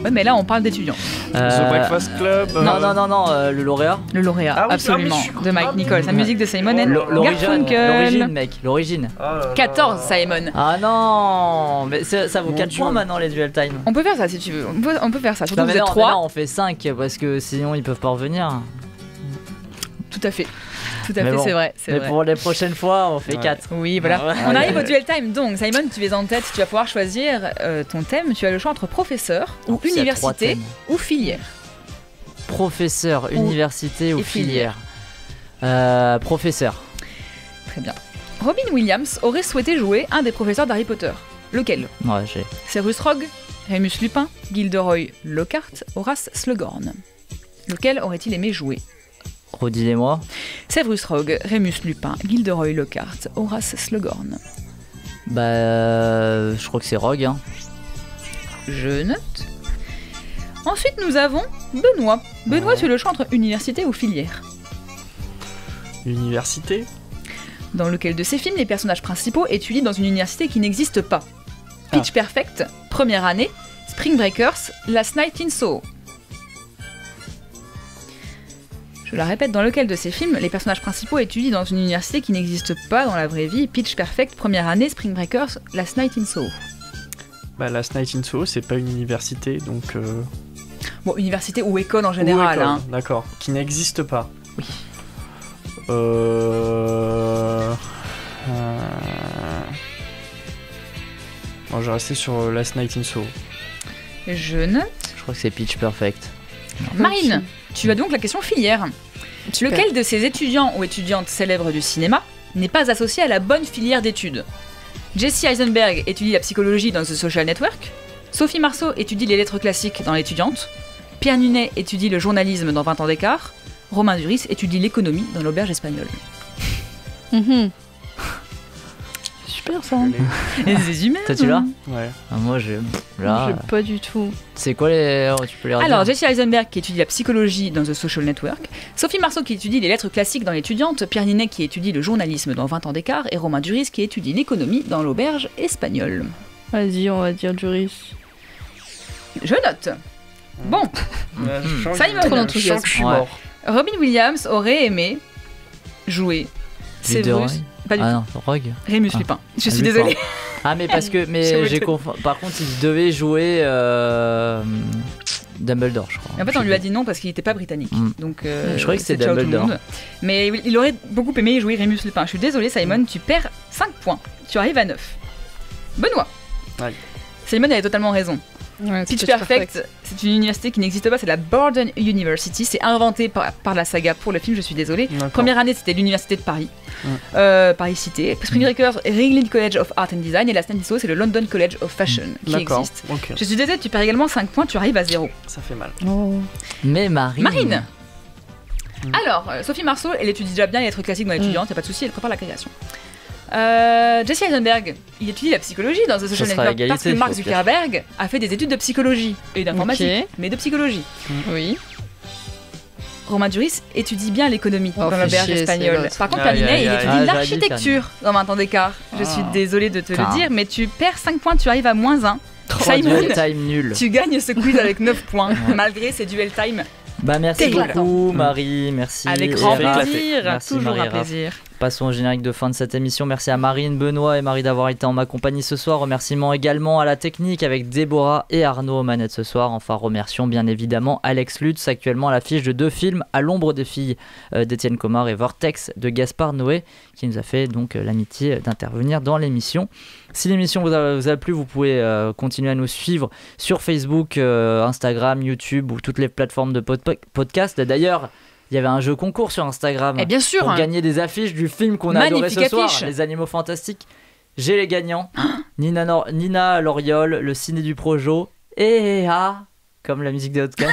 Ouais, mais là on parle d'étudiants. The Breakfast Club. Non, le lauréat. Le lauréat, absolument, de Mike Nichols. La musique de Simon L'origine, mec, l'origine. 14, Simon. Ah non, mais ça vaut 4 points maintenant les duel time. On peut faire ça si tu veux. On peut faire ça. Surtout non, vous êtes 3. Non, on fait 5 parce que sinon ils peuvent pas revenir. Tout à fait. Tout à fait, bon, c'est vrai. Mais pour les prochaines fois, on fait 4. Oui, voilà. On arrive au duel time. Donc, Simon, tu es en tête. Tu vas pouvoir choisir ton thème. Tu as le choix entre professeur ou université ou filière. Professeur, université ou filière. Professeur. Très bien. Robin Williams aurait souhaité jouer un des professeurs d'Harry Potter. Lequel? Ouais, j'ai. Severus Rogue, Remus Lupin, Gilderoy Lockhart, Horace Slughorn. Lequel aurait-il aimé jouer? Redis-les-moi. Severus Rogue, Remus Lupin, Gilderoy Lockhart, Horace Slughorn. Je crois que c'est Rogue. Hein. Je note. Ensuite, nous avons Benoît. Benoît, tu as le choix entre université ou filière? Université. Dans lequel de ces films, les personnages principaux étudient dans une université qui n'existe pas? Pitch Perfect, Première année, Spring Breakers, Last Night in Soho. Je la répète, dans lequel de ces films, les personnages principaux étudient dans une université qui n'existe pas dans la vraie vie? Pitch Perfect, Première année, Spring Breakers, Last Night in Soho. Last Night in Soho, c'est pas une université, donc... Bon, université ou école en général. École, hein. D'accord, qui n'existe pas. Oui. Bon, je vais rester sur Last Night in Soho. Je note. Je crois que c'est Pitch Perfect. Marine, tu as donc la question filière. Super. Lequel de ces étudiants ou étudiantes célèbres du cinéma n'est pas associé à la bonne filière d'études? Jesse Eisenberg étudie la psychologie dans The Social Network. Sophie Marceau étudie les lettres classiques dans L'Étudiante. Pierre Nunet étudie le journalisme dans 20 ans d'écart. Romain Duris étudie l'économie dans L'Auberge espagnole. Super ça. Et c'est humain. Toi tu l'as? Ouais. Moi j'ai. Là. J'ai pas du tout. C'est quoi les. Tu peux les redire? Alors, Jesse Eisenberg qui étudie la psychologie dans The Social Network. Sophie Marceau qui étudie les lettres classiques dans L'Étudiante. Pierre Ninet qui étudie le journalisme dans 20 ans d'écart. Et Romain Duris qui étudie l'économie dans L'Auberge espagnole. Vas-y, on va dire Duris. Je note. Bon. Simon, je sens que je suis mort. Robin Williams aurait aimé jouer Severus. Pas du tout. Non, Rogue. Remus Lupin. Je suis désolée. Ah mais parce que j'ai confondu. Par contre, il devait jouer Dumbledore, je crois. En fait, on lui a dit non parce qu'il n'était pas britannique. Donc je croyais que c'était Dumbledore. Mais il aurait beaucoup aimé jouer Remus Lupin. Je suis désolée, Simon, tu perds 5 points. Tu arrives à 9. Benoît. Ouais. Simon avait totalement raison. Ouais, Pitch Perfect, c'est une université qui n'existe pas, c'est la Borden University, c'est inventé par la saga pour le film, je suis désolée. Première année, c'était l'université de Paris, Paris Cité. Spring Breakers, Ringling College of Art and Design, et la Stanley c'est le London College of Fashion qui existe. Okay. Je suis désolée, tu perds également 5 points, tu arrives à 0. Ça fait mal. Mais Marine. Alors, Sophie Marceau, elle étudie déjà bien les lettres classiques dans L'Étudiante, y'a pas de souci, elle prépare l'agrégation. Jesse Eisenberg, il étudie la psychologie dans The Social Network parce que Mark Zuckerberg a fait des études de psychologie et d'informatique, mais de psychologie. Oui. Romain Duris étudie bien l'économie dans l'auberge espagnole. Par contre, Palinet, il étudie l'architecture dans 20 ans d'écart. Je suis désolée de te le dire, mais tu perds 5 points, tu arrives à -1. Simon, time nul. Tu gagnes ce quiz avec 9 points, malgré ces duel time. Merci beaucoup, Marie, merci. Avec grand plaisir, toujours un plaisir. Passons au générique de fin de cette émission. Merci à Marine, Benoît et Marie d'avoir été en ma compagnie ce soir. Remerciements également à la technique avec Déborah et Arnaud aux manettes ce soir. Enfin, remercions bien évidemment Alex Lutz, actuellement à l'affiche de 2 films, À l'ombre des filles d'Étienne Comard et Vortex de Gaspard Noé, qui nous a fait donc l'amitié d'intervenir dans l'émission. Si l'émission vous a plu, vous pouvez continuer à nous suivre sur Facebook, Instagram, YouTube ou toutes les plateformes de podcast. D'ailleurs, il y avait un jeu concours sur Instagram bien sûr, pour gagner des affiches du film qu'on a adoré ce soir, Les Animaux Fantastiques. J'ai les gagnants, Nina Loriol, Le Ciné du Projo et comme la musique des podcasts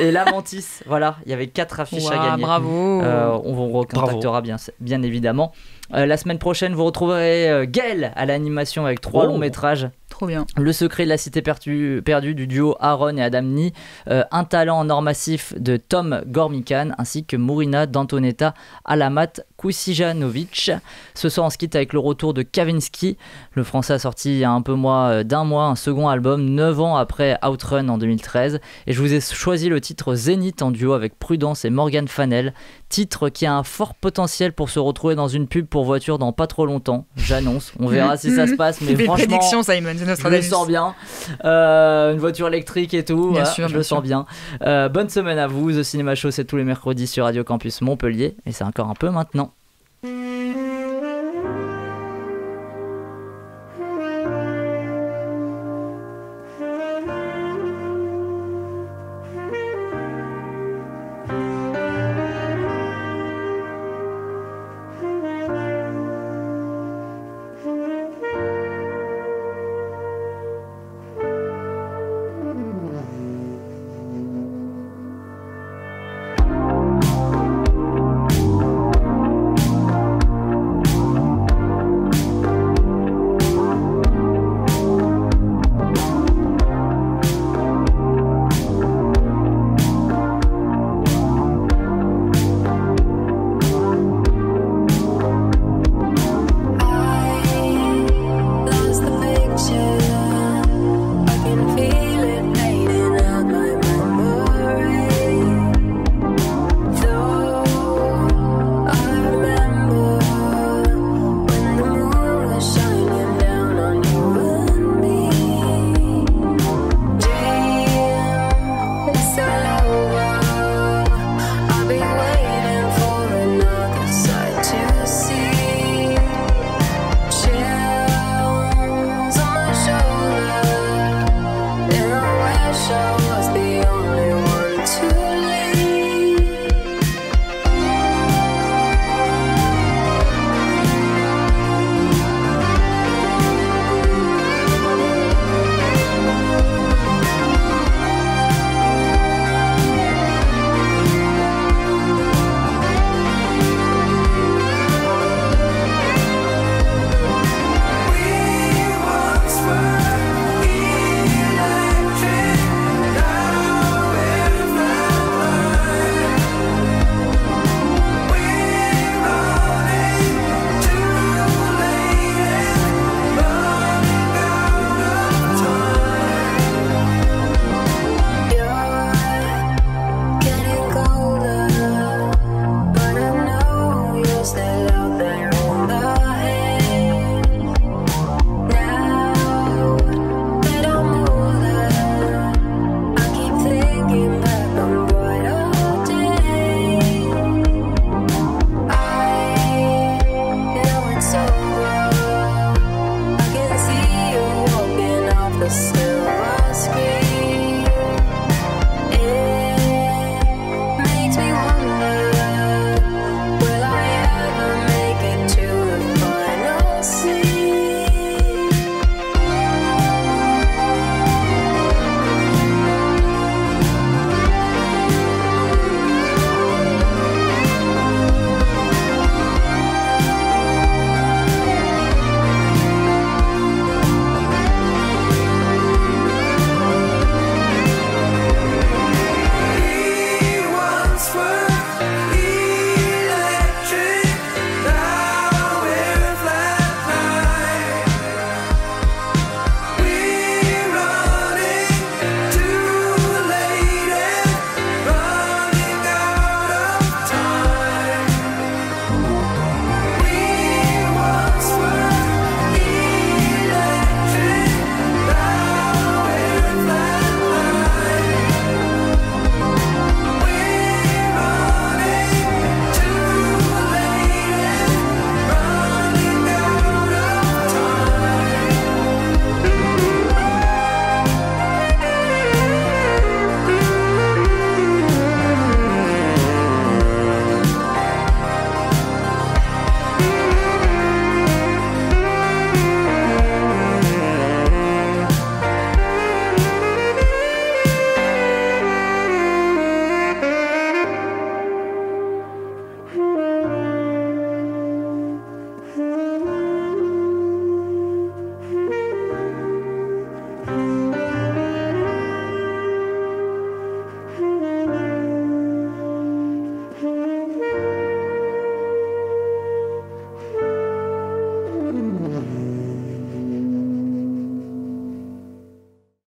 et La Mantis. Voilà, il y avait 4 affiches à gagner. Bravo. On vous recontactera bien évidemment. La semaine prochaine, vous retrouverez Gaël à l'animation avec 3 longs métrages. Trop bien. Le secret de la cité perdue du duo Aaron et Adam Nee, Un talent en or massif de Tom Gormican, ainsi que Mourina d'Antonetta Alamat Kusijanovic. Ce soir, on se quitte avec le retour de Kavinsky. Le français a sorti il y a un peu d'un mois un second album, 9 ans après Outrun en 2013. Et je vous ai choisi le titre Zénith en duo avec Prudence et Morgan Fanel. Titre qui a un fort potentiel pour se retrouver dans une pub pour voiture dans pas trop longtemps. J'annonce. On verra si ça se passe. Mais franchement, prédiction, Simon, je le sens bien. Une voiture électrique et tout. Bien sûr, je le sens bien. Bonne semaine à vous. The Cinema Show, c'est tous les mercredis sur Radio Campus Montpellier. Et c'est encore un peu maintenant.